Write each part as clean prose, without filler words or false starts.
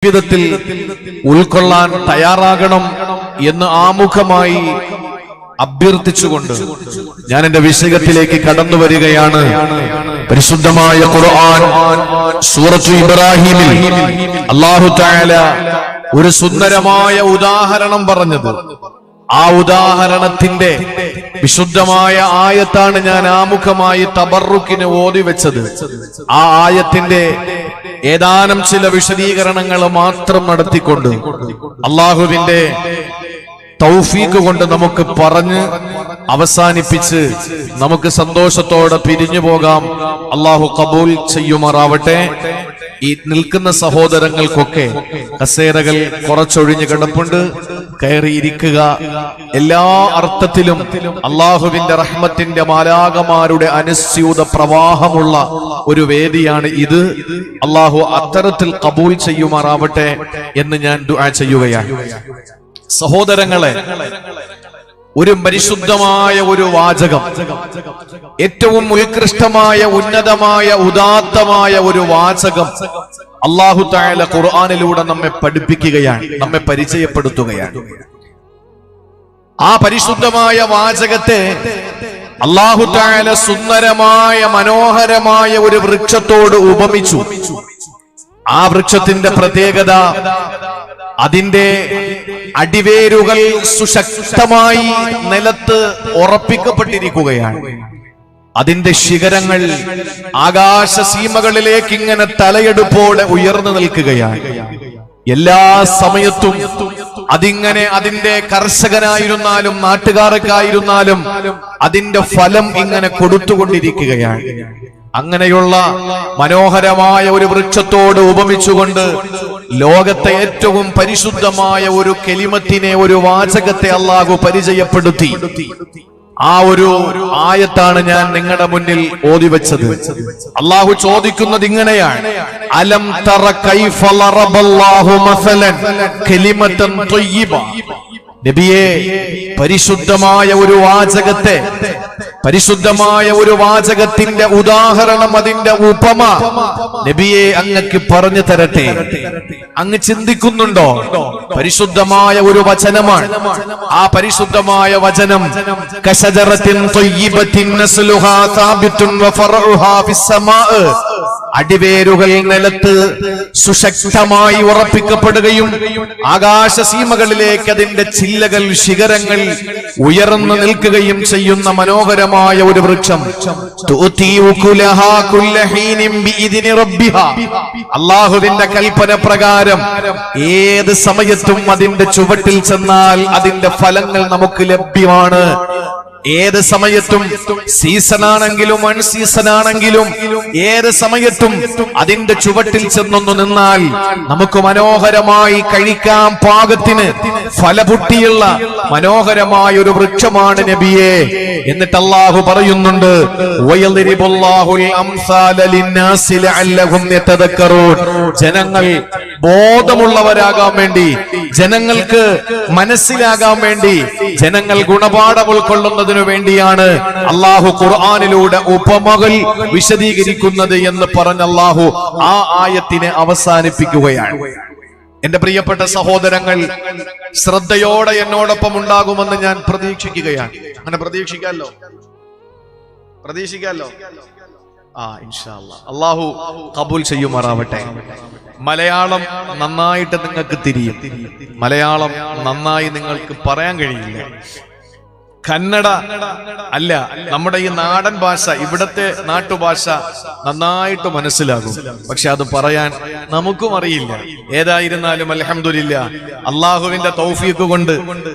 ജീവിതത്തിൽ ഉൾക്കൊള്ളാൻ തയ്യാറാകണം എന്ന് ആമുഖമായി അഭ്യർത്ഥിച്ചുകൊണ്ട് ഞാൻ എന്റെ വിഷയത്തിലേക്ക് കടന്നു വരികയാണ്. പരിശുദ്ധമായ ഖുർആൻ സൂറത്തു ഇബ്രാഹിമിൽ അല്ലാഹു തആല ഒരു സുന്ദരമായ ഉദാഹരണം പറഞ്ഞത്, ആ ഉദാഹരണത്തിന്റെ വിശുദ്ധമായ ആയത്താണ് ഞാൻ ആമുഖമായി തബറുക്കിന് ഓതി വെച്ചത്. ആ ആയത്തിന്റെ ഏതാനും ചില വിശദീകരണങ്ങൾ മാത്രം നടത്തിക്കൊണ്ട് അള്ളാഹുവിന്റെ തൗഫീഖ് കൊണ്ട് നമുക്ക് പറഞ്ഞ് അവസാനിപ്പിച്ച് നമുക്ക് സന്തോഷത്തോടെ പിരിഞ്ഞു പോകാം. അള്ളാഹു കബൂൽ ചെയ്യുമാറാവട്ടെ. ഈ നിൽക്കുന്ന സഹോദരങ്ങൾക്കൊക്കെ കസേരകൾ കുറച്ചൊഴിഞ്ഞു കിടപ്പുണ്ട്, കയറിയിരിക്കുക. എല്ലാ അർത്ഥത്തിലും അള്ളാഹുവിന്റെ റഹ്മത്തിന്റെ മാലാകമാരുടെ അനുസ്യൂത പ്രവാഹമുള്ള ഒരു വേദിയാണ് ഇത്. അള്ളാഹു അത്തരത്തിൽ കബൂൽ ചെയ്യുമാറാവട്ടെ എന്ന് ഞാൻ ദുആ ചെയ്യുകയാണ്. സഹോദരങ്ങളെ, ഒരു പരിശുദ്ധമായ ഒരു വാചകം, ഏറ്റവും ഉത്കൃഷ്ടമായ ഉന്നതമായ ഉദാത്തമായ ഒരു വാചകം അല്ലാഹു തആല ഖുർആനിലൂടെ നമ്മെ പഠിപ്പിക്കുകയാണ്, നമ്മെ പരിചയപ്പെടുത്തുകയാണ്. ആ പരിശുദ്ധമായ വാചകത്തെ അല്ലാഹു തആല സുന്ദരമായ മനോഹരമായ ഒരു വൃക്ഷത്തോട് ഉപമിച്ചു. ആ വൃക്ഷത്തിന്റെ പ്രത്യേകത, അതിന്റെ അടിവേരുകൾ സുശക്തമായി നിലത്ത് ഉറപ്പിക്കപ്പെട്ടിരിക്കുകയാണ്. അതിന്റെ ശിഖരങ്ങൾ ആകാശസീമകളിലേക്ക് ഇങ്ങനെ തലയെടുപ്പോടെ ഉയർന്നു നിൽക്കുകയാണ്. എല്ലാ സമയത്തും അതിങ്ങനെ അതിന്റെ കർഷകനായിരുന്നാലും നാട്ടുകാർക്കായിരുന്നാലും അതിന്റെ ഫലം ഇങ്ങനെ കൊടുത്തുകൊണ്ടിരിക്കുകയാണ്. അങ്ങനെയുള്ള മനോഹരമായ ഒരു വൃക്ഷത്തോട് ഉപമിച്ചുകൊണ്ട് ലോകത്തെ ഏറ്റവും പരിശുദ്ധമായ ഒരു കെലിമത്തിനെ, ഒരു വാചകത്തെ അല്ലാഹു പരിചയപ്പെടുത്തി. ആ ഒരു ആയത്താണ് ഞാൻ നിങ്ങളുടെ മുന്നിൽ ഓതി വെച്ചത്. അല്ലാഹു ചോദിക്കുന്നത് ഇങ്ങനെയാണ്: അലം തറ കൈഫ ലറബല്ലാഹു മസലൻ കലിമതൻ ത്വയ്യിബ. നബിയേ, പരിശുദ്ധമായ ഒരു വാചകത്തെ, പരിശുദ്ധമായ ഒരു വാചകത്തിന്റെ ഉദാഹരണം, അതിന്റെ ഉപമ നബിയെ അങ്ങക്ക് പറഞ്ഞു തരട്ടെ. അങ്ങ് ചിന്തിക്കുന്നുണ്ടോ? പരിശുദ്ധമായ ഒരു വചനമാണ്. ആ പരിശുദ്ധമായ വചനം കശജറത്തിൻ ത്വയ്യിബത്തിൻ നസ്ലുഹാ സാബിത്തുൻ വഫറഉഹാ ഫിസ്സമാ, അടിവേരുകൾ നിലത്ത് സുശക്തമായി ഉറപ്പിക്കപ്പെടുകയും ആകാശസീമകളിലേക്ക് അതിന്റെ ചില്ലകൾ, ശിഖരങ്ങൾ ഉയർന്നു നിൽക്കുകയും ചെയ്യുന്ന മനോഹരമായ ഒരു വൃക്ഷം. അല്ലാഹുവിന്റെ കൽപ്പന പ്രകാരം ഏത് സമയത്തും അതിന്റെ ചുവട്ടിൽ ചെന്നാൽ അതിന്റെ ഫലങ്ങൾ നമുക്ക് ലഭ്യമാണ്. ഏത് സമയത്തും, സീസണാണെങ്കിലും അൺസീസണാണെങ്കിലും, ഏത് സമയത്തും അതിന്റെ ചുവട്ടിൽ ചെന്നൊന്നു നിന്നാൽ നമുക്ക് മനോഹരമായി കഴിക്കാൻ പാകത്തിന് ഫലപുട്ടിയുള്ള മനോഹരമായ ഒരു വൃക്ഷമാണ് നബിയെ. എന്നിട്ട് അല്ലാഹു പറയുന്നുണ്ട്, വയളിരിബുല്ലാഹുൽ അംസാല ലിന്നാസി ലഅല്ലഹും യതദക്കറൂൻ. ജനങ്ങൾ ബോധമുള്ളവരാകാൻ വേണ്ടി, ജനങ്ങൾക്ക് മനസ്സിലാകാൻ വേണ്ടി, ജനങ്ങൾ ഗുണപാഠം ഉൾക്കൊള്ളുന്നതിനു വേണ്ടിയാണ് അല്ലാഹു ഖുർആനിലൂടെ ഉപമകൾ വിശദീകരിക്കുന്നത് എന്ന് പറഞ്ഞ അല്ലാഹു ആ ആയത്തിനെ അവസാനിപ്പിക്കുകയാണ്. എന്റെ പ്രിയപ്പെട്ട സഹോദരങ്ങൾ, ശ്രദ്ധയോടെ എന്നോടൊപ്പം ഉണ്ടാകുമെന്ന് ഞാൻ പ്രതീക്ഷിക്കുകയാണ്. അങ്ങനെ പ്രതീക്ഷിക്കാമല്ലോ? ഇൻഷാ അല്ലാഹ് അല്ലാഹു ഖബൂൽ ചെയ്യുമാറാവട്ടെ. മലയാളം നന്നായിട്ട് നിങ്ങൾക്ക് തിരിയും. മലയാളം നന്നായി നിങ്ങൾക്ക് പറയാൻ കഴിയില്ല. കന്നഡ അല്ല, നമ്മുടെ ഈ നാടൻ ഭാഷ, ഇവിടത്തെ നാട്ടുഭാഷ നന്നായിട്ട് മനസ്സിലാകും. പക്ഷെ അത് പറയാൻ നമുക്കും അറിയില്ല. ഏതായിരുന്നാലും അൽഹംദുലില്ലാഹ്, അള്ളാഹുവിന്റെ തൗഫീഖ് കൊണ്ട്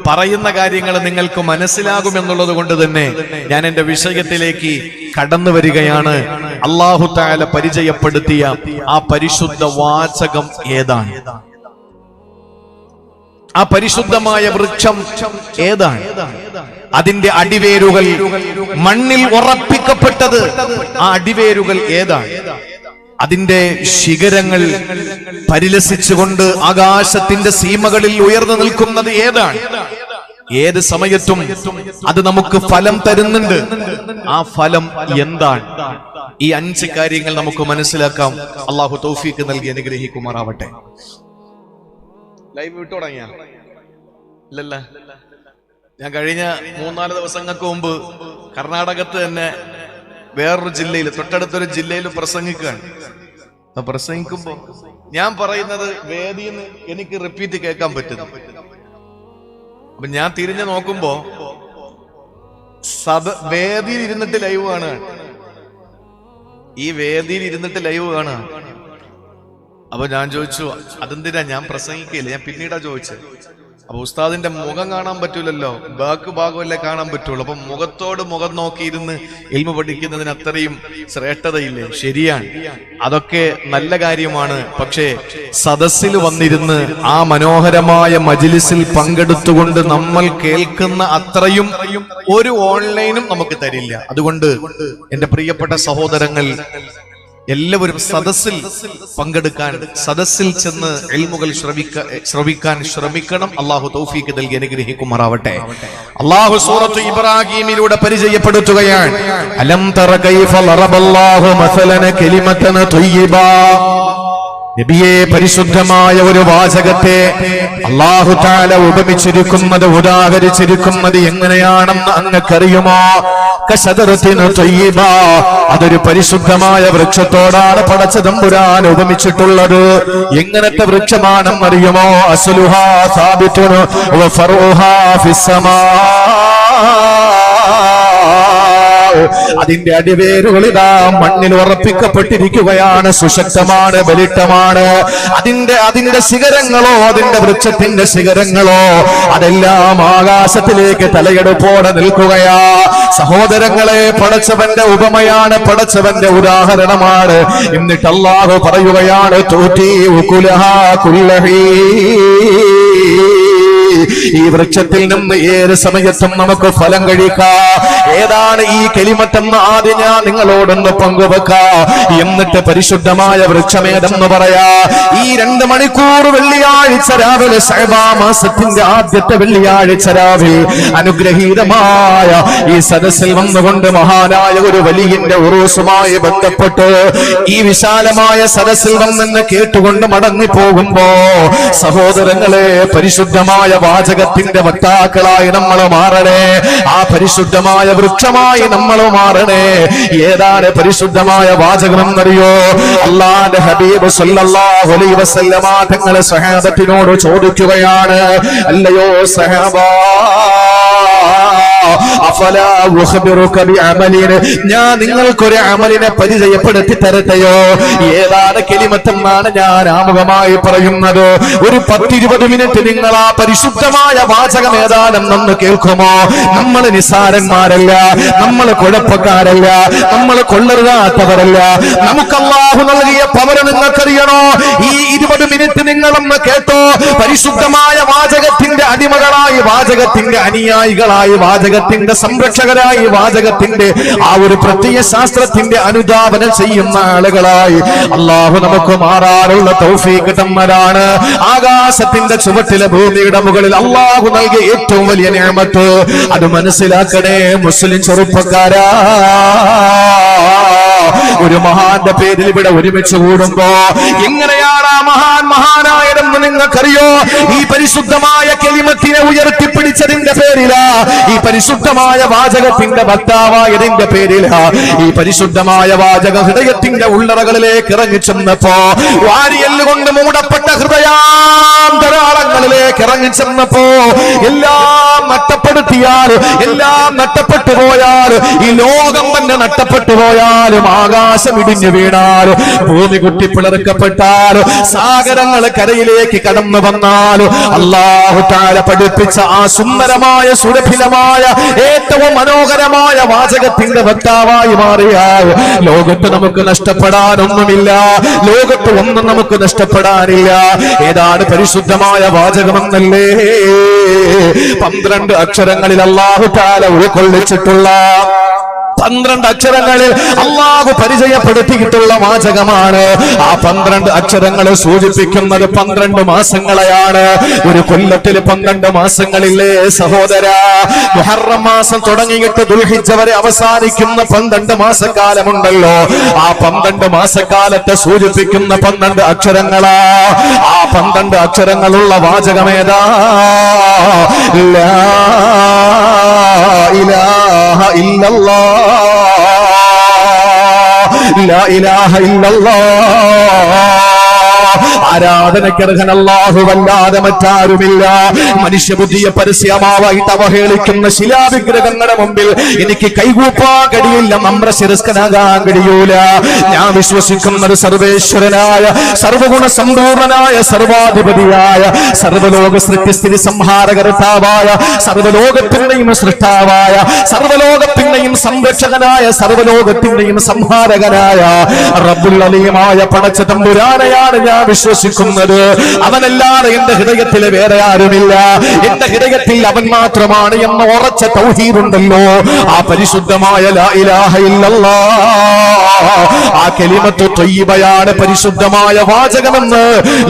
പറയുന്ന കാര്യങ്ങൾ നിങ്ങൾക്ക് മനസ്സിലാകുമെന്നുള്ളത് കൊണ്ട് തന്നെ ഞാൻ എന്റെ വിഷയത്തിലേക്ക് കടന്നു വരികയാണ്. അല്ലാഹു തആല പരിചയപ്പെടുത്തിയ ആ പരിശുദ്ധ വാചകം ഏതാണ്? ആ പരിശുദ്ധമായ വൃക്ഷം ഏതാണ്? അതിന്റെ അടിവേരുകൾ മണ്ണിൽ ഉറപ്പിക്കപ്പെട്ടത്, ആ അടിവേരുകൾ ഏതാണ്? അതിന്റെ ശിഖരങ്ങൾ പരിലസിച്ചുകൊണ്ട് ആകാശത്തിന്റെ സീമകളിൽ ഉയർന്നു നിൽക്കുന്നത് ഏതാണ്? ഏത് സമയത്തും അത് നമുക്ക് ഫലം തരുന്നുണ്ട്. ആ ഫലം എന്താണ്? ഈ 5 കാര്യങ്ങൾ നമുക്ക് മനസ്സിലാക്കാം. അല്ലാഹു തൗഫീഖ് നൽകി അനുഗ്രഹിക്കുമാറാവട്ടെ. ലൈവ് വിട്ടു തുടങ്ങിയ ഇല്ലല്ല. ഞാൻ കഴിഞ്ഞ 3-4 ദിവസങ്ങൾക്ക് മുമ്പ് കർണാടകത്ത് തന്നെ വേറൊരു ജില്ലയിൽ, തൊട്ടടുത്തൊരു ജില്ലയിൽ പ്രസംഗിക്കുകയാണ്. പ്രസംഗിക്കുമ്പോ ഞാൻ പറയുന്നത് വേദിയിൽ നിന്ന് എനിക്ക് റിപ്പീറ്റ് കേൾക്കാൻ പറ്റുന്നു. അപ്പൊ ഞാൻ തിരിഞ്ഞു നോക്കുമ്പോ വേദിയിൽ ഇരുന്നിട്ട് ലൈവ് കാണുകയാണ്. ഈ വേദിയിൽ ഇരുന്നിട്ട് ലൈവ് കാണുക. അപ്പൊ ഞാൻ ചോദിച്ചു, അതെന്തിനാ? ഞാൻ പ്രസംഗിക്കില്ല, ഞാൻ പിന്നീടാ ചോദിച്ചത്. അപ്പൊ ഉസ്താദിന്റെ മുഖം കാണാൻ പറ്റൂലല്ലോ, ബാക്ക് ഭാഗമല്ലേ കാണാൻ പറ്റുള്ളൂ. അപ്പൊ മുഖത്തോട് മുഖം നോക്കിയിരുന്ന് ഇൽമു പഠിക്കുന്നതിന് അത്രയും ശ്രേഷ്ഠതയില്ലേ? ശരിയാണ്, അതൊക്കെ നല്ല കാര്യമാണ്. പക്ഷേ സദസ്സിൽ വന്നിരുന്ന് ആ മനോഹരമായ മജ്ലിസിൽ പങ്കെടുത്തുകൊണ്ട് നമ്മൾ കേൾക്കുന്ന അത്രയും ഒരു ഓൺലൈനും നമുക്ക് തരില്ല. അതുകൊണ്ട് എന്റെ പ്രിയപ്പെട്ട സഹോദരങ്ങൾ, എല്ലാവരും സദസ്സിൽ പങ്കെടുക്കാൻ, സദസ്സിൽ ചെന്ന് ഇൽമുകൾ ശ്രവിക്കാൻ ശ്രമിക്കണം. അള്ളാഹു തൗഫീഖ് നൽകി അനുഗ്രഹിക്കുമാറാവട്ടെ. അള്ളാഹു സൂറത്ത് ഇബ്രാഹീമിലൂടെ പരിചയപ്പെടുത്തുകയാണ്. അലം തറ കൈഫ ലറബല്ലാഹു മസലന കലിമതൻ ത്വയ്യിബാ. നബിയെ, പരിശുദ്ധമായ ഒരു വാചകത്തെ അല്ലാഹു തആല ഉപമിച്ചിരിക്കുന്നത്, ഉദാഹരിച്ചിരിക്കുന്നത് എങ്ങനെയാണെന്ന് അങ്ങക്കറിയുമോ? കശദറത്തിൻ ത്വയ്യിബാ. അതൊരു പരിശുദ്ധമായ വൃക്ഷത്തോടാണ് പടച്ച തമ്പുരാൻ ഉപമിച്ചിട്ടുള്ളത്. എങ്ങനത്തെ വൃക്ഷമാണെന്ന് അറിയുമോ? അസ്ലുഹാ സാബിതുൻ വഫറുഹാ ഫിസ്സമാ. അതിന്റെ അടിവേരുകൾ ഇതാ മണ്ണിൽ ഉറപ്പിക്കപ്പെട്ടിരിക്കുകയാണ്, സുശക്തമാണ്, ബലിഷ്ഠമാണ്. അതിന്റെ ശിഖരങ്ങളോ, അതിന്റെ വൃക്ഷത്തിന്റെ ശിഖരങ്ങളോ അതെല്ലാം ആകാശത്തിലേക്ക് തലയെടുപ്പോടെ നിൽക്കുകയാ. സഹോദരങ്ങളെ, പടച്ചവന്റെ ഉപമയാണ്, പടച്ചവന്റെ ഉദാഹരണമാണ്. എന്നിട്ട് അല്ലാഹു പറയുകയാണ്, തൂതി ഉകുലഹാ കുല്ലഹീ. ഈ വൃക്ഷത്തിൽ നിന്ന് ഏത് സമയത്തും നമുക്ക് ഫലം കഴിക്കാം. ഏതാണ് ഈ കലിമത്തെന്ന് ആദ്യം ഞാൻ നിങ്ങളോടൊന്ന് പങ്കുവെക്കാം. എന്നിട്ട് പരിശുദ്ധമായ വൃക്ഷമേതെന്ന് പറയാ. ഈ 2 മണിക്കൂർ വെള്ളിയാഴ്ച രാവിലെ, ശഅബാൻ മാസത്തിന്റെ ആദ്യത്തെ വെള്ളിയാഴ്ച രാവിലെ അനുഗ്രഹീതമായ ഈ സദസ്സിൽ വന്നുകൊണ്ട് മഹാനായ ഒരു വലിയന്റെ ഉറൂസുമായി ബന്ധപ്പെട്ട് ഈ വിശാലമായ സദസ്സിൽ വന്നെന്ന് കേട്ടുകൊണ്ട് മടങ്ങിപ്പോകുമ്പോ, സഹോദരങ്ങളെ, പരിശുദ്ധമായ വാചകത്തിന്റെ വക്താക്കളായി നമ്മൾ മാറണേ. ആ പരിശുദ്ധമായ വൃക്ഷമായി നമ്മൾ മാറണേ. ഏതാണ് പരിശുദ്ധമായ വാചകം എന്നറിയോ? അല്ലാഹുവിന്റെ ഹബീബ് സല്ലല്ലാഹു അലൈഹി വസല്ലമ തങ്ങളെ സ്വഹാബത്തിനോട് ചോദിക്കുകയാണ്, അല്ലയോ സഹാബാ, അഫലാ ഉഖ്ബിറുക ബിഅമലിൻ. ഞാൻ നിങ്ങൾക്കൊരു അമലിനെ പരിചയപ്പെടുത്തി തരട്ടെയോ? ഏതാണ് കലിമത്തെന്നാണ് ഞാൻ ആമുഖമായി പറയുന്നത്. ഒരു 10-20 മിനിറ്റ് നിങ്ങൾ ആ പരിശുദ്ധമായ വാചകം ഏതാണെന്നൊന്ന് കേൾക്കുമോ? നമ്മൾ നിസ്സാരന്മാരല്ല, നമ്മൾ കുഴപ്പക്കാരല്ല, നമ്മൾ കൊള്ളരുതാത്തവരല്ല. നമുക്ക് അല്ലാഹു നൽകിയ പവർ നിങ്ങൾക്കറിയണോ? ഈ 20 മിനിറ്റ് നിങ്ങളൊന്ന് കേട്ടോ. പരിശുദ്ധമായ വാചകത്തിന്റെ അടിമകളായി, വാചകത്തിന്റെ അനുയായികളായി, വാചകത്തിന്റെ സംരക്ഷകരായി, വാചകത്തിന്റെ ആ ഒരു പ്രത്യയ ശാസ്ത്രത്തിന്റെ അനുധാവനം ചെയ്യുന്ന ആളുകളായി അല്ലാഹു നമുക്ക് മാറാനുള്ള തൗഫീഖ് തന്നതാണ്. ആകാശത്തിന്റെ ചുവട്ടിലെ ഭൂമിയുടെ മുകളിൽ അല്ലാഹു നൽകിയ ഏറ്റവും വലിയ നിഅമത്ത് അത് മനസ്സിലാക്കണേ മുസ്ലിം ചെറുപ്പക്കാരാ. ഒരു മഹാന്റെ പേരിൽ ഇവിടെ ഒരുമിച്ച് കൂടുമ്പോ എങ്ങനെയാണ് ആ മഹാനായതെന്ന് നിങ്ങൾക്കറിയോ? ഈ പരിശുദ്ധമായ കലിമത്തിനെ ഉയർത്തിപ്പിടിച്ചതിന്റെ പേരിലാ, ഈ പരിശുദ്ധമായ വാചകത്തിന്റെ വക്താവായതിന്റെ പേരിലാ, ഈ പരിശുദ്ധമായ വാചക ഹൃദയത്തിന്റെ ഉള്ളറകളിലേക്ക് ഇറങ്ങിച്ചെന്നപ്പോ, വാരിയല്ലുകൊണ്ട് മൂടപ്പെട്ട ഹൃദയാന്തരാളങ്ങളിലേക്ക് ഇറങ്ങിച്ചെന്നപ്പോ, എല്ലാം നഷ്ടപ്പെടുത്തിയാൽ, എല്ലാം നഷ്ടപ്പെട്ടു പോയാൽ, ഈ ലോകം തന്നെ നഷ്ടപ്പെട്ടു പോയാലും, ആകാശം ഇടിഞ്ഞു വീണാൽ, ഭൂമി കുട്ടിപ്പിളർക്കപ്പെട്ടാൽ, സാഗരങ്ങൾ കരയിലേക്ക് കടന്നു വന്നാൽ, അല്ലാഹു തആല പഠിപ്പിച്ച ആ സുന്ദരമായ സുരഭിലമായ ഏറ്റവും മനോഹരമായ വാചകത്തിന്റെ വക്താവായി മാറിയാൽ ലോകത്ത് നമുക്ക് നഷ്ടപ്പെടാനൊന്നുമില്ല. ലോകത്ത് ഒന്നും നമുക്ക് നഷ്ടപ്പെടാനില്ല. ഏതാണ് പരിശുദ്ധമായ വാചകമെന്നല്ലേ? 12 അക്ഷരങ്ങളിൽ അല്ലാഹു തആല ഉൾക്കൊള്ളിച്ചിട്ടുള്ള 12 അക്ഷരങ്ങളിൽ അല്ലാഹു പരിചയപ്പെടുത്തിയിട്ടുള്ള വാചകമാണ്. ആ 12 അക്ഷരങ്ങൾ സൂചിപ്പിക്കുന്നത് 12 മാസങ്ങളെയാണ്. ഒരു കൊല്ലത്തിൽ 12 മാസങ്ങളില്ലേ സഹോദര? മുഹറം മാസം തുടങ്ങിയിട്ട് ദുൽഹിജ്ജ വരെ അവസാനിക്കുന്ന 12 മാസക്കാലമുണ്ടല്ലോ. ആ 12 മാസക്കാലത്തെ സൂചിപ്പിക്കുന്ന 12 അക്ഷരങ്ങളാ. ആ 12 അക്ഷരങ്ങളുള്ള വാചകമേതാ? ലാ ഇലാഹ ഇല്ലല്ലാഹ്, ലാ ഇലാഹ ഇല്ലല്ലാഹ്. ആരാധനക്കർഹൻ അല്ലാഹുവല്ലാതെ മറ്റാരുമില്ല. മനുഷ്യബുദ്ധിയെ പരസ്യമായിട്ട് അവഹേളിക്കുന്ന ശിലാവിഗ്രഹങ്ങളുടെ മുമ്പിൽ എനിക്ക് കൈകൂപ്പാൻ കഴിയില്ല, നമ്രശിരസ്കനാകാൻ കഴിയൂല. ഞാൻ വിശ്വസിക്കുന്നത് സർവേശ്വരനായ, സർവഗുണ സമ്പൂർണനായ, സർവാധിപതിയായ, സർവലോക സൃഷ്ടിസ്ഥിതി സംഹാരകർത്താവായ, സർവലോകത്തിന്റെയും സൃഷ്ടാവായ, സർവലോകത്തിന്റെയും സംരക്ഷകനായ, സർവലോകത്തിന്റെയും സംഹാരകനായ റബ്ബുൽ അലീമായ പടച്ച തമ്പുരാനെയാണ് ഞാൻ വിശ്വസിക്കുന്നത്. അവനല്ലാതെ എന്റെ ഹൃദയത്തിൽ വേറെ ആരുമില്ല. എന്റെ ഹൃദയത്തിൽ അവൻ മാത്രമാണ് എന്ന ഉറച്ച തൗഹീദുണ്ടല്ലോ. ആ പരിശുദ്ധമായ ലാ ഇലാഹ ഇല്ലല്ലാഹ്, ആ കലിമത്തു ത്വയ്യിബയാണ് പരിശുദ്ധമായ വാചകമെന്ന്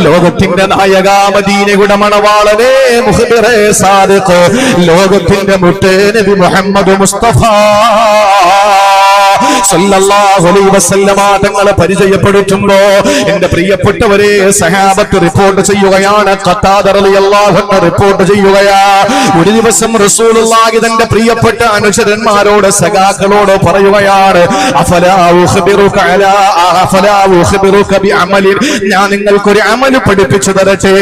ലോകത്തിന്റെ നായക, മദീനയുടെ മണവാളനെ, മുഖ്ബിറെ സാദിഖ്, ലോകത്തിന്റെ മുത്തേ നബി മുഹമ്മദ് മുസ്തഫ സല്ലല്ലാഹു അലൈഹി വസല്ലമ തങ്ങളെ പരിചയപ്പെടുത്തുമ്പോ എന്റെ പ്രിയപ്പെട്ടവരെ സഹാബത്ത് റിപ്പോർട്ട് ചെയ്യുകയാണ്, ഖത്താദ റളിയല്ലാഹു അൻഹു റിപ്പോർട്ട് ചെയ്യുകയാ. ഒരു ദിവസം റസൂലുള്ളാഹി തന്റെ പ്രിയപ്പെട്ട അനുചരന്മാരോട്, സഖാക്കളോട് പറയുകയാണ്, അഫലാ ഉഖ്ബിറുക ബിഅമലിൻ, ഞാൻ നിങ്ങൾക്കൊരു അമൽ പഠിപ്പിച്ചു തരട്ടെ.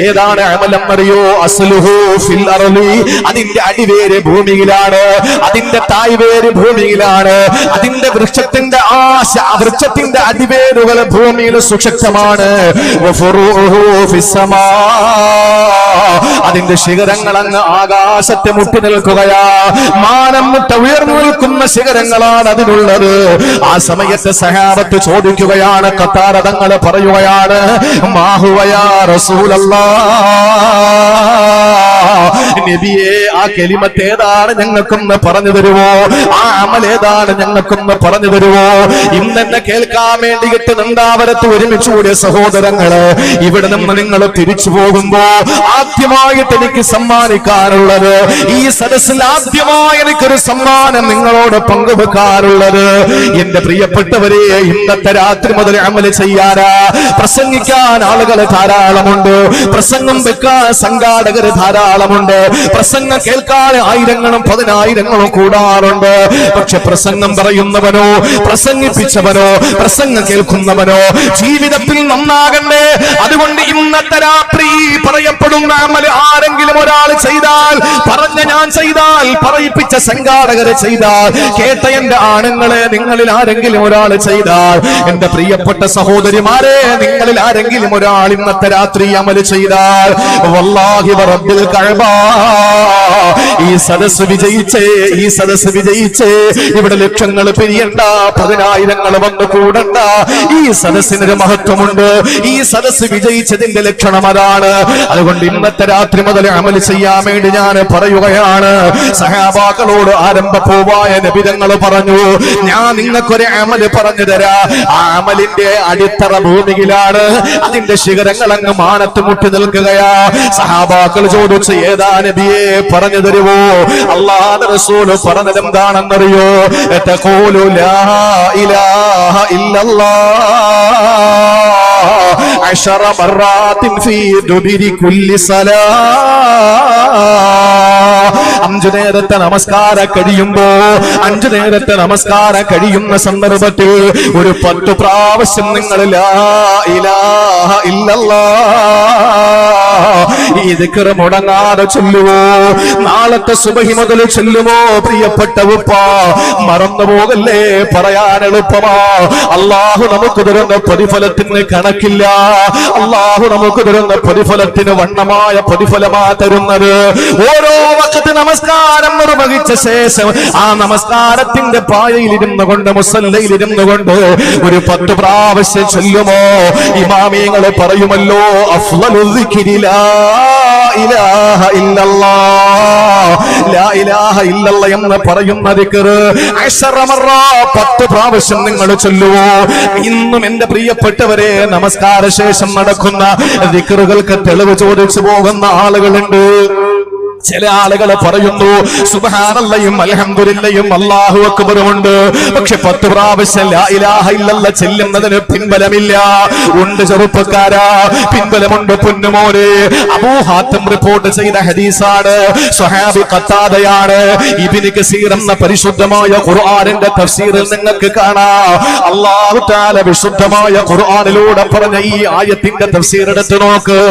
ഏതാണ് അമലെന്നറിയോ? അസ്ലുഹു ഫിൽ അർളി, അതിന്റെ അടിവേര് ഭൂമിയിലാണ്, അതിന്റെ തായ്വേര് ഭൂമിയിലാണ്, അതിന്റെ വൃക്ഷത്തിന്റെ വൃക്ഷത്തിന്റെ അടിവേരുകൾ ഭൂമിയിൽ സുശക്തമാണ്. അതിന്റെ ശിഖരങ്ങൾ അങ്ങ് ആകാശത്തെ മുട്ടി നിൽക്കുകയാ. മാനം മുട്ട ഉയർന്നു നിൽക്കുന്ന ശിഖരങ്ങളാണ് അതിനുള്ളത്. ആ സമയത്ത് സഹാബത്ത് ചോദിക്കുകയാണ്, ഖത്താദ തങ്ങൾ പറയുകയാണ്, മാഹുവയാ റസൂലല്ലാഹ്, നബിയേ ആ കലിമത്ത് ഏതാണ് ഞങ്ങൾക്കൊന്ന് പറഞ്ഞു തരുമോ? ആ അമൽ ഏതാണ് ഞങ്ങൾക്കൊന്ന് പറഞ്ഞു തരുമോ? ഇന്നെന്നെ കേൾക്കാൻ വേണ്ടിയിട്ട് നന്ദാവരത്ത് ഒരുമിച്ച് കൂടിയ സഹോദരങ്ങള്, ഇവിടെ നിന്ന് നിങ്ങൾ തിരിച്ചു പോകുമ്പോ ആദ്യമായിട്ട് എനിക്ക് സമ്മാനിക്കാനുള്ളത്, ഈ സദസ്സിൽ ആദ്യമായി എനിക്കൊരു സമ്മാനം നിങ്ങളോട് പങ്കുവെക്കാറുള്ളത്, എന്റെ പ്രിയപ്പെട്ടവരെ, ഇന്നത്തെ രാത്രി മുതൽ അമല് ചെയ്യാനാ. പ്രസംഗിക്കാൻ ആളുകൾ ധാരാളമുണ്ട്, പ്രസംഗം വെക്കാൻ സംഘാടകർ ധാരാളമുണ്ട്, പ്രസംഗം കേൾക്കാൻ ആയിരങ്ങളും പതിനായിരങ്ങളും കൂടാറുണ്ട്. പക്ഷെ പ്രസംഗം പറയുന്നവനോ, പ്രസംഗിപ്പിച്ചവനോ, പ്രസംഗം കേൾക്കുന്നവനോ ജീവിതത്തിൽ നന്നാകണ്ടേ. അതുകൊണ്ട് ഇന്നത്തെ രാത്രി പറയപ്പെടുന്ന അമല് ആരെങ്കിലും ഒരാൾ ചെയ്താൽ, പറഞ്ഞ ഞാൻ ചെയ്താൽ, പറയിപ്പിച്ച സംഘാടകരെ ചെയ്താൽ, കേട്ട എന്റെ ആണുങ്ങളെ നിങ്ങളിൽ ആരെങ്കിലും ഒരാൾ ചെയ്താൽ, എന്റെ പ്രിയപ്പെട്ട സഹോദരിമാരെ നിങ്ങളിൽ ആരെങ്കിലും ഒരാൾ ഇന്നത്തെ രാത്രി അമല് ചെയ്താൽ, വല്ലാഹി റബ്ബിൽ കഅബ, ഈ സദസ്സ് വിജയിച്ചേ, ഈ സദസ്സ് വിജയിച്ചേ. ഇവിടെ ലക്ഷങ്ങൾ പിരിയണ്ട, പതിനായിരങ്ങൾ വന്ന് കൂടണ്ട. ഈ സദസ്സിനൊരു മഹത്വമുണ്ട്. ഈ സദസ്സ് വിജയിച്ചതിന്റെ ലക്ഷണം അതാണ്. അതുകൊണ്ട് ഇന്നത്തെ രാത്രി മുതൽ അമല് ചെയ്യാൻ വേണ്ടി ഞാൻ പറയുകയാണ്. സഹാബാക്കളോട് ആരംഭപൂവായ നബി തങ്ങൾ പറഞ്ഞു, ഞാൻ നിങ്ങൾക്കൊരു അമല് പറഞ്ഞു തരാ. ആ അമലിന്റെ അടിത്തറ ഭൂമിയിലാണ്, അതിന്റെ ശിഖരങ്ങൾ അങ്ങ് മാനത്ത് മുട്ടി നിൽക്കുകയാ. സഹാബാക്കൾ ചോദിച്ചു, ഏതാ നബിയെ പറഞ്ഞു തരുവോ? അല്ലാഹുവിന്റെ റസൂൽ പറഞ്ഞത് എന്താണെന്നറിയോ? തഖൂലു ലാ ഇലാഹ ഇല്ലല്ലാഹ് 10 മറാത്തിൻ ഫീ ദുബിരി കുല്ലി സലാത്ത്. 5 നേരത്തെ നമസ്കാരം കഴിയുമ്പോ, 5 നേരത്തെ നമസ്കാരം കഴിയുന്ന സന്ദർഭത്തിൽ ഒരു 10 പ്രാവശ്യം നിങ്ങൾ ലാ ഇലാഹ ഇല്ലല്ലാഹ് ഈ ദിക്ർ മുടങ്ങാതെ ചൊല്ലുവോ? നാളത്തെ സുബഹി മുതൽ ചൊല്ലുമോ? പ്രിയപ്പെട്ട ഉപ്പ, മറന്നു പോകല്ലേ, പറയാൻ എളുപ്പമാ. അള്ളാഹു നമുക്ക് തരുന്ന പ്രതിഫലത്തിന് കണക്കില്ല. അള്ളാഹു നമുക്ക് തരുന്ന പ്രതിഫലത്തിന് വണ്ണമായ പ്രതിഫലമാ തരുന്നത്. ഓരോ വഖത്ത് നമസ്കാരം നിർവഹിച്ച ശേഷം ആ നമസ്കാരത്തിന്റെ പായയിലിരുന്നു കൊണ്ട്, മുസല്ലയിലിരുന്നു കൊണ്ട് ഒരു 10 പ്രാവശ്യം ചൊല്ലുമോ? ഇമാമിയങ്ങൾ പറയുമല്ലോ, അഫ്ളലു ദിക്രി ലാ ഇലാഹ ഇല്ലല്ലാഹ്, ലാ ഇലാഹ ഇല്ലല്ലാഹ് എന്ന് പറയുന്ന ദിക്ർ 10 മറ 10 പ്രാവശ്യം നിങ്ങൾ ചൊല്ലുവോ? ഇന്നും എന്റെ പ്രിയപ്പെട്ടവരെ നമസ്കാര ശേഷം നടക്കുന്ന ദിക്റുകൾക്ക് തെളിവ് ചോദിച്ചു പോകുന്ന ആളുകളുണ്ട്. ചില ആളുകൾ പറയുന്നു സുബ്ഹാനല്ലാഹും അൽഹംദുലില്ലാഹും അല്ലാഹു അക്ബറുമുണ്ട്, പക്ഷെ 10 പ്രാവശ്യം ലാ ഇലാഹ ഇല്ലല്ലാഹ് ചെല്ലുന്നതിന് പിൻബലമില്ല. ഉണ്ട് ചെറുപ്പക്കാരാ, പിൻബലമുണ്ട് പൊന്നുമോനെ. അബൂ ഹാത്തിം റിപ്പോർട്ട് ചെയ്ത ഹദീസാണ്, സ്വഹാബി ഖത്താദയാണ്. ഇബ്നു കസീർ എന്ന പരിശുദ്ധമായ ഖുർആനിന്റെ തഫ്സീറിൽ നിങ്ങൾക്ക് കാണാം, അല്ലാഹു തആല വിശുദ്ധമായ ഖുർആനിലൂടെ പറഞ്ഞ ഈ ആയത്തിന്റെ തഫ്സീർ എടുത്തു നോക്ക്.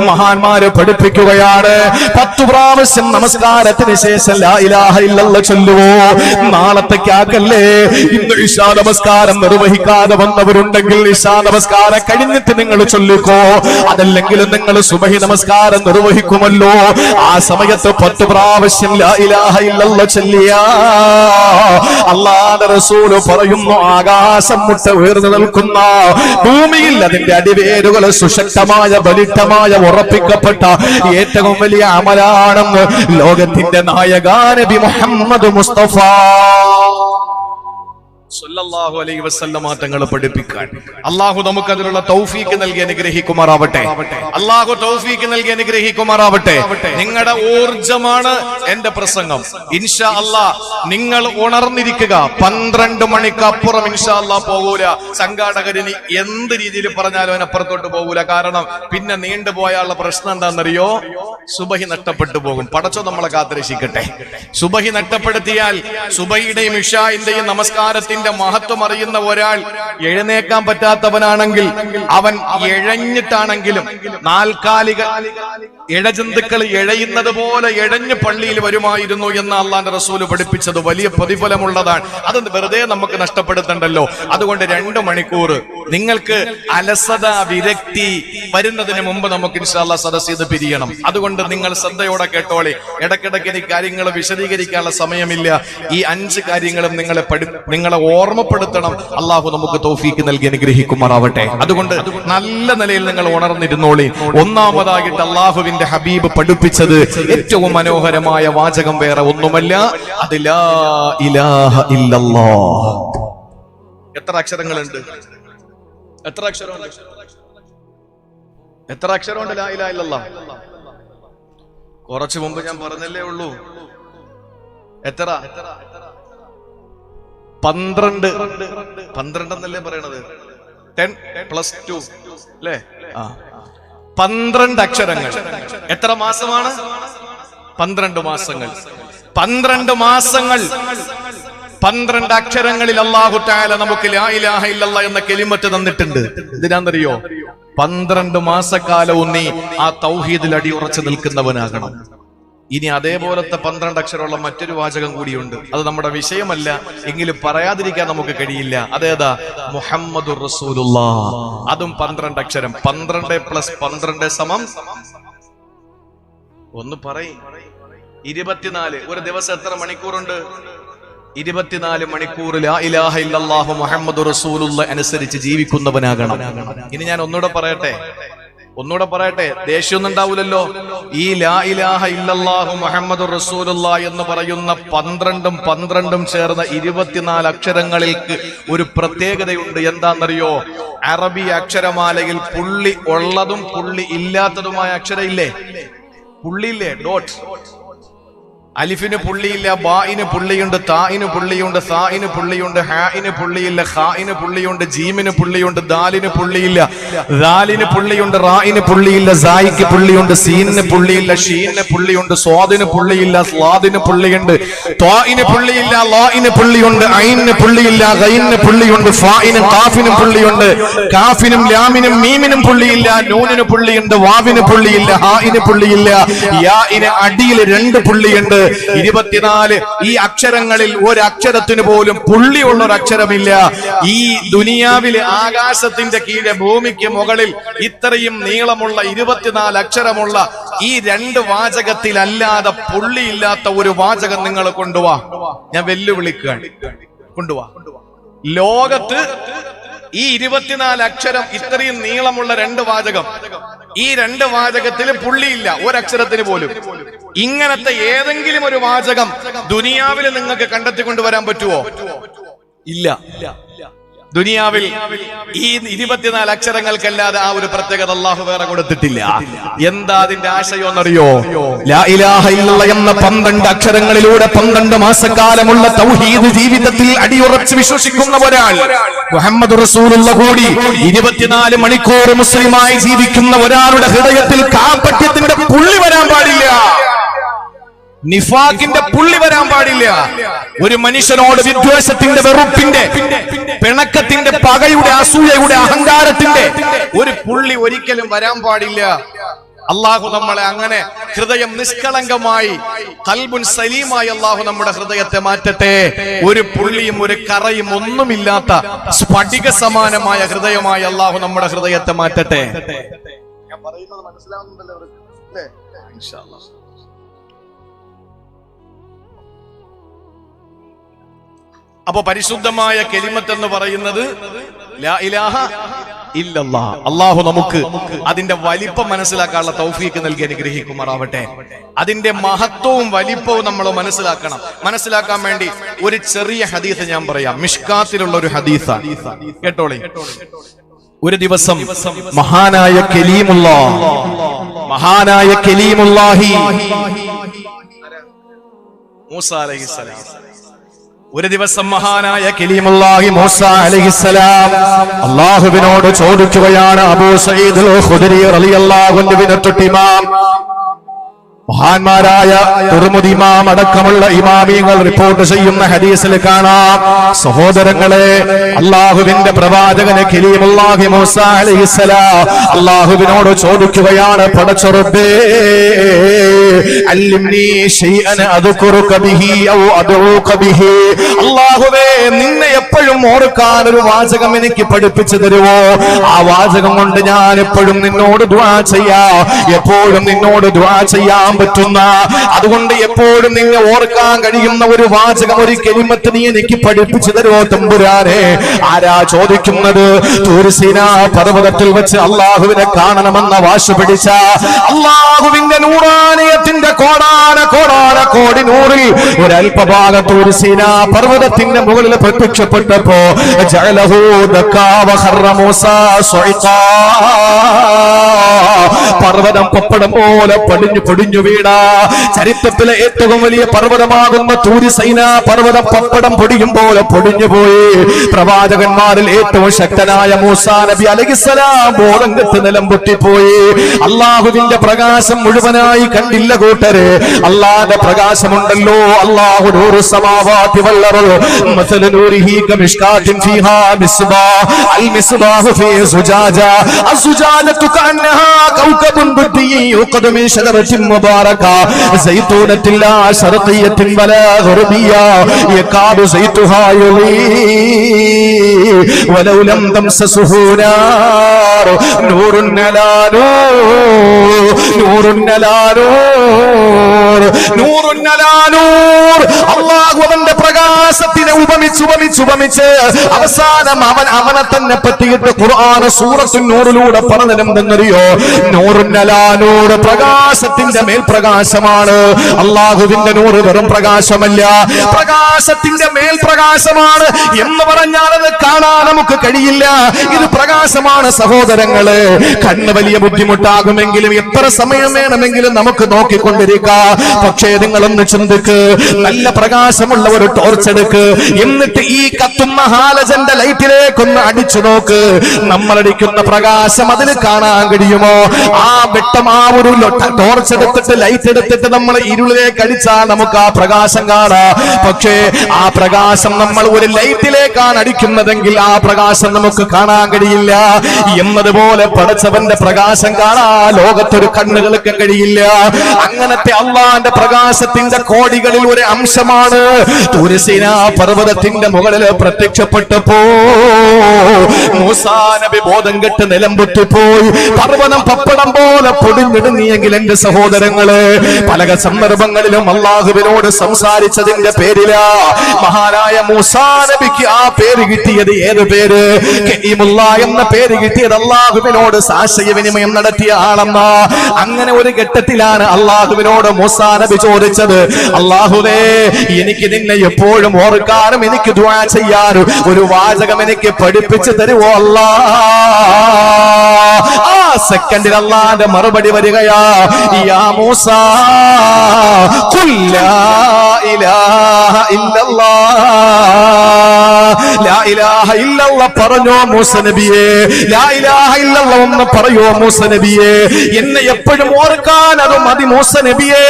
മഹാന്മാര് പഠിപ്പിക്കുകയാണ്, 10 പ്രാവശ്യം നമസ്കാരത്തിന് ശേഷം ലാ ഇലാഹ ഇല്ലല്ലാഹ് ചൊല്ലുവോ? നാളത്തേക്കാക്കല്ലേ. ഇന്ന് ഇശാ നമസ്കാരം നിർവഹിക്കാതെ വന്നവരുണ്ടെങ്കിൽ ഇശാ നമസ്കാരം കഴിഞ്ഞിട്ട് നിങ്ങൾ ചൊല്ലിക്കോ. അതല്ലെങ്കിൽ നിങ്ങൾ സുബഹി നമസ്കാരം നിർവഹിക്കുമല്ലോ, ആ സമയത്ത് 10 പ്രാവശ്യം ലാ ഇലാഹ ഇല്ലല്ലാഹ് ചൊല്ലിയ അല്ലാഹുവിന്റെ റസൂൽ പറയുന്നു, ആകാശം മുട്ട ഉയർന്നു നിൽക്കുന്ന ഭൂമിയിൽ അതിന്റെ അടിവേരുകൾ സുശക്തമായ ബലിഷ്ഠമായ ഉറപ്പിക്കപ്പെട്ട ഏറ്റവും വലിയ അമലാണ് ലോകത്തിന്റെ നായക നബി മുഹമ്മദ് മുസ്തഫ സല്ലല്ലാഹു അലൈഹി വസല്ലം തങ്ങൾ പഠിപ്പിക്കാൻ അല്ലാഹു നമുക്ക് അതിനുള്ള തൗഫീക്ക് നൽകി അനുഗ്രഹിക്കുമാറാവട്ടെ. അല്ലാഹു തൗഫീക്ക് നൽകി അനുഗ്രഹിക്കുമാറാവട്ടെ. നിങ്ങളുടെ ഊർജ്ജമാണ് എന്റെ പ്രസംഗം. ഇൻഷാ അല്ലാഹ് നിങ്ങൾ ഉണർന്നിരിക്കുക. 12 മണിക്ക് അപ്പുറം ഇൻഷാ അല്ലാഹ് പോകൂല. സംഘാടകരിനി എന്ത് രീതിയിൽ പറഞ്ഞാലും അതിനപ്പുറത്തോട്ട് പോകൂല. കാരണം പിന്നെ നീണ്ടുപോയാലുള്ള പ്രശ്നം എന്താണെന്നറിയോ? സുബഹി നഷ്ടപ്പെട്ടു പോകും. പടച്ചോ നമ്മളെ കാത്തുരക്ഷിക്കട്ടെ. സുബഹി നഷ്ടപ്പെടുത്തിയാൽ സുബഹിയുടെയും ഇശാഇന്റെയും നമസ്കാരത്തിന്റെ മഹത്വം അറിയുന്ന ഒരാൾ എഴുന്നേക്കാൻ പറ്റാത്തവനാണെങ്കിൽ, അവൻ എഴഞ്ഞിട്ടാണെങ്കിലും നാൽക്കാലിക ഇഴജന്തുക്കൾ എഴയുന്നത് പോലെ എഴഞ്ഞ് പള്ളിയിൽ വരുമായിരുന്നു എന്ന് അള്ളാന്റെ റസൂല് പഠിപ്പിച്ചത് വലിയ പ്രതിഫലമുള്ളതാണ്. അത് വെറുതെ നമുക്ക് നഷ്ടപ്പെടുത്തണ്ടല്ലോ. അതുകൊണ്ട് 2 മണിക്കൂർ നിങ്ങൾക്ക് അലസത വിരക്തി വരുന്നതിന് മുമ്പ് നമുക്ക് ഇൻഷാ അല്ലാഹ് സദസ്സ് ചെയ്ത് പിരിയണം. അതുകൊണ്ട് നിങ്ങൾ ശ്രദ്ധയോടെ കേട്ടോളി. ഇടയ്ക്കിടയ്ക്ക് ഈ കാര്യങ്ങൾ വിശദീകരിക്കാനുള്ള സമയമില്ല. ഈ 5 കാര്യങ്ങളും നിങ്ങളെ ഓർമ്മപ്പെടുത്തണം. അള്ളാഹു നമുക്ക് തൗഫീക്ക് നൽകി അനുഗ്രഹിക്കുമാറാവട്ടെ. അതുകൊണ്ട് നല്ല നിലയിൽ നിങ്ങൾ ഉണർന്നിരുന്നോളി. ഒന്നാമതായിട്ട് അള്ളാഹുവിന്റെ ഹബീബ് പഠിപ്പിച്ചത് ഏറ്റവും മനോഹരമായ വാചകം വേറെ ഒന്നുമല്ല, അത് ലാ ഇലാഹ ഇല്ലല്ലാഹ്. എത്ര അക്ഷരങ്ങളുണ്ട്? എത്ര അക്ഷരമുണ്ട്? എത്ര അക്ഷരമുണ്ട് ലാ ഇലാഹ ഇല്ലല്ലാഹ്? കുറച്ചു മുമ്പ് ഞാൻ പറഞ്ഞല്ലേ ഉള്ളൂ. എത്ര? 12. 12 എന്നല്ലേ പറയണത്? 10 + 2 അല്ലേ? 12 അക്ഷരങ്ങൾ. എത്ര മാസമാണ്? 12 മാസങ്ങൾ. 12 മാസങ്ങൾ 12 അക്ഷരങ്ങളിൽ അല്ലാഹു തആല നമുക്ക് ലാ ഇലാഹ ഇല്ലല്ലാഹ് എന്ന കലിമത്ത് തന്നിട്ടുണ്ട്. എന്തിനാണെന്നറിയോ? 12 മാസക്കാലവും നീ ആ തൗഹീദിൽ അടിയുറച്ചു നിൽക്കുന്നവനാകണം. ഇനി അതേപോലത്തെ 12 അക്ഷരമുള്ള മറ്റൊരു വാചകം കൂടിയുണ്ട്. അത് നമ്മുടെ വിഷയമല്ല, എങ്കിലും പറയാതിരിക്കാൻ നമുക്ക് കഴിയില്ല. അതേതാ? മുഹമ്മദുർ റസൂലുള്ളാഹ്. അതും 12 അക്ഷരം. 12 + 12 ഒന്ന് പറയും 24. ഒരു ദിവസം എത്ര മണിക്കൂറുണ്ട്? 24 മണിക്കൂർ ലാ ഇലാഹ ഇല്ലല്ലാഹു മുഹമ്മദുർ റസൂലുള്ളാഹ് അനുസരിച്ച് ജീവിക്കുന്നവനാകണം. ഇനി ഞാൻ ഒന്നുകൂടെ പറയട്ടെ, ദേഷ്യമൊന്നും ഉണ്ടാവില്ലല്ലോ. ഈ ലാ ഇലാഹ ഇല്ലല്ലാഹു മുഹമ്മദുർ റസൂലുള്ളാഹ് എന്ന് പറയുന്ന 12 ചേർന്ന 24 അക്ഷരങ്ങൾക്ക് ഒരു പ്രത്യേകതയുണ്ട്. എന്താണെന്നറിയോ? അറബി അക്ഷരമാലയിൽ പുള്ളി ഉള്ളതും പുള്ളി ഇല്ലാത്തതുമായ അക്ഷരം ഇല്ലേ? പുള്ളിയില്ലേ? ഡോട്ട്. അലിഫിന് പുള്ളിയില്ല, ബായിന് പുള്ളിയുണ്ട്, തായിന് പുള്ളിയുണ്ട്, സായിന് പുള്ളിയുണ്ട്, ഹായിന് പുള്ളിയില്ല, ഖായിന് പുള്ളിയുണ്ട്, ജീമിന് പുള്ളിയുണ്ട്, ദാലിന് പുള്ളിയില്ല, ദാലിന് പുള്ളിയുണ്ട്, റായിന് പുള്ളിയില്ല, സായിക്ക് പുള്ളിയുണ്ട്, സീനിന് പുള്ളിയില്ല, ഷീനിന് പുള്ളിയുണ്ട്, സ്വാദിന് പുള്ളിയില്ല, സ്ലാദിന് പുള്ളിയുണ്ട്, ത്വായിന് പുള്ളിയില്ല, ലായിന് പുള്ളിയുണ്ട്, ഐനിന് പുള്ളിയില്ല, ഗൈനിന് പുള്ളിയുണ്ട്, ഫായിനും കാഫിനും പുള്ളിയുണ്ട്, കാഫിനും ലാമിനും മീമിനും പുള്ളിയില്ല, നൂനിന് പുള്ളിയുണ്ട്, വാവിന് പുള്ളിയില്ല, ഹായിന് പുള്ളിയില്ല, യാഇന് അടിയിൽ 2 പുള്ളിയുണ്ട്. 24 ഈ അക്ഷരങ്ങളിൽ ഒരു അക്ഷരത്തിന് പോലും പുള്ളിയുള്ള ഒരു അക്ഷരമില്ല. ഈ ദുനിയാവിലെ ആകാശത്തിന്റെ കീഴെ ഭൂമിക്ക് മുകളിൽ ഇത്രയും നീളമുള്ള 24 അക്ഷരമുള്ള ഈ 2 വാചകത്തിലല്ലാതെ പുള്ളിയില്ലാത്ത ഒരു വാചകം നിങ്ങൾ കൊണ്ടുവാ. ഞാൻ വെല്ലുവിളിക്കുകയാണ്, കൊണ്ടുവാ. ലോകത്ത് ഈ 24 അക്ഷരം ഇത്രയും നീളമുള്ള 2 വാചകം, ഈ 2 വാചകത്തിൽ പുള്ളിയില്ല ഒരക്ഷരത്തിന് പോലും. ഇങ്ങനത്തെ ഏതെങ്കിലും ഒരു വാചകം ദുനിയാവിൽ നിങ്ങൾക്ക് കണ്ടെത്തിക്കൊണ്ടുവരാൻ പറ്റുമോ? ഇല്ല. ദുനിയാവിൽ ഈ 24 അക്ഷരങ്ങൾക്കല്ലാതെ ആ ഒരു പ്രത്യേകത അല്ലാഹു വേറെ കൊടുത്തിട്ടില്ല. എന്താ അതിന്റെ ആശയമെന്നറിയോ? ലാ ഇലാഹ ഇല്ലല്ലാഹ് എന്ന 12 അക്ഷരങ്ങളിലൂടെ 12 മാസക്കാലമുള്ള തൗഹീദ് ജീവിതത്തിൽ അടിയുറച്ച് വിശ്വസിക്കുന്ന ഒരാൾ, മുഹമ്മദ് റസൂലുള്ള കൂടി 24 മണിക്കൂർ മുസ്ലിമായി ജീവിക്കുന്ന ഒരാളുടെ ഹൃദയത്തിൽ കാപട്യത്തിന്റെ പുള്ളി വരാൻ പാടില്ല, നിഫാഖിന്റെ പുള്ളി വരാൻ പാടില്ല. ഒരു മനുഷ്യനോട് വിദ്വേഷത്തിന്റെ, വെറുപ്പിന്റെ, പിണക്കത്തിന്റെ, പകയുടെ, അസൂയയുടെ, അഹങ്കാരത്തിന്റെ ഒരു പുള്ളി ഒരിക്കലും വരാൻ പാടില്ല. അള്ളാഹു നമ്മളെ അങ്ങനെ ഹൃദയം നിഷ്കളങ്കമായി, ഖൽബുൻ സലീമായി അള്ളാഹു നമ്മുടെ ഹൃദയത്തെ മാറ്റട്ടെ. ഒരു പുള്ളിയും ഒരു കറയും ഒന്നുമില്ലാത്ത സ്ഫടിക സമാനമായ ഹൃദയമായി അള്ളാഹു നമ്മുടെ ഹൃദയത്തെ മാറ്റട്ടെ. ഞാൻ പറയുന്നത് മനസ്സിലാവുന്നുണ്ടല്ലോ അല്ലേ? ഇൻഷാ അല്ലാഹ്. അപ്പൊ പരിശുദ്ധമായ കലിമത്ത് എന്ന് പറയുന്നത് ലാ ഇലാഹ ഇല്ലല്ലാഹ്. അല്ലാഹു നമുക്ക് അതിന്റെ വലിപ്പം മനസ്സിലാക്കാനുള്ള തൗഫീക്ക് നൽകി അനുഗ്രഹിക്കുമാറാവട്ടെ. അതിന്റെ മഹത്വവും വലിപ്പവും നമ്മൾ മനസ്സിലാക്കണം. മനസ്സിലാക്കാൻ വേണ്ടി ഒരു ചെറിയ ഹദീസ് ഞാൻ പറയാം. മിഷ്കാത്തിലുള്ള ഒരു ഹദീസ് കേട്ടോളി. ഒരു ദിവസം മഹാനായ കലീമുല്ലാഹി മൂസ അലൈഹിസ്സലാം, ഒരു ദിവസം മഹാനായ കലീമുല്ലാഹി മൂസ അലൈഹിസ്സലാം അല്ലാഹുവിനോട് ചോദിക്കുകയാണ്. അബൂ സഈദ് അൽ ഖുദരി റളിയല്ലാഹു അൻഹുവിനെ തൊട്ട് ഇമാം, മഹാന്മാരായ തുർമുദി ഇമാം അടക്കമുള്ള ഇമാമിയങ്ങൾ റിപ്പോർട്ട് ചെയ്യുന്ന ഹദീസിൽ കാണാം, സഹോദരങ്ങളെ, അല്ലാഹുവിന്റെ പ്രവാചകനെ കലീമുല്ലാഹി മൂസ അലൈഹിസ്സലാം അല്ലാഹുവിനോട് ചോദിക്കുകയാണ്, പടച്ച റബ്ബേ അല്ലിംനി ശൈഅൻ അദ്കുറുക ബിഹി ഔ അദ്ഊക ബിഹി. അല്ലാഹുവേ, നിന്നെ എപ്പോഴും ഓർക്കാൻ ഒരു വാചകം എനിക്ക് പഠിപ്പിച്ചു തരുമോ? ആ വാചകം കൊണ്ട് ഞാൻ എപ്പോഴും നിന്നോട് ദുആ ചെയ്യാം, എപ്പോഴും നിന്നോട് ദുആ ചെയ്യാൻ പറ്റുന്ന, അതുകൊണ്ട് എപ്പോഴും നിന്നെ ഓർക്കാൻ കഴിയുന്ന ഒരു വാചകം, ഒരു കലിമത്ത് നീ എനിക്ക് പഠിപ്പിച്ചു തരുമോ തമ്പുരാനെ? ആരാ ചോദിക്കുന്നത്? തൂർ സീനാ പർവ്വതത്തിൽ വെച്ച് അള്ളാഹുവിനെ കാണണമെന്ന വാശി പിടിച്ച, അള്ളാഹുവിന്റെ നൂറാനിയത്തിന്റെ കോടി നൂറിൽ ഒരൽപഭാഗം തൂർ സീനാ പർവ്വതത്തിന്റെ മുകളിൽ പ്രത്യക്ഷപ്പെട്ടപ്പോ ജഅലഹു ദക്കാ വഖറ മൂസാ സ്വഇഖാ, പർവ്വതം പപ്പടം പോലെ പൊടിഞ്ഞു വീണ, ചരിത്രത്തിലെ ഏറ്റവും വലിയ പർവ്വതമാകുന്ന തൂരി സൈന പർവ്വതം പപ്പടം പൊടിയും പോലെ പൊടിഞ്ഞുപോയി. പ്രവാചകന്മാരിൽ ഏറ്റവും ശക്തനായ മൂസാ നബി അലൈഹിസ്സലാം ബോധം കെട്ട് നിലം പൊട്ടിപ്പോയി. അള്ളാഹുവിന്റെ പ്രകാശം മുഴുവനായി കണ്ടില്ല കൂട്ടരെ. അള്ളാഹുവിന്റെ പ്രകാശമുണ്ടല്ലോ, അല്ലാഹു നൂറു സമാവാതി വൽ അർദ് മസല നൂരിഹി കമിഷ്കാത്തിൻ ഫീഹാ മിസ്ബാഹ് അൽ മിസ്ബാഹു ഫീ സുജാജ അസ്സുജാജതു കഅന്നഹാ കൗകബുൻ ബുദ്ദിയ്യിൻ യുഖദു മിൻ ഷജറത്തിൻ മുബാറക സൈതൂനത്തിൻ ലാ ശർഖിയ്യത്തിൻ വലാ ഗർബിയ്യ യകാദു സൈതുഹാ യുളീ വലൗ ലം തംസസുഹു നാർ നൂറുൻ അലാ നൂർ. അല്ലാഹു അവന്റെ പ്രകാശത്തിനെ ഉപമിച്ച് അവസാനം അവനെ തന്നെ പറ്റിയിട്ട് ഖുർആൻ സൂറത്തുൻ നൂറിലൂടെ പറഞ്ഞതെന്തെന്നറിയോ? നൂറുൻ അലാ നൂർ, പ്രകാശത്തിന്റെ മേൽ പ്രകാശമാണ്. അല്ലാഹുവിന്റെ നൂറ് വെറും പ്രകാശമല്ല, പ്രകാശത്തിന്റെ മേൽ പ്രകാശമാണ് എന്ന് പറഞ്ഞാൽ അത് കാണാൻ നമുക്ക് കഴിയില്ല. ഇത് പ്രകാശമാണ് സഹോദരങ്ങളെ. കണ്ണ് വലിയ ബുദ്ധിമുട്ടാകുമെങ്കിലും എത്ര സമയം വേണമെങ്കിലും നമുക്ക് നോക്കിക്കൊണ്ടിരിക്കാം. പക്ഷേ നിങ്ങളൊന്ന് ചിന്തിക്ക്, നല്ല പ്രകാശമുള്ള ഒരു ടോർച്ച് എടുക്ക്, എന്നിട്ട് ഈ കത്തുന്ന ഹാലജന്റെ ലൈറ്റിലേക്കൊന്ന് അടിച്ചു നോക്ക്. നമ്മളടിക്കുന്ന പ്രകാശം അതിന് കാണാൻ കഴിയുമോ? ആ വെട്ടം, ആ ഒരു ടോർച്ച് എടുത്തിട്ട്, ലൈറ്റ് എടുത്തിട്ട് നമ്മൾ ഇരുളിലേക്ക് അടിച്ചാൽ നമുക്ക് ആ പ്രകാശം കാണാം. പക്ഷേ ആ പ്രകാശം നമ്മൾ ഒരു ലൈറ്റിലേക്കാണ് അടിക്കുന്നതെങ്കിൽ ആ പ്രകാശം നമുക്ക് കാണാൻ കഴിയില്ല. എന്നതുപോലെ പടച്ചവന്റെ പ്രകാശം കാണാൻ ലോകത്തൊരു കണ്ണുകൾക്ക് കഴിയില്ല. അങ്ങനത്തെ അല്ലാഹു അള്ളാന്റെ പ്രകാശത്തിന്റെ കോടികളിൽ ഒരു അംശമാണ്. തുരിസിനാ പർവ്വതത്തിന്റെ മുകളിൽ പ്രത്യക്ഷപ്പെട്ടപ്പോ മൂസാ നബി ബോധം കെട്ട് നിലംപൊട്ടിപ്പോയി. പർവ്വതം പപ്പടം പോലെ പൊടിഞ്ഞിടുന്നിയെങ്കിൽ എന്റെ സഹോദരങ്ങളെ, പല സന്ദർഭങ്ങളിലും അള്ളാഹുവിനോട് സംസാരിച്ചതിന്റെ പേരിലാ മഹാനായ മൂസാ നബിക്ക് ആ പേര് കിട്ടിയത്. ഏത് പേര്? കലീമുള്ള എന്ന പേര് കിട്ടിയത് അള്ളാഹുവിനോട് ആശയവിനിമയം നടത്തിയ ആളെന്ന. അങ്ങനെ ഒരു ഘട്ടത്തിലാണ് അള്ളാഹുവിനോട് മൂസാ നബി ചോദിച്ചത്, അള്ളാഹുവേ, എനിക്ക് നിന്നെ എപ്പോഴും ഓർക്കാനും എനിക്ക് ദുആ ചെയ്യാനും ഒരു വാചകം എനിക്ക് പഠിപ്പിച്ചു തരുവോ അല്ലാ? ആ സെക്കൻഡിൽ അള്ളാന്റെ മറുപടി വരികയാ, യാ മൂസാ ഖുൽ ലാ ഇലാഹ ഇല്ലല്ലാഹ്. ലാ ഇലാഹ ഇല്ലല്ലാഹ് പറഞ്ഞോ മൂസ നബിയേ, ലാ ഇലാഹ ഇല്ലല്ലാഹ് എന്ന് പറയോ മൂസ നബിയേ. എന്നെ എപ്പോഴും ഓർക്കാൻ അത് മതി മൂസ നബിയേ.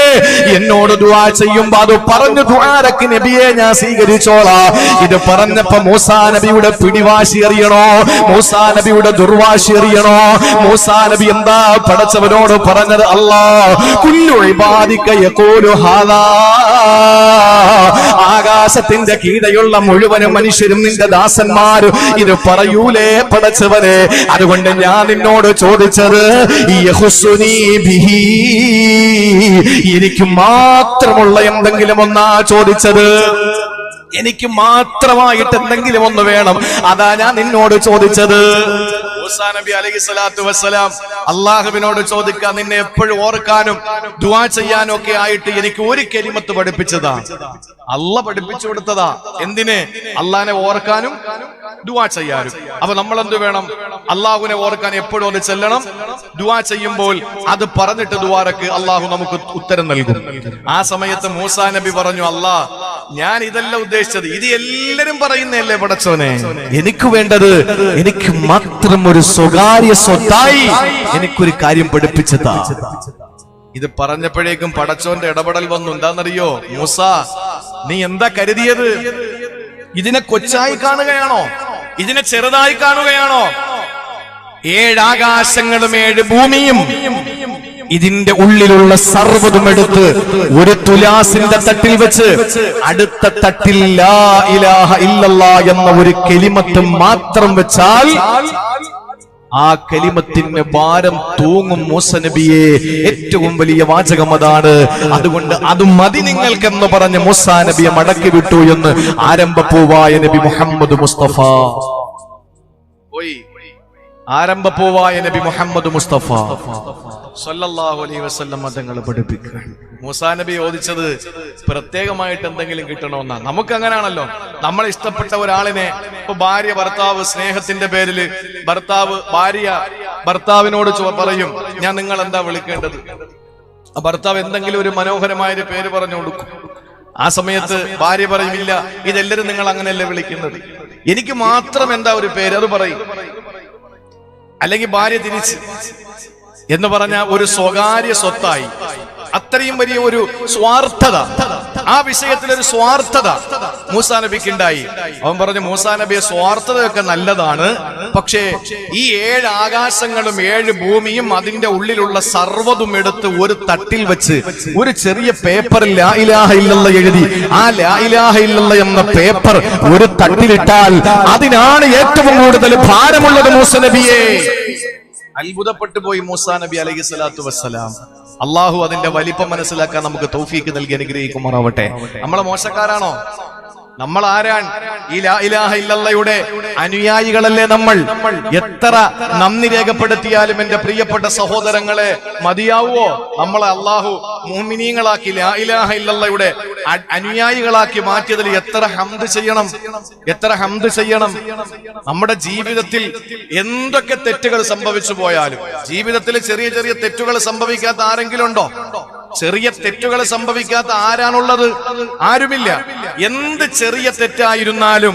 എന്നോട് ദുആ ചെയ്യുമ്പോ അത് പറഞ്ഞു ദുആരക്ക് നബിയെ ഞാൻ സ്വീകരിച്ചോളാം. ഇത് പറഞ്ഞപ്പോ മൂസാ നബിയുടെ പിടിവാശി അറിയണോ? മൂസാ നബിയുടെ ദുർവാശി അറിയണോ? മൂസാ നബി എന്താ പടച്ചവനോട് പറഞ്ഞത്? അല്ലാഹ് കുല്ലു ഇബാദിക യഖൂലു ഹാദാ. ആകാശത്തിന്റെ കീഴെയുള്ള മുഴുവനും മനുഷ്യരും നിന്റെ ദാസന്മാരും ഇത് പറയൂലേ പടച്ചവനെ? അതുകൊണ്ട് ഞാൻ നിന്നോട് ചോദിച്ചത് യഖുസുനി ബിഹി, എനിക്ക് മാത്രമുള്ള എന്തെങ്കിലും ഒന്നാ ചോദിച്ചത്. എനിക്ക് മാത്രമായിട്ട് എന്തെങ്കിലും ഒന്ന് വേണം, അതാ ഞാൻ നിന്നോട് ചോദിച്ചത്. മൂസാ നബി അലൈഹി സ്വലാത്തു വസ്സലാം അള്ളാഹുവിനോട് ചോദിക്കാൻ, നിന്നെ എപ്പോഴും ഓർക്കാനും ദുആ ചെയ്യാനും ഒക്കെ ആയിട്ട് എനിക്ക് ഒരു കലിമത്ത് പഠിപ്പിച്ചതാ. അള്ളാഹ് പഠിപ്പിച്ചു കൊടുത്തതാ. എന്തിന്? അള്ളാഹിനെ ഓർക്കാനും ദുആ ചെയ്യാനും. അപ്പൊ നമ്മൾ എന്ത് വേണം? അള്ളാഹുവിനെ ഓർക്കാൻ എപ്പോഴും ഒന്ന് ചെല്ലണം. ദുആ ചെയ്യുമ്പോൾ അത് പറഞ്ഞിട്ട് ദുആരക്ക് അള്ളാഹു നമുക്ക് ഉത്തരം നൽകും. ആ സമയത്ത് മൂസാ നബി പറഞ്ഞു, അല്ലാഹ്, ഞാൻ ഇതല്ല ഉദ്ദേശിച്ചത്, ഇത് എല്ലാരും പറയുന്നല്ലേ പടച്ചോനെ. എനിക്ക് വേണ്ടത് എനിക്ക് മാത്രം ഒരു സ്വകാര്യ സ്വത്തായി എനിക്കൊരു കാര്യം പഠിപ്പിച്ചതാ. ഇത് പറഞ്ഞപ്പോഴേക്കും പടച്ചോന്റെ ഇടപെടൽ വന്നു. എന്താണെന്നറിയോ? മൂസാ, നീ എന്താ കരുതിയത്? ഇതിനെ കൊച്ചായി കാണുകയാണോ? ഇതിനെ ചെറുതായി കാണുകയാണോ? 7 ആകാശങ്ങളും 7 ഭൂമിയും ഇതിന്റെ ഉള്ളിലുള്ള സർവ്വതും എടുത്ത് ഒരു തുലാസിന്റെ തട്ടിൽ വെച്ച് അടുത്ത തട്ടിൽ ലാ ഇലാഹ ഇല്ലല്ലാഹ് എന്ന ഒരു കലിമത്ത് മാത്രം വെച്ചാൽ ആ കലിമത്തിന് ഭാരം തൂങ്ങും മൂസ നബിയെ. ഏറ്റവും വലിയ വാചകം അതാണ്. അതുകൊണ്ട് അത് മതി നിങ്ങൾക്കെന്ന് പറഞ്ഞ് മൂസാ നബിയെ മടക്കി വിട്ടു എന്ന് ആരംഭപ്പൂവായ നബി മുഹമ്മദ് മുസ്തഫ. ആരംഭപ്പൂവായ നബി മുഹമ്മദ് മുസ്തഫ സല്ലല്ലാഹു അലൈഹി വസല്ലം തങ്ങൾ പഠിപ്പിക്കുക. മൂസാ നബി ചോദിച്ചത് പ്രത്യേകമായിട്ട് എന്തെങ്കിലും കിട്ടണമെന്നാ. നമുക്ക് അങ്ങനെയാണല്ലോ, നമ്മൾ ഇഷ്ടപ്പെട്ട ഒരാളിനെ, ഇപ്പൊ ഭാര്യ ഭർത്താവ് സ്നേഹത്തിന്റെ പേരിൽ ഭർത്താവിനോട് പറയും, ഞാൻ നിങ്ങൾ എന്താ വിളിക്കേണ്ടത്? ഭർത്താവ് എന്തെങ്കിലും ഒരു മനോഹരമായ ഒരു പേര് പറഞ്ഞു കൊടുക്കും. ആ സമയത്ത് ഭാര്യ പറയും, ഇല്ല, ഇതെല്ലാരും നിങ്ങൾ അങ്ങനെയല്ലേ വിളിക്കുന്നത്, എനിക്ക് മാത്രം എന്താ ഒരു പേര് അത് പറയും. അല്ലെങ്കിൽ ഭാര്യ തിരിച്ച് എന്ന് പറഞ്ഞ ഒരു സ്വകാര്യ സ്വത്തായി. അത്രയും വലിയ ഒരു സ്വാർത്ഥത, ആ വിഷയത്തിലൊരു സ്വാർത്ഥത മൂസാ നബിക്ക് ഉണ്ടായി. അവൻ പറഞ്ഞു, മൂസാ നബിയെ, സ്വാർത്ഥതയൊക്കെ നല്ലതാണ്, പക്ഷേ ഈ 7 ആകാശങ്ങളും 7 ഭൂമിയും അതിന്റെ ഉള്ളിലുള്ള സർവ്വതും എടുത്ത് ഒരു തട്ടിൽ വെച്ച് ഒരു ചെറിയ പേപ്പറിൽ ലാ ഇലാഹ ഇല്ലല്ലാഹ് എഴുതി ആ ലാ ഇലാഹ ഇല്ലല്ലാഹ് എന്ന പേപ്പർ ഒരു തട്ടിലിട്ടാൽ അതിനാണ് ഏറ്റവും കൂടുതൽ ഭാരമുള്ളത് മൂസാ നബിയെ. അത്ഭുതപ്പെട്ടു പോയി മൂസാ നബി അലൈഹി സ്വലാത്തു വസ്സലാം. അള്ളാഹു അതിന്റെ വലിപ്പം മനസ്സിലാക്കാൻ നമുക്ക് തൗഫീക്ക് നൽകി അനുഗ്രഹിക്കുമാറാവട്ടെ. നമ്മളെ മോശക്കാരാണോ? നമ്മൾ ആരാണ്? ഈ ലാ ഇലാഹ ഇല്ലല്ലാഹയുടെ അനുയായികളല്ലേ നമ്മൾ. എത്ര നന്ദി രേഖപ്പെടുത്തിയാലും എന്റെ പ്രിയപ്പെട്ട സഹോദരങ്ങളെ മതിയാവോ? നമ്മളെ അള്ളാഹു മുഅ്മിനീങ്ങളാക്കി ലാ ഇലാഹ ഇല്ലല്ലാഹയുടെ അനുയായികളാക്കി മാറ്റിയതിൽ എത്ര ഹംദ് ചെയ്യണം, എത്ര ഹംദ് ചെയ്യണം. നമ്മുടെ ജീവിതത്തിൽ എന്തൊക്കെ തെറ്റുകൾ സംഭവിച്ചു പോയാലും, ജീവിതത്തിൽ ചെറിയ ചെറിയ തെറ്റുകൾ സംഭവിക്കാത്ത ആരെങ്കിലും ഉണ്ടോ? ചെറിയ തെറ്റുകൾ സംഭവിക്കാത്ത ആരാണുള്ളത്? ആരുമില്ല. എന്ത് ചെറിയ തെറ്റായിരുന്നാലും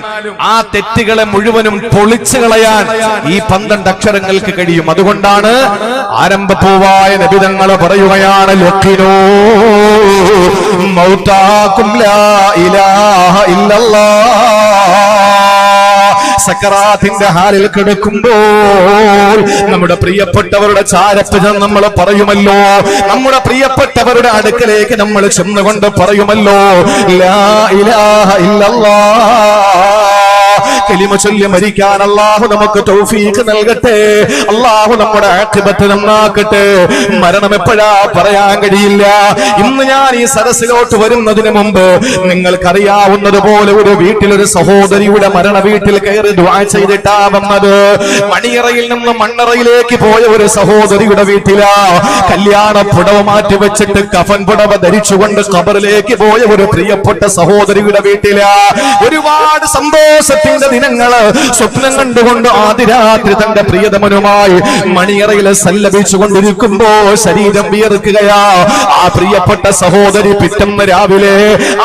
ആ തെറ്റുകളെ മുഴുവനും പൊളിച്ചു കളയാൻ ഈ 12 അക്ഷരങ്ങൾക്ക് കഴിയും. അതുകൊണ്ടാണ് ആരംഭപ്പൂവായ നബി തങ്ങൾ പറയുകയാണ്, ലഖിനൂ മൗതാകും ലാ ഇലാഹ ഇല്ലല്ലാഹ്. സക്കറാത്തിന്റെ ഹാലിൽ കിടക്കുമ്പോൾ നമ്മുടെ പ്രിയപ്പെട്ടവരുടെ ചാരപ്പുഴ നമ്മൾ പറയുമല്ലോ, നമ്മുടെ പ്രിയപ്പെട്ടവരുടെ അടുക്കലേക്ക് നമ്മൾ ചെന്നുകൊണ്ട് പറയുമല്ലോ, ലാ ഇലാഹ ഇല്ലല്ലാഹ്. കലിമ ചൊല്ലി മരിക്കാൻ അല്ലാഹു നമുക്ക് തൗഫീഖ് നൽകട്ടെ. അല്ലാഹു നമ്മുടെ ആഖിബത്ത് നന്നാക്കട്ടെ. മരണം എപ്പോഴാ പറയാൻ കഴിയില്ല. ഇന്ന് ഞാൻ ഈ സദസ്സിലോട്ട് വരുന്നതിന് മുമ്പ് നിങ്ങൾക്കറിയാവുന്നതുപോലെ ഒരു വീട്ടിലൊരു സഹോദരിയുടെ മരണ വീട്ടിൽ കയറി ദുആ ചെയ്തിട്ടാ വന്നത്. മണിയറയിൽ നിന്ന് മണ്ണറയിലേക്ക് പോയ ഒരു സഹോദരിയുടെ വീട്ടിലാ. കല്യാണ പുടവ മാറ്റി വെച്ചിട്ട് കഫൻ പുടവ ധരിച്ചുകൊണ്ട് ഖബറിലേക്ക് പോയ ഒരു പ്രിയപ്പെട്ട സഹോദരിയുടെ വീട്ടിലാ. ഒരുപാട് സന്തോഷത്തിന്റെ ദിനങ്ങള് സ്വപ്നം കണ്ടുകൊണ്ട് ആദിരാത്രി തന്റെ പ്രിയതമനുമായി മണിയറയിൽ സല്ലപിച്ചു കൊണ്ടിരിക്കുമ്പോ ശരീരം വിയർക്കുകയാ. ആ പ്രിയപ്പെട്ട സഹോദരി പിറ്റന്ന് രാവിലെ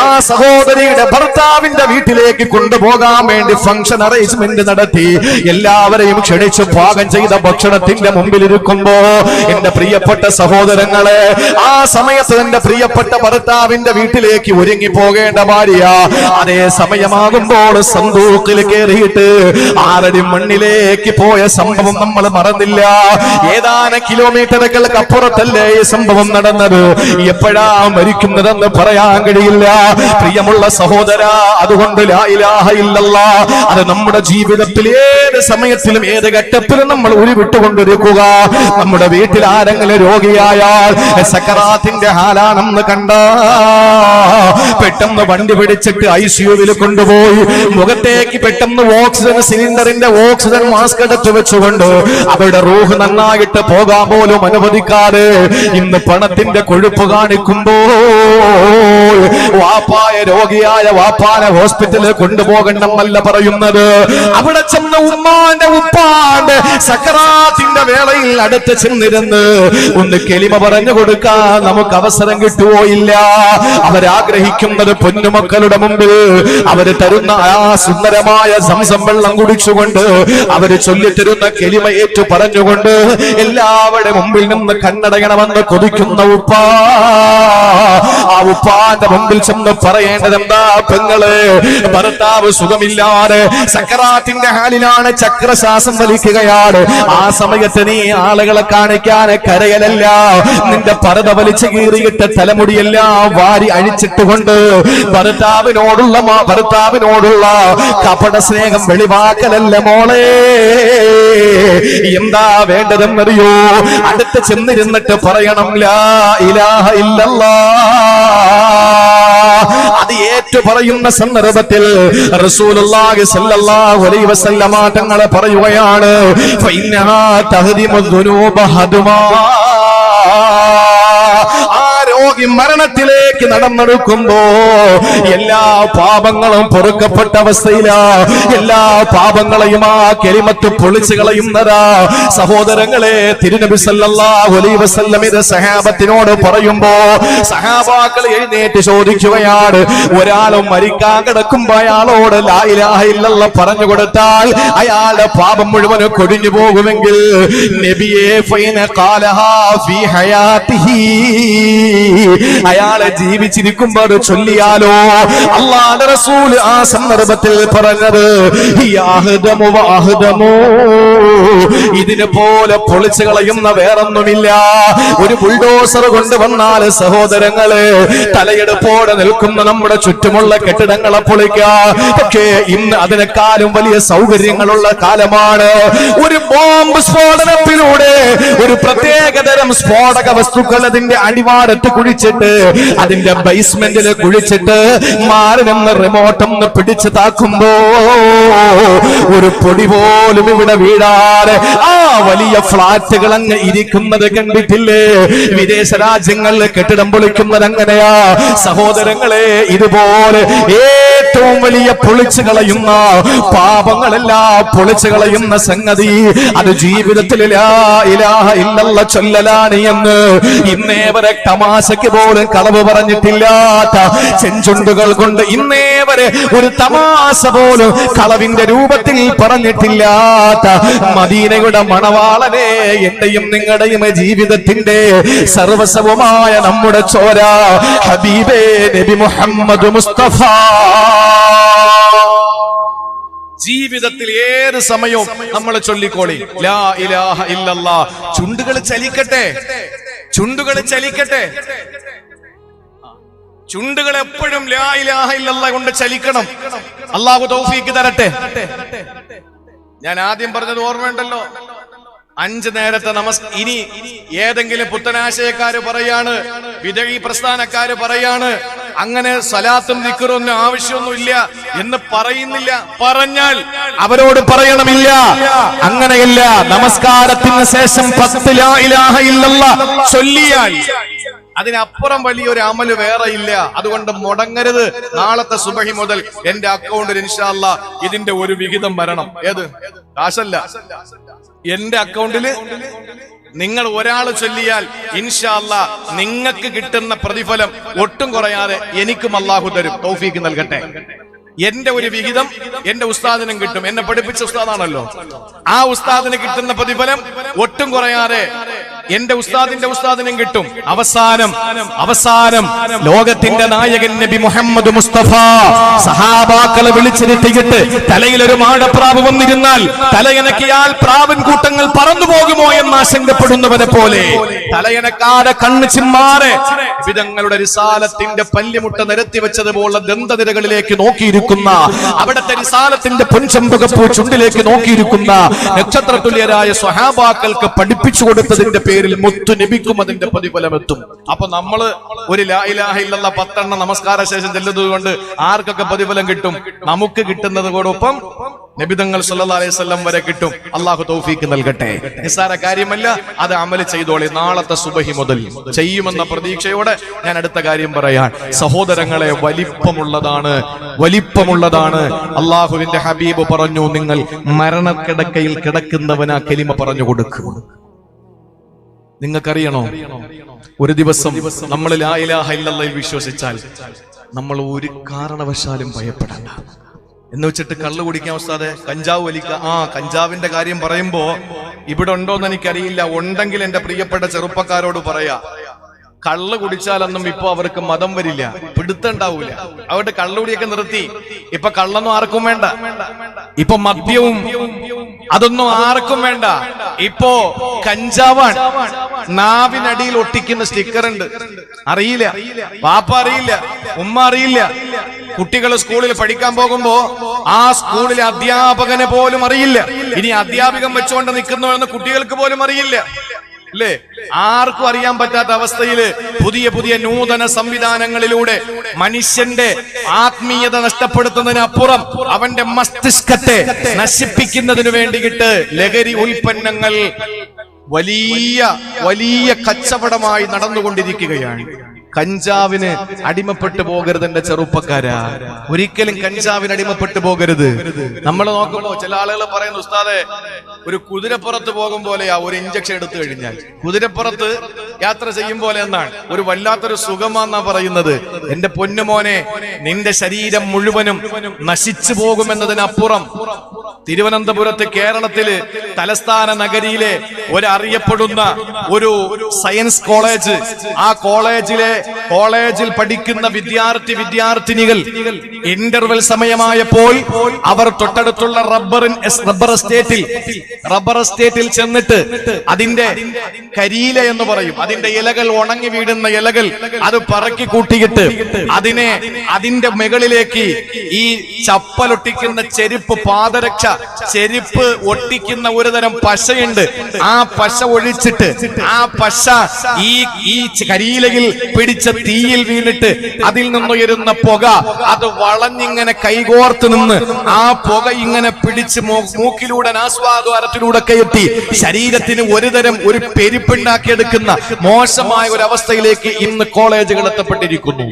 ആ സഹോദരിയുടെ ഭർത്താവിന്റെ വീട്ടിലേക്ക് കൊണ്ടുപോകാൻ വേണ്ടി ഫംഗ്ഷൻ അറേഞ്ച്മെന്റ് നടത്തി. എല്ലാവരെയും ക്ഷണിച്ചു പാകം ചെയ്ത ഭക്ഷണത്തിന്റെ മുമ്പിൽ ഇരിക്കുമ്പോ എന്റെ പ്രിയപ്പെട്ട സഹോദരങ്ങളെ, ആ സമയത്ത് എന്റെ പ്രിയപ്പെട്ട ഭർത്താവിന്റെ വീട്ടിലേക്ക് ഒരുങ്ങി പോകേണ്ട ഭാര്യ അതേ സമയമാകുമ്പോൾ സന്തൂക്കിൽ കയറിയിട്ട് 6 അടി മണ്ണിലേക്ക് പോയ സംഭവം നമ്മൾ മറന്നില്ല. ഏതാനും കിലോമീറ്ററുകൾക്ക് അപ്പുറത്തല്ലേ ഈ സംഭവം നടന്നത്. എപ്പോഴാ മരിക്കുന്നതെന്ന് പറയാൻ കഴിയില്ല. പ്രിയമുള്ള സഹോദര, അതുകൊണ്ട് ലാ ഇലാഹ ഇല്ലല്ലാഹ് അത് നമ്മുടെ ജീവിതത്തിൽ ഏത് സമയത്തിലും ഏത് ഘട്ടത്തിലും നമ്മൾ ഉരുവിട്ടുകൊണ്ടിരിക്കുക. നമ്മുടെ വീട്ടിൽ ആരെങ്കിലും രോഗിയായാൽ സക്കറാത്തിന്റെ ഹാലാണെന്ന് കണ്ട പെട്ടെന്ന് വണ്ടി പിടിച്ചിട്ട് ICUവിൽ കൊണ്ടുപോയി മുഖത്തേക്ക് പെട്ടെന്ന് ഓക്സിജൻ സിലിണ്ടറിന്റെ ഓക്സിജൻ മാസ്ക് എടുത്തു വെച്ചുകൊണ്ട് അവരുടെ റൂഹ് നന്നായിട്ട് പോകാൻ പോലും അനുവദിക്കാതെ ഇന്ന് പണത്തിന്റെ കൊഴുപ്പ് കാണിക്കുമ്പോൾ വാപ്പായ രോഗിയായ വാപ്പാനെ ഹോസ്പിറ്റലിൽ കൊണ്ടുപോകണമെന്നല്ല പറയുന്നത്. അവിടെ ചെന്ന ഉമ്മാന്റെ ഉപ്പാന്റെ സക്കറാത്തിന്റെ വേളയിൽ അടുത്ത് ചെന്നിരുന്ന് ഒന്ന് കെലിമ പറഞ്ഞു കൊടുക്കാൻ നമുക്ക് അവസരം കിട്ടുവോ ഇല്ല. അവരാഗ്രഹിക്കുന്നത് പൊന്നുമക്കളുടെ മുമ്പിൽ അവര് തരുന്ന ആ സുന്ദരമായ സംസം വെള്ളം കുടിച്ചുകൊണ്ട് അവര് ചൊല്ലിത്തരുന്ന കെലിമ ഏറ്റു പറഞ്ഞുകൊണ്ട് എല്ലാവരുടെ മുമ്പിൽ നിന്ന് കണ്ണടയണമെന്ന് കൊതിക്കുന്ന ഉപ്പ, ആ ഉപ്പാന്റെ മുമ്പിൽ ചെന്ന് പറയേണ്ടത് എന്താ? പെങ്ങള്, ഭർത്താവ് സുഖമില്ലാതെ സക്കറാത്തിന്റെ ഹാലിലാണ്, ചക്രശ്വാസം വലിക്കുകയാണ്. ആ സമയത്ത് നീ ആളുകളെ കാണിക്കാൻ കരയലല്ല, നിന്റെ പരത വലിച്ചു കീറിയിട്ട് തലമുടിയെല്ലാം വാരി അഴിച്ചിട്ടുകൊണ്ട് ഭർത്താവിനോടുള്ള കപട സ്നേഹം വെളിവാക്കലല്ല മോളെ. എന്താ വേണ്ടതെന്നറിയോ? അടുത്ത് ചെന്നിരുന്നിട്ട് പറയണം ലാ ഇലാഹ ഇല്ലല്ലാഹ്. അത് ഏറ്റു പറയുന്ന സന്ദർഭത്തിൽ റസൂലുള്ളാഹി സ്വല്ലല്ലാഹു അലൈഹി വസല്ലമ തങ്ങൾ പറയുകയാണ്, ഫഇന്നഹാ തഹദിമു ദുനൂബ ഹദുമാ. രോഗി മരണത്തിലേക്ക് നടന്നെടുക്കുമ്പോ എല്ലാ പാപങ്ങളും പൊറുക്കപ്പെട്ട അവസ്ഥയിലാ. എല്ലാ പാപങ്ങളെയും ആ കെലിമത്ത് പൊളിച്ചു കളയുന്നതാ. സഹോദരങ്ങളെ, തിരുനബി സല്ലല്ലാഹു അലൈഹി വസല്ലം ഇത് സഹാബത്തിനോട് പറയുമ്പോ സഹാബാക്കൾ എഴുന്നേറ്റ് ചോദിക്കുകയാണ്, ഒരാളും മരിക്കാൻ കിടക്കുമ്പോ അയാളോട് ലാ ഇലാഹ ഇല്ലല്ലാഹ് പറഞ്ഞു കൊടുത്താൽ അയാളുടെ പാപം മുഴുവൻ കൊടിഞ്ഞു പോകുമെങ്കിൽ നബിയെ ഫൈന ഖാലഹാ ഫീ ഹയാതിഹി, അയാളെ ജീവിച്ചിരിക്കുമ്പോൾ ചൊല്ലിയാലോ? അല്ലാഹുവിന്റെ റസൂൽ ആ സന്ദർഭത്തിൽ പറഞ്ഞത് ഇതിനെ പോലെ പൊളിച്ചു കളയുന്ന വേറൊന്നുമില്ല. ഒരു ബുൾഡോസർ കൊണ്ടുവന്നാൽ സഹോദരങ്ങളെ തലയെടുപ്പോടെ നിൽക്കുന്ന നമ്മുടെ ചുറ്റുമുള്ള കെട്ടിടങ്ങളെ പൊളിക്കാം. പക്ഷേ ഇന്ന് അതിനേക്കാളും വലിയ സൗകര്യങ്ങളുള്ള കാലമാണ്. ഒരു ബോംബ് സ്ഫോടനത്തിലൂടെ ഒരു പ്രത്യേകതരം സ്ഫോടക വസ്തുക്കൾ അതിന്റെ അടിവാരത്ത് കുഴിച്ചിട്ട് അതിന്റെ ബേസ്മെന്റിൽ കുഴിച്ചിട്ട് മാറി നിന്ന് റിമോട്ടൊന്ന് പിടിച്ചു താക്കുമ്പോ ഒരു പൊടി പോലും ഇവിടെ വീഴാതെ ആ വലിയ ഫ്ളാറ്റുകൾ അങ്ങ് ഇരിക്കുന്നത് കണ്ടിട്ടില്ലേ? വിദേശ രാജ്യങ്ങളിൽ കെട്ടിടം പൊളിക്കുന്നത് അങ്ങനെയാ. സഹോദരങ്ങളെ, ഇതുപോലെ ഏറ്റവും വലിയ പൊളിച്ചു കളയുന്ന പാപങ്ങളെല്ലാം പൊളിച്ചു കളയുന്ന സംഗതി അത് ജീവിതത്തിൽ ലാ ഇലാഹ ഇല്ലല്ലാഹ് ചൊല്ലലാണ് എന്ന് ഇന്നേ വരെ തമാശയ്ക്ക് പോലും കളവ് പറഞ്ഞിട്ടില്ലാത്ത ചെഞ്ചുണ്ടുകൾ കൊണ്ട് ഇന്നേ വരെ ഒരു തമാശ പോലും കളവിന്റെ രൂപത്തിൽ പറഞ്ഞിട്ടില്ലാത്ത മദീനയുടെ മണവാളനെ, എന്റെയും നിങ്ങളുടെയും ജീവിതത്തിന്റെ സർവസ്വമായ നമ്മുടെ ചോര ഹബീബേ നബി മുഹമ്മദ് മുസ്തഫ ജീവിതത്തിൽ ഏത് സമയവും നമ്മൾ ചൊല്ലിക്കോളി ലാ ഇലാഹ ഇല്ലല്ലാഹ്. ചുണ്ടുകൾ ചലിക്കട്ടെ, ചുണ്ടുകൾ ചലിക്കട്ടെ. ചുണ്ടുകൾ എപ്പോഴും ലാ ഇലാഹ ഇല്ലല്ലാഹ് കൊണ്ട് ചലിക്കണം. അള്ളാഹു തൗഫീക്ക് തരട്ടെ. ഞാൻ ആദ്യം പറഞ്ഞത് ഓർമ്മയുണ്ടല്ലോ, 5 നേരത്തെ ഇനി ഏതെങ്കിലും പുത്തനാശയക്കാര് പറയാണ്, വിദഈ പ്രസ്ഥാനക്കാര് പറയാണ് അങ്ങനെ സലാത്തും ദിക്റൊന്നും ആവശ്യമൊന്നുമില്ല എന്ന് പറയുന്നില്ല. പറഞ്ഞാൽ അവരോട് പറയണമില്ല, അങ്ങനെയല്ല. നമസ്കാരത്തിന് ശേഷം 10 ലാ ഇലാഹ ഇല്ലല്ലാഹ് ചൊല്ലിയാൽ അതിനപ്പുറം വലിയൊരു അമല് വേറെ ഇല്ല. അതുകൊണ്ട് മുടങ്ങരുത്. നാളത്തെ സുബഹി മുതൽ എന്റെ അക്കൗണ്ടിൽ ഇൻഷാ അല്ലാഹ് ഇതിന്റെ ഒരു വിഹിതം വരണം. ഏത് കാശല്ല, എന്റെ അക്കൗണ്ടില് നിങ്ങൾ ഒരാൾ ചൊല്ലിയാൽ ഇൻഷാ അല്ലാഹ് നിങ്ങൾക്ക് കിട്ടുന്ന പ്രതിഫലം ഒട്ടും കുറയാതെ എനിക്കും അല്ലാഹു തരും. തൗഫീക്ക് നൽകട്ടെ. എന്റെ ഒരു വിഹിതം എന്റെ ഉസ്താദിനും കിട്ടും. എന്നെ പഠിപ്പിച്ച ഉസ്താദാണല്ലോ, ആ ഉസ്താദിന് കിട്ടുന്ന പ്രതിഫലം ഒട്ടും കുറയാതെ എന്റെ ഉസ്താദിനും കിട്ടും. അവസാനം ലോകത്തിന്റെ നായകൻ നബി മുഹമ്മദ് മുസ്തഫ സഹാബാക്കളെ വിളിച്ചിരുത്തിയിട്ട് തലയിൽ ഒരു മാടപ്രാവ് വന്നിരുന്നാൽ തലയനക്കിയാൽ പ്രാവൻ കൂട്ടങ്ങൾ പറന്നു പോകുമോ എന്ന് ആശങ്കപ്പെടുന്നവരെ പോലെ തലയനക്കാരെ കണ്ണ് ചിമ്മാറെ വിധങ്ങളുടെ റിസാലത്തിന്റെ പല്ലിമുട്ട നിരത്തി വെച്ചതുപോലെ ദന്തനിരകളിലേക്ക് നോക്കിയിരിക്കുന്ന, അവിടുത്തെ റിസാലത്തിന്റെ പൊൻചമ്പകപ്പൂ ചുണ്ടിലേക്ക് നോക്കിയിരിക്കുന്ന നക്ഷത്രതുല്യരായ സ്വഹാബാക്കൾക്ക് പഠിപ്പിച്ചു കൊടുത്തതിന്റെ പേരിൽ മുത്തു നബിക്കും അതിന്റെ പ്രതിഫലം എത്തും. അപ്പൊ നമ്മള് ഒരു ലാ ഇലാഹ ഇല്ലല്ലാഹ് 10 നമസ്കാര ശേഷം ചെല്ലുന്നത് കൊണ്ട് ആർക്കൊക്കെ പ്രതിഫലം കിട്ടും? നമുക്ക് കിട്ടുന്നതോടൊപ്പം നബിതങ്ങൾ സല്ലല്ലാഹു അലൈഹി വസല്ലം വരെ കിട്ടും. അള്ളാഹു തൗഫീക്ക് നൽകട്ടെ. നിസ്സാര കാര്യമല്ല, അത് അമല് ചെയ്തോളി. നാളത്തെ സുബഹി മുതൽ ചെയ്യുമെന്ന പ്രതീക്ഷയോടെ ഞാൻ അടുത്ത കാര്യം പറയാൻ. സഹോദരങ്ങളെ, വലിപ്പമുള്ളതാണ്. അള്ളാഹുവിന്റെ ഹബീബ് പറഞ്ഞു, നിങ്ങൾ മരണക്കിടക്കയിൽ കിടക്കുന്നവനാ കലിമ പറഞ്ഞു കൊടുക്കുക. നിങ്ങൾക്കറിയണോ, ഒരു ദിവസം നമ്മൾ ലാ ഇലാഹ ഇല്ലല്ലാഹ് വിശ്വസിച്ചാൽ നമ്മൾ ഒരു കാരണവശാലും ഭയപ്പെടണ്ട. എന്ന് വെച്ചിട്ട് കള്ളു കുടിക്കാൻ ഉസ്താദെ, കഞ്ചാവ് വലിക്കാം. കഞ്ചാവിന്റെ കാര്യം പറയുമ്പോ ഇവിടെ ഉണ്ടോന്ന് എനിക്കറിയില്ല. ഉണ്ടെങ്കിൽ എന്റെ പ്രിയപ്പെട്ട ചെറുപ്പക്കാരോട് പറയാ, കള്ള് കുടിച്ചാലൊന്നും ഇപ്പൊ അവർക്ക് മതം വരില്ല, പിടുത്തുണ്ടാവൂല. അവിടെ കള്ളുകുടിയൊക്കെ നിർത്തി. ഇപ്പൊ കള്ളൊന്നും ആർക്കും വേണ്ട. ഇപ്പൊ മദ്യവും അതൊന്നും ആർക്കും വേണ്ട. ഇപ്പോ കഞ്ചാവാണ്. നാവിനടിയിൽ ഒട്ടിക്കുന്ന സ്റ്റിക്കർ ഉണ്ട്. അറിയില്ല, പാപ്പ അറിയില്ല, ഉമ്മ അറിയില്ല. കുട്ടികൾ സ്കൂളിൽ പഠിക്കാൻ പോകുമ്പോ ആ സ്കൂളിലെ അധ്യാപകനെ പോലും അറിയില്ല. ഇനി അധ്യാപികം വെച്ചുകൊണ്ട് നിൽക്കുന്നോ എന്ന് കുട്ടികൾക്ക് പോലും അറിയില്ല. അല്ലേ? ആർക്കും അറിയാൻ പറ്റാത്ത അവസ്ഥയില് പുതിയ നൂതന സംവിധാനങ്ങളിലൂടെ മനുഷ്യന്റെ ആത്മീയത നഷ്ടപ്പെടുത്തുന്നതിനപ്പുറം അവന്റെ മസ്തിഷ്കത്തെ നശിപ്പിക്കുന്നതിന് വേണ്ടിയിട്ട് ലഹരി ഉൽപ്പന്നങ്ങൾ വലിയ കച്ചവടമായി നടന്നുകൊണ്ടിരിക്കുകയാണ്. കഞ്ചാവിന് അടിമപ്പെട്ടു പോകരുത് എന്റെ ചെറുപ്പക്കാരാ, ഒരിക്കലും കഞ്ചാവിന് അടിമപ്പെട്ടു പോകരുത്. നമ്മൾ നോക്കുമ്പോ ചില ആളുകൾ പറയുന്നു, ഉസ്താദെ ഒരു കുതിരപ്പുറത്ത് പോകും പോലെയാ ഒരു ഇഞ്ചക്ഷൻ എടുത്തു കഴിഞ്ഞാൽ. കുതിരപ്പുറത്ത് യാത്ര ചെയ്യും പോലെ എന്നാണ്, ഒരു വല്ലാത്തൊരു സുഖമാന്നാ പറയുന്നത്. എന്റെ പൊന്നുമോനെ, നിന്റെ ശരീരം മുഴുവനും നശിച്ചു പോകുമെന്നതിനപ്പുറം തിരുവനന്തപുരത്ത്, കേരളത്തില് തലസ്ഥാന നഗരിയിലെ ഒരറിയപ്പെടുന്ന ഒരു സയൻസ് കോളേജ്, ആ കോളേജിൽ പഠിക്കുന്ന വിദ്യാർത്ഥിനികൾ ഇന്റർവെൽ സമയമായപ്പോൾ അവർ തൊട്ടടുത്തുള്ള റബ്ബർ എസ്റ്റേറ്റിൽ ചെന്നിട്ട് അതിന്റെ കരിയില എന്ന് പറയും, അതിന്റെ ഇലകൾ, ഉണങ്ങി വീടുന്ന ഇലകൾ, അത് പറക്കി കൂട്ടിയിട്ട് അതിന്റെ മുകളിലേക്ക് ഈ ചപ്പലൊട്ടിക്കുന്ന ചെരുപ്പ്, പാദരക്ഷ ചെരുപ്പ് ഒട്ടിക്കുന്ന ഒരുതരം പശയുണ്ട്. ആ പശ ഒഴിച്ചിട്ട് ആ പശ ഈ കരിയിലയിൽ പിടിച്ച തീയിൽ വീണിട്ട് അതിൽ നിന്നുയരുന്ന പുക അത് വളഞ്ഞിങ്ങനെ കൈകോർത്ത് നിന്ന് ആ പുക ഇങ്ങനെ പിടിച്ച് മൂക്കിലൂടെ ആസ്വാദവാരത്തിലൂടെ കയറ്റി ശരീരത്തിന് ഒരു പെരുപ്പുണ്ടാക്കിയെടുക്കുന്ന മോശമായ ഒരു അവസ്ഥയിലേക്ക് ഇന്ന് കോളേജുകൾ എത്തപ്പെട്ടിരിക്കുന്നു.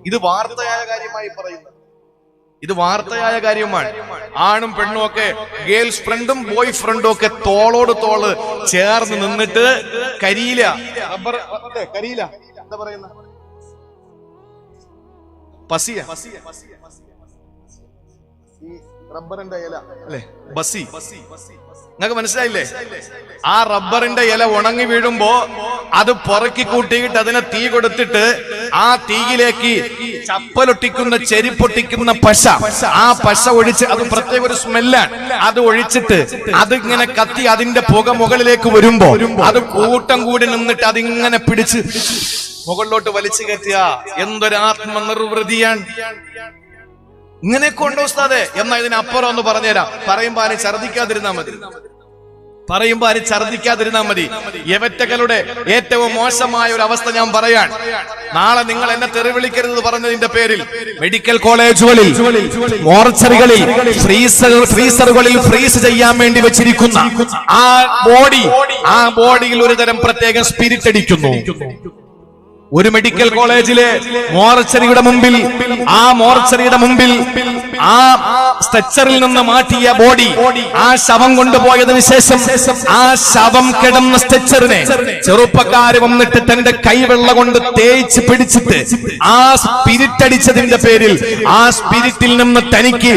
ഇത് വാർത്തയായ കാര്യമായി പറയുന്നു. ഇത് വാർത്തയായ കാര്യമാണ്. ആണും പെണ്ണും ഒക്കെ, ഗേൾസ് ഫ്രണ്ടും ബോയ് ഫ്രണ്ടും ഒക്കെ തോളോട് തോള് ചേർന്ന് നിന്നിട്ട് കരിയില എന്താ പറയുന്ന ഈ റബ്ബറിന്റെ ഇല അല്ലെ, ബസി, നിങ്ങൾക്ക് മനസ്സിലായില്ലേ? ആ റബ്ബറിന്റെ ഇല ഉണങ്ങി വീഴുമ്പോ അത് പുറക്കി കൂട്ടിയിട്ട് അതിനെ തീ കൊടുത്തിട്ട് ആ തീയിലേക്ക് ചപ്പലൊട്ടിക്കുന്ന ചെരിപ്പൊട്ടിക്കുന്ന പശ, ആ പശ ഒഴിച്ച്, അത് പ്രത്യേക ഒരു സ്മെല്ലാണ്, അത് ഒഴിച്ചിട്ട് അതിങ്ങനെ കത്തി അതിന്റെ പുക മുകളിലേക്ക് വരുമ്പോ അത് കൂട്ടം കൂടി നിന്നിട്ട് അതിങ്ങനെ പിടിച്ച് മുകളിലോട്ട് വലിച്ചു കയറ്റുക. എന്തൊരു ആത്മനിർവൃതിയാണ്! ഇങ്ങനെയൊക്കെ ഉണ്ടോ ഉസ്താദേ? എന്നാ ഇതിനപ്പുറം ഒന്ന് പറഞ്ഞുതരാം. പറയുമ്പോ ആരും ഛർദിക്കാതിരുന്നാ മതി. യവറ്റകളുടെ ഏറ്റവും മോശമായ ഒരു അവസ്ഥ ഞാൻ പറയാൻ. നാളെ നിങ്ങൾ എന്നെ തെറിവിളിക്കരുത് പറഞ്ഞതിന്റെ പേരിൽ മെഡിക്കൽ കോളേജുകളിൽ, മോർച്ചറികളിൽ, ഫ്രീസറുകളിൽ ഫ്രീസ് ചെയ്യാൻ വേണ്ടി വെച്ചിരിക്കുന്ന ആ ബോഡിയിൽ ഒരു തരം പ്രത്യേക സ്പിരിറ്റ് അടിക്കുന്നു. ഒരു മെഡിക്കൽ കോളേജിലെ മോർച്ചറിയുടെ മുമ്പിൽ ആ സ്ട്രെച്ചറിൽ നിന്ന് മാറ്റിയ ബോഡി, ആ ശവം കൊണ്ടുപോയതിനു ശേഷം ആ ശവം കിടന്ന സ്ട്രെച്ചറിനെ ചെറുപ്പക്കാര് വന്നിട്ട് തന്റെ കൈവെള്ള കൊണ്ട് തേച്ച് പിടിച്ചിട്ട് ആ സ്പിരിറ്റ് അടിച്ചതിന്റെ പേരിൽ ആ സ്പിരിറ്റിൽ നിന്ന് തനിക്ക്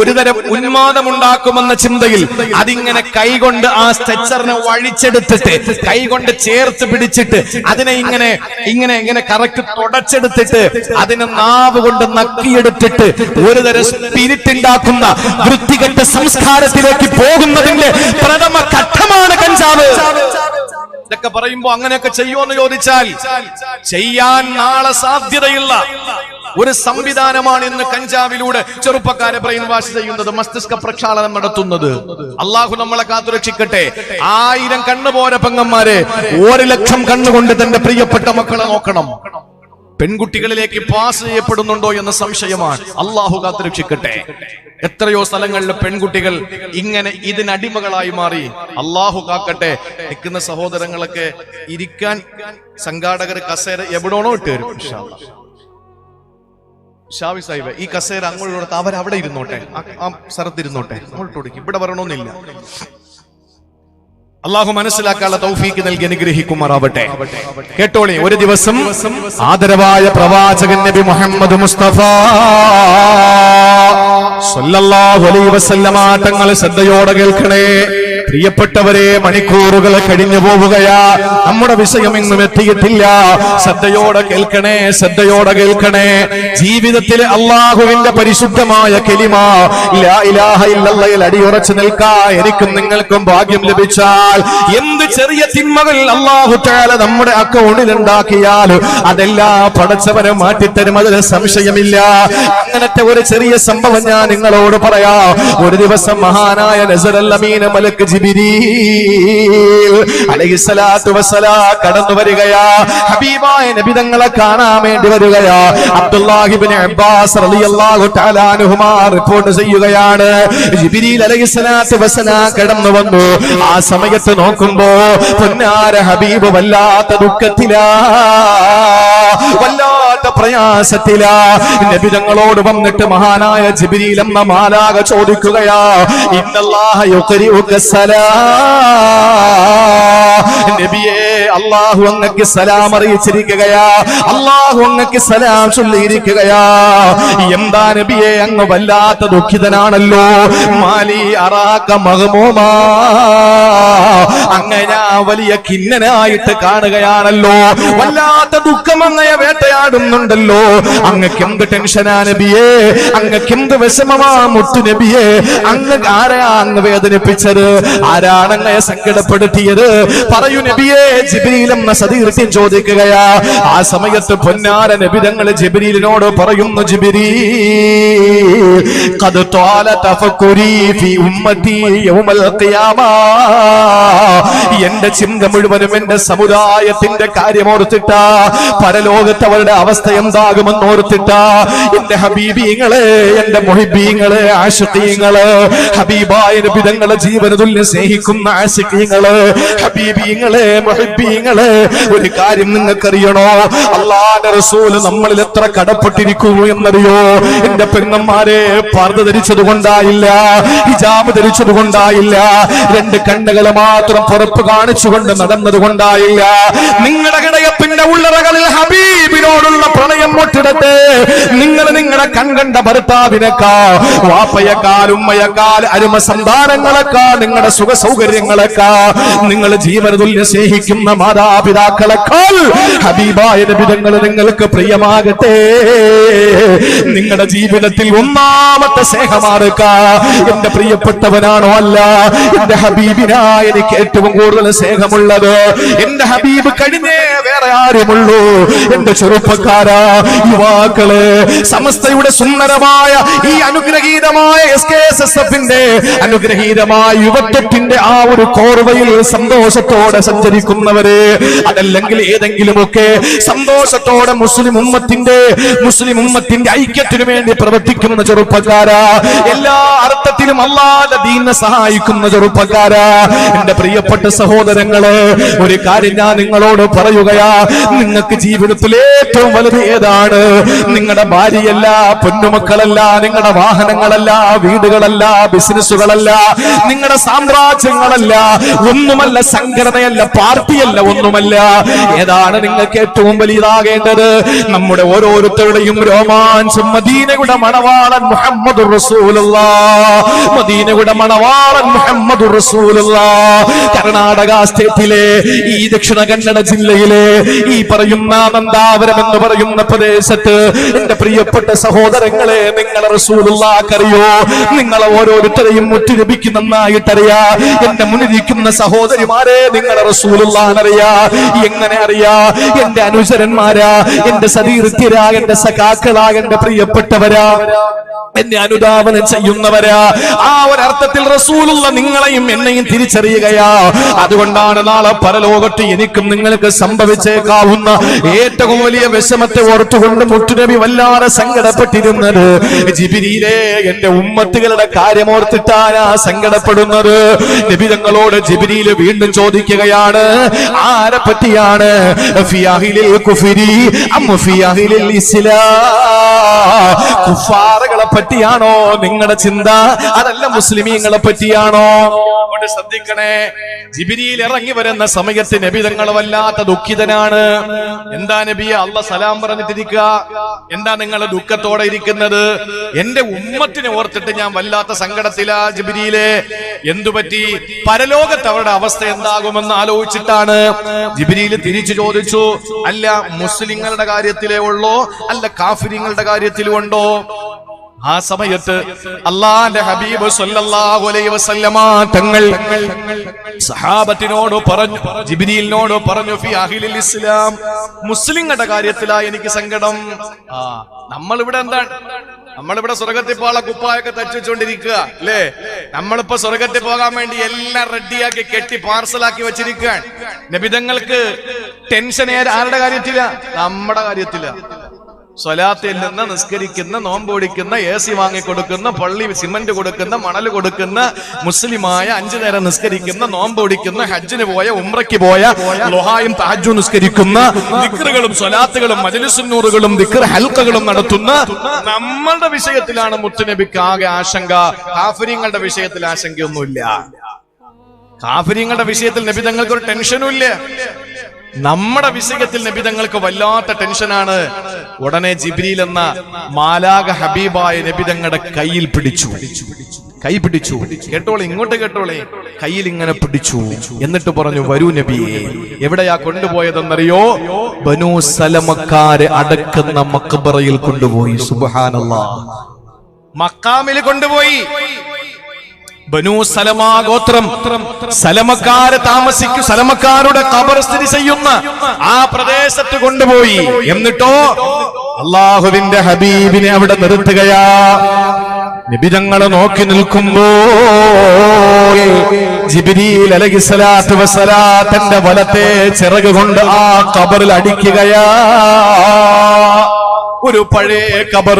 ഒരു തരം ഉന്മാദമുണ്ടാക്കുമെന്ന ചിന്തയിൽ അതിങ്ങനെ കൈകൊണ്ട് ആ സ്ട്രെച്ചറിനെ വഴിച്ചെടുത്തിട്ട് കൈകൊണ്ട് ചേർത്ത് പിടിച്ചിട്ട് അതിനെ ഇങ്ങനെ കറക്റ്റ് തുടച്ചെടുത്തിട്ട് അതിനെ നാവ് കൊണ്ട് നക്കിയെടുത്തിട്ട് ഒരു തരം സ്പിരിറ്റ് ഉണ്ടാക്കുന്ന വൃത്തികെട്ട സംസ്കാരത്തിലേക്ക് പോകുന്നതിന്റെ പ്രഥമ ഘട്ടമാണ് കഞ്ചാവ്. ഇതൊക്കെ പറയുമ്പോ അങ്ങനെയൊക്കെ ചെയ്യുമെന്ന് ചോദിച്ചാൽ ചെയ്യാൻ നാളെ സാധ്യതയുള്ള ഒരു സംവിധാനമാണ് ഇന്ന് കഞ്ചാവിലൂടെ ചെറുപ്പക്കാരെ ബ്രെയിൻ വാഷ് ചെയ്യുന്നത്, മസ്തിഷ്ക പ്രക്ഷാളനം നടത്തുന്നത്. അള്ളാഹു നമ്മളെ കാത്തുരക്ഷിക്കട്ടെ. 1000 കണ്ണുപോര പെങ്ങന്മാരെ 1,00,000 കണ്ണുകൊണ്ട് തന്റെ പ്രിയപ്പെട്ട മക്കളെ നോക്കണം. പെൺകുട്ടികളിലേക്ക് പാസ് ചെയ്യപ്പെടുന്നുണ്ടോ എന്ന സംശയമാണ്. അള്ളാഹു കാത്തുരക്ഷിക്കട്ടെ. എത്രയോ സ്ഥലങ്ങളിലെ പെൺകുട്ടികൾ ഇങ്ങനെ ഇതിനടിമകളായി മാറി. അള്ളാഹു കാക്കട്ടെ. നിൽക്കുന്ന സഹോദരങ്ങളൊക്കെ ഇരിക്കാൻ സംഘാടകർ കസേര എവിടെയാണോ ഇട്ട് തരും. ഷാവി സാഹിബ്, ഈ കസേര അങ്ങോട്ട് കൊടുത്ത് അവരവിടെ ഇരുന്നോട്ടെ, ആ സ്ഥലത്തിരുന്നോട്ടെ, അങ്ങോട്ട് കൊടുക്കും, ഇവിടെ വരണമെന്നില്ല. അള്ളാഹു മനസ്സിലാക്കാനുള്ള തൗഫീക്ക് നൽകി അനുഗ്രഹിക്കുമാറാവട്ടെ. കേട്ടോളി, ഒരു ദിവസം ആദരവായ പ്രവാചകൻ നബി മുഹമ്മദ് മുസ്തഫ സല്ലല്ലാഹു അലൈഹി വസല്ലമ തങ്ങൾ ശ്രദ്ധയോടെ കേൾക്കണേ. പ്രിയപ്പെട്ടവരെ, മണിക്കൂറുകൾ കഴിഞ്ഞു പോവുകയാ, നമ്മുടെ വിഷയം ഇന്നും എത്തിയിട്ടില്ല. ശ്രദ്ധയോടെ കേൾക്കണേ. ജീവിതത്തിൽ അള്ളാഹുവിന്റെ പരിശുദ്ധമായ കലിമ ലാ ഇലാഹ ഇല്ലല്ലാഹ് അടിയുറച്ചു നിൽക്കാൻ എനിക്കും നിങ്ങൾക്കും ഭാഗ്യം ലഭിച്ചാൽ, എന്ത് ചെറിയ തിന്മകൾ അള്ളാഹു തആല നമ്മുടെ അക്കൗണ്ടിൽ ഉണ്ടാക്കിയാൽ അതെല്ലാം പടച്ചവനെ മാറ്റിത്തരും, അതിന് സംശയമില്ല. അങ്ങനത്തെ ഒരു ചെറിയ സംഭവം ഞാൻ നിങ്ങളോട് പറയാം. ഒരു ദിവസം മഹാനായ നസറുൽ അമീൻ മലക്ക് ജിബ്രീൽ അലൈഹിസ്സലാത്തു വസ്സലാം കടന്നു വരികയാ. ഹബീബായ നബി തങ്ങളെ കാണാൻ വേണ്ടി വരികയാ. അബ്ദുല്ലാഹി ഇബ്നു അബ്ബാസ് റളിയല്ലാഹു തആല അൻഹുമാ റിപ്പോർട്ട് ചെയ്യുകയാണ്, ജിബ്രീൽ അലൈഹിസ്സലാത്തു വസ്സലാം കടന്നു വന്നു. ആ സമയത്ത് നോക്കുമ്പോ പൊന്നാര ഹബീബ് വല്ലാത്ത ദുഃഖത്തിലാ, വല്ലാത്ത പ്രയാസത്തിലാ. നബി തങ്ങളോട് വന്നിട്ട് മഹാനായ ജിബ്രീൽ എന്ന മാലാഖ ചോദിക്കുകയാ, ഇന്നല്ലാഹ യുഖരിഉക നബിയേ, അല്ലാഹു അങ്ങക്ക് സലാം അറിയിച്ചിരിക്കുകയാ, അല്ലാഹു അങ്ങക്ക് സലാം ചൊല്ലിയിരിക്കുകയാ. എന്താ നബിയെ, അങ്ങ് വല്ലാത്ത ദുഃഖിതനാണല്ലോ. മാലി അറാക മഗ്മൂമാ, അങ്ങ് ഞാൻ വലിയ ഖിന്നനായിട്ട് കാണുകയാണല്ലോ. വല്ലാത്ത ദുഃഖം അങ്ങയെ വേട്ടയാടുന്നുണ്ടല്ലോ. അങ്ങക്ക് എന്ത് ടെൻഷനാ നബിയെ, അങ്ങക്ക് എന്ത് വിഷമമാ മുത്തു നബിയെ. ആരാ അങ്ങ് വേദനിപ്പിച്ചത്? ആരാണ് അങ്ങയെ സങ്കടപ്പെടുത്തിയത്? പറയൂ നബിയെ. ജിബ്രീൽ എന്ന സദീർഥ്യം ചോദിക്കുകയാ. ആ സമയത്ത് പൊന്നാര നബി തങ്ങൾ ജിബ്രീലിനോട് പറയുന്നു, ജിബ്രീൽ ഖദ് ത്വാല തഫക്കുരി ഫീ ഉമ്മത്തി യൗമൽ ഖിയാമ. എന്റെ ചിന്ത മുഴുവനും എന്റെ സമുദായത്തിന്റെ കാര്യമോർത്തിട്ടാ, പരലോകത്ത് അവരുടെ അവസ്ഥ എന്താകുമെന്ന് ഓർത്തിട്ടാ. എന്റെ ഹബീബീങ്ങളെ, എന്റെ മുഹിബീങ്ങളെ, ആശിഖീങ്ങളെ, ഹബീബായ നബി തങ്ങളെ ജീവന തുല്യം സ്നേഹിക്കുന്ന ആശിഖീങ്ങളെ, ഹബീബ് ഹബീബീങ്ങളെ മുഹബ്ബീങ്ങളെ, ഒരു കാര്യം നിങ്ങൾക്കറിയണോ? അല്ലാഹുവിന്റെ റസൂൽ നമ്മളിൽ എത്ര കടപ്പെട്ടിരിക്കുന്നു എന്നറിയോ? എന്റെ പെണ്ണന്മാരെ, പർദ്ദ ധരിച്ചത് കൊണ്ടായില്ല, ഹിജാബ് ധരിച്ചത് കൊണ്ടായില്ല, രണ്ട് കണ്ണുകളെ മാത്രം പുറപ്പ് കാണിച്ചുകൊണ്ട് നടന്നത് കൊണ്ടായില്ല. നിങ്ങളുടെ ഹൃദയത്തിന്റെ ഉള്ളറകളിൽ ഹബീബിനോടുള്ള പ്രണയം മുട്ടിടട്ടെ. നിങ്ങളുടെ കൺകണ്ട ഭർത്താവിനേക്കാ, വാപ്പയേക്കാൾ ഉമ്മയേക്കാൾ അരുമ സന്താനങ്ങളെക്കാ, നിങ്ങളുടെ സുഖ സൗകര്യങ്ങളെക്കാ, നിങ്ങൾ ജീവനതുല്യ സ്നേഹിക്കുന്ന മാതാപിതാക്കളെക്കാൾ ഹബീബായ നബി തങ്ങൾ നിങ്ങൾക്ക് പ്രിയമാകട്ടെ. നിങ്ങളുടെ ജീവിതത്തിൽ ഒന്നാമത്തെ സ്നേഹമാർക്ക? എന്റെ പ്രിയപ്പെട്ടവനാണോ? അല്ല, എന്റെ ഹബീബിനാ എനിക്ക് ഏറ്റവും കൂടുതൽ സ്നേഹമുള്ളത്. എന്റെ ഹബീബ് കഴിഞ്ഞേ വേറെ ആരുമുള്ളൂ. എന്റെ ചെറുപ്പക്കാരാ, യുവാക്കള്, സമസ്തയുടെ സുന്ദരമായ ഈ അനുഗ്രഹീതമായ SKSSF-ന്റെ അനുഗ്രഹീതമായ യുവത്വത്തിന്റെ ആ ഒരു കോർവയിൽ സന്തോഷത്തോടെ സഞ്ചരിക്കുന്നവര്, അതല്ലെങ്കിൽ ഏതെങ്കിലുമൊക്കെ സന്തോഷത്തോടെ മുസ്ലിം ഉമ്മത്തിന്റെ ഐക്യത്തിനു വേണ്ടി പ്രവർത്തിക്കുന്ന ചെറുപ്പക്കാരാ, എല്ലാ അർത്ഥത്തിലും അല്ലാഹുവിന്റെ ദീനിനെ സഹായിക്കുന്ന ചെറുപ്പക്കാരാ, എന്റെ പ്രിയപ്പെട്ട സഹോദരങ്ങള്, ഒരു കാര്യം ഞാൻ നിങ്ങളോട് പറയുകയാ. നിങ്ങൾക്ക് ജീവിതത്തിൽ ഏറ്റവും വലുത് ഏതാണ്? നിങ്ങളുടെ ഭാര്യയല്ല, പൊന്നുമക്കളല്ല, നിങ്ങളുടെ വാഹനങ്ങളല്ല, വീടുകളല്ല, ബിസിനസ്സുകളല്ല, നിങ്ങളുടെ സാമ്രാജ്യങ്ങളല്ല, ഒന്നുമല്ല, സംഘടനയല്ല, പാർട്ടിയല്ല, ഒന്നുമല്ല. ഏതാണ് നിങ്ങൾക്ക് ഏറ്റവും വലിയതാകേണ്ടത്? നമ്മുടെ ഓരോരുത്തരുടെയും രോമാഞ്ചം മദീനയുടെ മണവാളൻ മുഹമ്മദുർ റസൂലുള്ളാഹ്, മദീനയുടെ മണവാളൻ മുഹമ്മദുർ റസൂലുള്ളാഹ്. കർണാടക സ്റ്റേറ്റിലെ ഈ ദക്ഷിണ കന്നഡ ജില്ലയിലെ ഈ പറയുന്ന നന്ദാവരം എന്ന് പറയുന്ന പ്രദേശത്ത് എന്റെ പ്രിയപ്പെട്ട സഹോദരങ്ങളെ, നിങ്ങളെ റസൂലുള്ളാഹിക്കറിയോ? നിങ്ങളെ ഓരോരുത്തരെയും മുറ്റുലഭിക്കും നന്നായിട്ടറിയാ. എന്റെ മുന്നിരിക്കുന്ന സഹോദരിമാരെ, നിങ്ങളെ റസൂലുള്ളാഹിനറിയാ. എങ്ങനെ അറിയാ? എന്റെ അനുചരന്മാരാ, എന്റെ സതീർത്ഥ്യരാ, എന്റെ സഖാക്കളാ, എന്റെ പ്രിയപ്പെട്ടവരാ, എന്നെ അനുധാവനം ചെയ്യുന്നവരാ. ആ ഒരർത്ഥത്തിൽ റസൂലുള്ള നിങ്ങളെയും എന്നെയും തിരിച്ചറിയുകയാ. അതുകൊണ്ടാണ് നാളെ പരലോകത്ത് എനിക്കും നിങ്ങൾക്ക് സംഭവിച്ചേക്കാവുന്ന ഏറ്റവും വലിയ വിഷമത്തെ ഓർത്തുകൊണ്ട് മുത്തുനബി വല്ലാതെ സങ്കടപ്പെട്ടിരുന്നത്. ജിബ്രീലേ, എന്റെ ഉമ്മത്തുകളുടെ കാര്യം ഓർത്തിട്ടാണ് സങ്കടപ്പെടുന്നത്. നബി തങ്ങളോട് ജിബ്രീൽ വീണ്ടും ചോദിക്കുകയാണ്, ആരെ പറ്റിയാണ്? ഫി അഹ്ലിൽ കുഫ്രി അം ഫി അഹ്ലിൽ ഇസ്ലാം? കുഫാറുകളെ പറ്റിയാണോ നിങ്ങളുടെ ചിന്ത? അതല്ല മുസ്ലിമീങ്ങളെ പറ്റിയാണോ? ശ്രദ്ധിക്കണേ, ജിബ്രീൽ ഇറങ്ങി വരുന്ന സമയത്ത് നബി തങ്ങൾ വല്ലാത്ത ദുഃഖിതനാണ്. എന്താ നബിയെ, അള്ളാഹ് സലാം പറഞ്ഞിട്ടിരിക്കുക, എന്താ നിങ്ങൾ ദുഃഖത്തോടെ ഇരിക്കുന്നത്? എന്റെ ഉമ്മത്തിനെ ഓർത്തിട്ട് ഞാൻ വല്ലാത്ത സങ്കടത്തിലാ ജിബ്രീലേ. എന്തുപറ്റി? പരലോകത്ത് അവരുടെ അവസ്ഥ എന്താകുമെന്ന് ആലോചിച്ചിട്ടാണ്. ജിബ്രീൽ തിരിച്ചു ചോദിച്ചു, അല്ല മുസ്ലിങ്ങളുടെ കാര്യത്തിലേ ഉള്ളോ, അല്ല കാഫിരിങ്ങളുടെ കാര്യത്തിലും ഉണ്ടോ? ആ സമയത്ത് അല്ലാഹുവിന്റെ ഹബീബ് സല്ലല്ലാഹു അലൈഹി വസല്ലമ തങ്ങൾ സഹാബത്തിനോട് പറഞ്ഞു, ജിബ്രീലിനോട് പറഞ്ഞു, ഫി അഹ്ലിൽ ഇസ്ലാം, മുസ്ലിങ്ങളുടെ കാര്യത്തിലാ എനിക്ക് സങ്കടം. നമ്മളിവിടെ എന്താണ്? നമ്മളിവിടെ സ്വർഗത്തിൽ പോകാനുള്ള കുപ്പായൊക്കെ തച്ചുകൊണ്ടിരിക്കുക അല്ലേ? നമ്മളിപ്പോ സ്വർഗത്തിൽ പോകാൻ വേണ്ടി എല്ലാം റെഡിയാക്കി കെട്ടി പാർസലാക്കി വെച്ചിരിക്കുകയാണ്. നബിതങ്ങൾക്ക് ടെൻഷൻ ആരുടെ കാര്യത്തില? നമ്മുടെ കാര്യത്തില. സ്വലാത്തിൽ നിന്ന് നിസ്കരിക്കുന്ന, നോമ്പൊടിക്കുന്ന, AC വാങ്ങിക്കൊടുക്കുന്ന, പള്ളി സിമന്റ് കൊടുക്കുന്ന, മണൽ കൊടുക്കുന്ന, മുസ്ലിമായ 5 നേരം നിസ്കരിക്കുന്ന, നോമ്പൊടിക്കുന്ന, ഹജ്ജിന് പോയ, ഉംറയ്ക്ക് പോയ, ളുഹായും തഹജ്ജുദും നിസ്കരിക്കുന്ന, ദിക്റുകളും സ്വലാത്തുകളും മജ്ലിസുന്നൂറുകളും ദിക്ർ ഹൽഖകളും നടത്തുന്ന നമ്മളുടെ വിഷയത്തിലാണ് മുത്തുനബിക്ക് ആകെ ആശങ്ക. കാഫിരീങ്ങളുടെ വിഷയത്തിൽ ആശങ്കയൊന്നുമില്ല. കാഫിരീങ്ങളുടെ വിഷയത്തിൽ നബി തങ്ങൾക്ക് ഒരു ടെൻഷനും ഇല്ല. നമ്മുടെ വിഷയത്തിൽ നബി തങ്ങൾക്ക് വല്ലാത്ത ടെൻഷനാണ്. ഉടനെ ജിബ്രീൽ എന്ന മാലാക ഹബീബായ നബി തങ്ങളുടെ കയ്യിൽ പിടിച്ചു. കേട്ടോളെ, ഇങ്ങോട്ട് കേട്ടോളെ. കയ്യിൽ ഇങ്ങനെ പിടിച്ചു. എന്നിട്ട് പറഞ്ഞു, വരൂ നബിയെ. എവിടെയാ കൊണ്ടുപോയതെന്നറിയോ? ബനൂ സലമക്കാരെ അടക്കുന്ന മഖ്ബറയിൽ കൊണ്ടുപോയി. സുബ്ഹാനല്ലാഹ്, മക്കാമിൽ കൊണ്ടുപോയി. ബനൂ സലമ ഗോത്രം, സലമക്കാരുടെ ഖബർ സ്ഥിതി ചെയ്യുന്ന ആ പ്രദേശത്ത് കൊണ്ടുപോയി. എന്നിട്ടോ അല്ലാഹുവിന്റെ ഹബീബിനെ അവിടെ നിർത്തുകയാ. നബിതങ്ങൾ നോക്കി നിൽക്കുമ്പോൾ ജിബ്രീൽ അലൈഹിസ്സലാത്തു വസ്സലാം തന്റെ വലത്തെ ചിറക് കൊണ്ട് ആ ഖബറിൽ അടിക്കുകയാ. ഒരു പഴയ ഖബർ.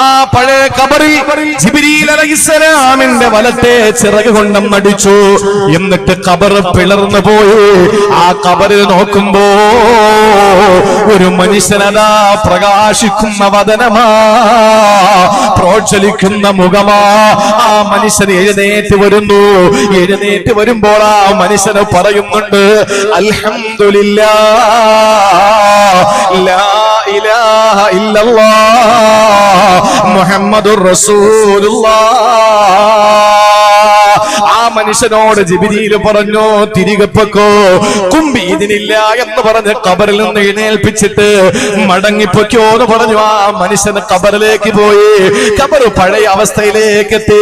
ആ പഴയ ഖബറിൽ ജിബ്രീൽ അലൈഹിസ്സലാമിന്റെ വലത്തെ ചിറക് കൊണ്ടടിച്ചു. എന്നിട്ട് ഖബർ പിളർന്നു പോയി. ആ ഖബറിൽ നോക്കുമ്പോ ഒരു മനുഷ്യനതാ പ്രകാശിക്കുന്ന വദനമാ, പ്രോജ്വലിക്കുന്ന മുഖമാ. ആ മനുഷ്യൻ എഴുന്നേറ്റ് വരുന്നു. എഴുന്നേറ്റ് വരുമ്പോൾ ആ മനുഷ്യന് പറയുന്നുണ്ട്, അൽഹംദുലില്ലാഹ് ലാ ഇലാഹ ഇല്ലല്ലാഹ് മുഹമ്മദുർ റസൂലുള്ളാഹ്. ആ മനുഷ്യനോട് ജിബ്രീൽ പറഞ്ഞു, തിരികെ പൊക്കോ, കുമ്പീതിനില്ല എന്ന് പറഞ്ഞ് ഖബറിൽ നിന്ന് എഴുന്നേൽപ്പിച്ചിട്ട് മടങ്ങിപ്പൊക്കോ എന്ന് പറഞ്ഞു. ആ മനുഷ്യന് ഖബറിലേക്ക് പോയി. ഖബർ പഴയ അവസ്ഥയിലേക്ക് എത്തി.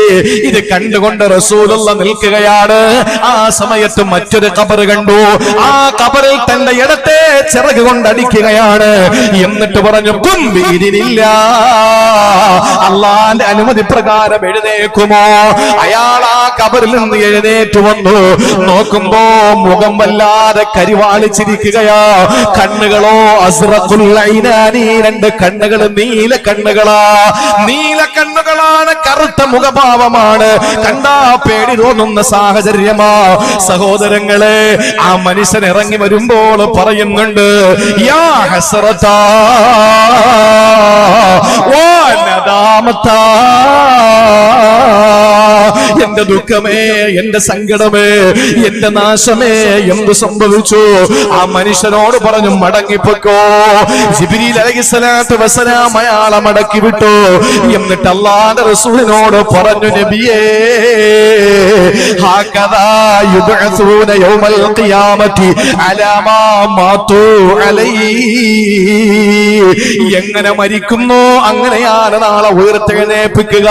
ഇത് കണ്ടുകൊണ്ട് റസൂലുള്ള നിൽക്കുകയാണ്. ആ സമയത്ത് മറ്റൊരു ഖബർ കണ്ടു. ആ ഖബറിൽ തന്റെ ഇടത്തെ ചിറക് കൊണ്ടടിക്കുകയാണ്. എന്നിട്ട് പറഞ്ഞു, കുമ്പീതിനില്ല, അള്ളാന്റെ അനുമതി പ്രകാരം എഴുന്നേക്കുമോ? അയാൾ ആ ഖബറിൽ നിന്ന് എഴുന്നേറ്റ് വന്നു. നോക്കുമ്പോ മുഖം വല്ലാതെ കരിവാളിച്ചിരിക്കുകയാ. കണ്ണുകളോ അസ്റഖുൽ ഐനാനി, രണ്ട് കണ്ണുകൾ നീല കണ്ണുകളാ. നീല കണ്ണുകളാണ്, കറുത്ത മുഖഭാവമാണ്. കണ്ടാ പേടി തോന്നുന്ന സാഹചര്യമാ. സഹോദരങ്ങളെ, ആ മനുഷ്യൻ ഇറങ്ങി വരുമ്പോൾ പറയുന്നുണ്ട്, യാ ഹസ്റതാ വാ നദാമതാ, എന്റെ ദുഃഖമേ, എന്റെ സങ്കടമേ, എന്റെ നാശമേ, എന്ത് സംഭവിച്ചു? ആ മനുഷ്യനോട് പറഞ്ഞു, മടങ്ങിപ്പോക്കോ. ജിബ്രീൽ അലൈഹിസ്സലാത്തു വസ്സലാം അയാളെ മടക്കി വിട്ടു. എന്നിട്ട് അല്ലാഹുവിന്റെ റസൂലിനോട് പറഞ്ഞു, നബിയേ, ഹകദാ യുബ്അസൂന യൗമൽ ഖിയാമത്തി അലാ മാ മാതു അലൈഹി, എങ്ങനെ മരിക്കുന്നു അങ്ങനെയാണ് നാളെ ഉയർത്തെഴുന്നേൽപ്പിക്കുക.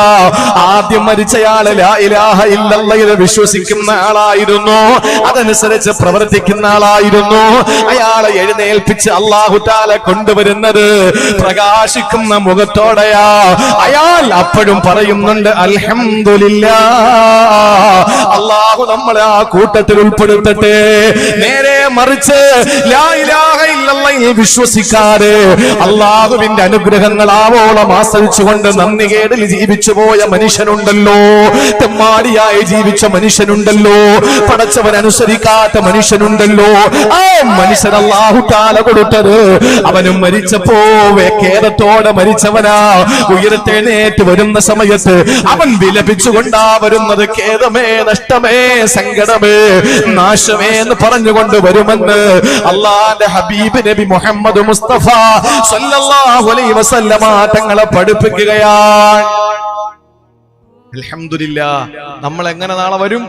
ആദ്യം മരിച്ചയാള് ലാ ഇലാഹ ഇല്ലല്ലാഹ് വിശ്വസിക്കുന്ന ആളായിരുന്നു, അതനുസരിച്ച് പ്രവർത്തിക്കുന്ന ആളായിരുന്നു. അയാളെ എഴുന്നേൽപ്പിച്ച് അല്ലാഹു തആല കൊണ്ടുവരുന്നത് പ്രകാശിക്കുന്ന മുഖത്തോടെയാ. അയാൾ അപ്പോഴും പറയുന്നുണ്ട്, അൽഹംദുലില്ലാഹ്, അല്ലാഹു നമ്മളെ ആ കൂട്ടത്തിൽ ഉൾപ്പെടുത്തട്ടെ. നേരെ മറിച്ച് ലാ ഇലാഹ ഇല്ലല്ലാഹ് വിശ്വസിക്കാതെ അല്ലാഹുവിന്റെ അനുഗ്രഹങ്ങൾ ആവോളം ആസ്വദിച്ചുകൊണ്ട് നന്ദികേടിൽ ജീവിച്ചു പോയ മനുഷ്യനുണ്ടല്ലോ, തെമ്മാടിയായി ജീവിച്ച മനുഷ്യനുണ്ടല്ലോ, പടച്ചവൻ അനുസരിക്കാത്ത മനുഷ്യനുണ്ടല്ലോ. ആ മനുഷ്യൻ അല്ലാഹു തആല കൊടുത്തത് അവനും മരിച്ചപ്പോ ഖേദത്തോടെ മരിച്ചവനാ. ഉയർത്തെഴുന്നേറ്റ് വരുന്ന സമയത്ത് അവൻ വിലപിച്ചുകൊണ്ടാ വരുന്നത്. ഖേദമേ, നഷ്ടമേ, സങ്കടമേ, നാശമേ എന്ന് പറഞ്ഞുകൊണ്ട് വരുമെന്ന് അല്ലാഹുവിന്റെ ഹബീബ് നബി മുഹമ്മദ് മുസ്തഫ സല്ലല്ലാഹു അലൈഹി വസല്ലമ തങ്ങളെ പഠിപ്പിക്കുകയാണ്. അൽഹംദുലില്ലാഹ്, നമ്മൾ എങ്ങനെ നാളെ വരും?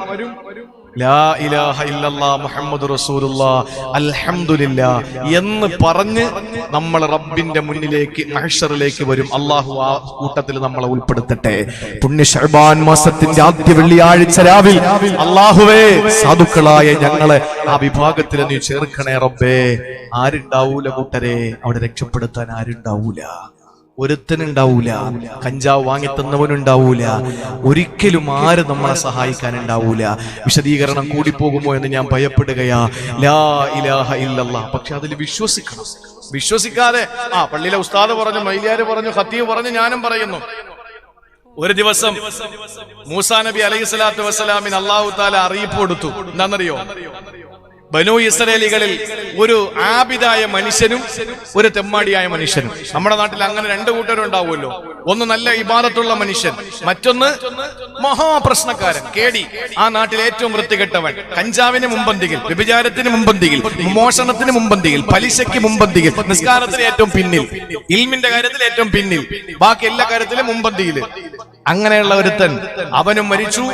ലാ ഇലാഹ ഇല്ലല്ലാഹ് മുഹമ്മദുർ റസൂലുള്ളാഹ് അൽഹംദുലില്ലാഹ് എന്ന് പറഞ്ഞ് നമ്മൾ റബ്ബിന്റെ മുന്നിലേക്ക് മഹ്ശറിലേക്ക് വരും. അല്ലാഹു ആ കൂട്ടത്തിൽ നമ്മളെ ഉൾപ്പെടുത്തട്ടെ. പുണ്യ ശഅബാൻ മാസത്തിന്റെ ആദ്യ വെള്ളിയാഴ്ച രാവിൽ അല്ലാഹുവേ, സാധുക്കളായ ഞങ്ങളെ ആ വിഭാഗത്തിൽ നീ ചേർക്കണേ റബ്ബേ. ആരുണ്ടാവൂല കൂട്ടരെ, അവിടെ രക്ഷപ്പെടുത്താൻ ആരുണ്ടാവൂല, ഒരുത്തനുണ്ടാവൂല, കഞ്ചാവ് വാങ്ങിത്തന്നവനുണ്ടാവൂല, ഒരിക്കലും ആരും നമ്മളെ സഹായിക്കാനുണ്ടാവൂല. വിശദീകരണം കൂടിപ്പോകുമോ എന്ന് ഞാൻ ഭയപ്പെടുകയാ. ലാ ഇലാഹ ഇല്ലല്ലാഹ്, പക്ഷെ അതിൽ വിശ്വസിക്കണം. വിശ്വസിക്കാതെ പള്ളിയിലെ ഉസ്താദ് പറഞ്ഞു, മൈലിയാര് പറഞ്ഞു, ഖത്തീബ് പറഞ്ഞു, ഞാനും പറയുന്നു. ഒരു ദിവസം മൂസാ നബി അലൈഹിസ്സലാത്തു വസ്സലാമിന് അല്ലാഹു തആല അറിയിപ്പ് കൊടുത്തു. എന്താണെന്നറിയോ? ബനൂ ഇസ്രായേലികളിൽ ഒരു ആബിദായ മനുഷ്യനും ഒരു തെമ്മാടിയായ മനുഷ്യനും. നമ്മുടെ നാട്ടിൽ അങ്ങനെ രണ്ട് കൂട്ടരും ഉണ്ടാവുമല്ലോ. ഒന്ന് നല്ല ഇബാദത്തുള്ള മനുഷ്യൻ, മറ്റൊന്ന് മഹാപ്രശ്നക്കാരൻ, കേടി. ആ നാട്ടിൽ ഏറ്റവും വൃത്തികെട്ടവൻ, കഞ്ചാവിന് മുമ്പന്തിയിൽ, വ്യഭിചാരത്തിന് മുമ്പന്തിയിൽ, മോഷണത്തിന് മുമ്പന്തിയിൽ, പലിശയ്ക്ക് മുമ്പന്തിയിൽ, നിസ്കാരത്തിന് ഏറ്റവും പിന്നിൽ, ഇൽമിന്റെ കാര്യത്തിൽ ഏറ്റവും പിന്നിൽ, ബാക്കി എല്ലാ കാര്യത്തിലും മുമ്പന്തിയിൽ. അങ്ങനെയുള്ള ഒരുത്തൻ അവനും മരിച്ചു,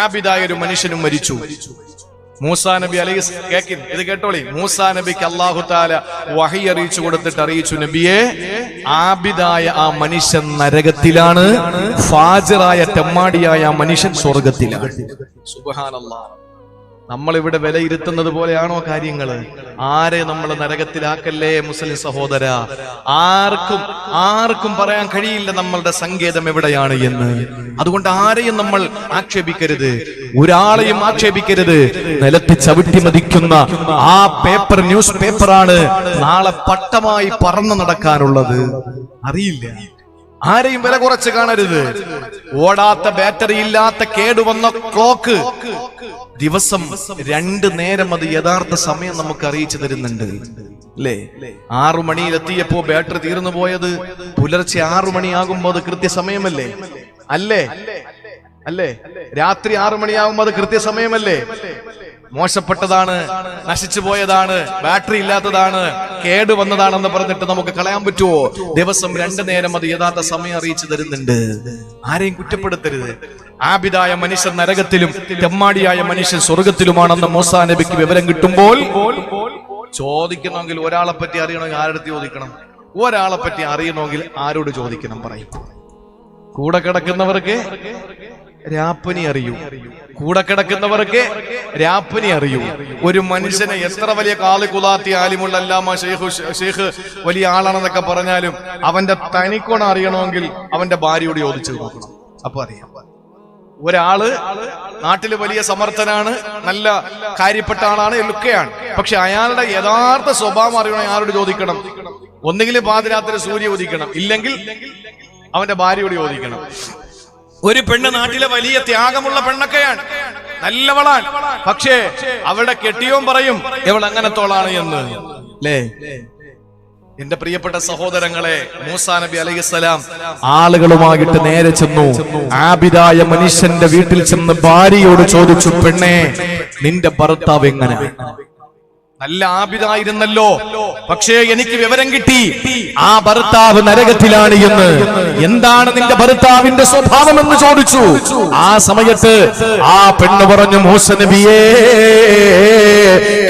ആബിദായ ഒരു മനുഷ്യനും മരിച്ചു. മൂസാ നബി അലൈഹി ഇത് കേട്ടോളി. മൂസാ നബിക്ക് അല്ലാഹു തആല വഹി അറിയിച്ചു കൊടുത്തിട്ട് അറിയിച്ചു, നബിയെ, ആബിദായ ആ മനുഷ്യൻ നരകത്തിലാണ്, ഫാജിറായ തെമ്മാടിയായ ആ മനുഷ്യൻ സ്വർഗത്തിലാണ്. സുബ്ഹാനല്ലാഹ്. നമ്മളിവിടെ വിലയിരുത്തുന്നത് പോലെയാണോ കാര്യങ്ങള്? ആരെ നമ്മൾ നരകത്തിലാക്കല്ലേ മുസ്ലിം സഹോദര. ആർക്കും പറയാൻ കഴിയില്ല നമ്മളുടെ സങ്കേതം എവിടെയാണ് എന്ന്. അതുകൊണ്ട് ആരെയും നമ്മൾ ആക്ഷേപിക്കരുത്, ഒരാളെയും ആക്ഷേപിക്കരുത്. നിലത്ത് ചവിട്ടി മതിക്കുന്ന ആ പേപ്പർ, ന്യൂസ് പേപ്പറാണ് നാളെ പട്ടമായി പറന്നു നടക്കാനുള്ളത്. അറിയില്ല. ആരെയും വില കുറച്ച് കാണരുത്. ഓടാത്ത, ബാറ്ററി ഇല്ലാത്ത, കേടുവന്ന ക്ലോക്ക് ദിവസം 2 നേരം അത് യഥാർത്ഥ സമയം നമുക്ക് അറിയിച്ചു തരുന്നുണ്ട്, അല്ലേ? 6 മണിയിലെത്തിയപ്പോ ബാറ്ററി തീർന്നു പോയത് പുലർച്ചെ 6 മണിയാകുമ്പോ അത് കൃത്യസമയമല്ലേ? അല്ലേ? രാത്രി 6 മണിയാകുമ്പോ അത് കൃത്യസമയമല്ലേ? മോശപ്പെട്ടതാണ്, നശിച്ചു പോയതാണ്, ബാറ്ററി ഇല്ലാത്തതാണ്, കേടുവന്നതാണെന്ന് പറഞ്ഞിട്ട് നമുക്ക് കളയാൻ പറ്റുമോ? ദിവസം 2 നേരം അത് യഥാർത്ഥ സമയം അറിയിച്ചു തരുന്നുണ്ട്. ആരെയും കുറ്റപ്പെടുത്തരുത്. ആബിദായ മനുഷ്യൻ നരകത്തിലും തെമ്മാടിയായ മനുഷ്യൻ സ്വർഗത്തിലുമാണെന്ന് മൂസാ നബിക്ക് വിവരം കിട്ടുമ്പോൾ ചോദിക്കണമെങ്കിൽ ഒരാളെ പറ്റി അറിയണമെങ്കിൽ ആരെടുത്ത് ചോദിക്കണം? ഒരാളെ പറ്റി അറിയണമെങ്കിൽ ആരോട് ചോദിക്കണം? പറയും. കൂടെ കിടക്കുന്നവർക്ക് രാപ്പനി അറിയൂ. കൂടെ കിടക്കുന്നവർക്ക് രാപ്പനി അറിയൂ. ഒരു മനുഷ്യനെ എത്ര വലിയ കാലുകുലാത്തി ആലിമുള്ള അല്ലാമ ഷെയ്ഖ് വലിയ ആളാണെന്നൊക്കെ പറഞ്ഞാലും അവന്റെ തനിക്കോണ അറിയണമെങ്കിൽ അവന്റെ ഭാര്യയോട് ചോദിച്ചു നോക്കണം, അപ്പൊ അറിയാം. ഒരാള് നാട്ടില് വലിയ സമർത്ഥനാണ്, നല്ല കാര്യപ്പെട്ട ആളാണ്, ഒക്കെയാണ്. പക്ഷെ അയാളുടെ യഥാർത്ഥ സ്വഭാവം അറിയണമെങ്കിൽ ആരോട് ചോദിക്കണം? ഒന്നുകിൽ പാതിരാത്രി സൂര്യ ഉദിക്കണം, ഇല്ലെങ്കിൽ അവന്റെ ഭാര്യയോട് ചോദിക്കണം. ഒരു പെണ്ണ് നാട്ടിലെ വലിയ ത്യാഗമുള്ള പെണ്ണൊക്കെയാണ്, നല്ലവളാണ്. പക്ഷേ അവളുടെ കെട്ടിയോൻ പറയും ഇവൾ അങ്ങനത്തോളാണ് എന്ന്, അല്ലേ? എന്റെ പ്രിയപ്പെട്ട സഹോദരങ്ങളെ, മൂസാ നബി അലൈഹിസ്സലാം ആളുകളുമായിട്ട് നേരെ ചെന്നു. ആബിദായ മനുഷ്യന്റെ വീട്ടിൽ ചെന്ന് ഭാര്യയോട് ചോദിച്ചു, പെണ്ണേ, നിന്റെ ഭർത്താവ് എങ്ങനെ? നല്ല ആബിദായിരുന്നല്ലോ, പക്ഷേ എനിക്ക് വിവരം കിട്ടി ആ ഭർത്താവ് നരകത്തിലാണ് എന്ന്. എന്താണ് നിന്റെ ഭർത്താവിന്റെ സ്വഭാവം എന്ന് ചോദിച്ചു. ആ സമയത്ത് ആ പെണ്ണ് പറഞ്ഞു, മൂസ നബിയേ,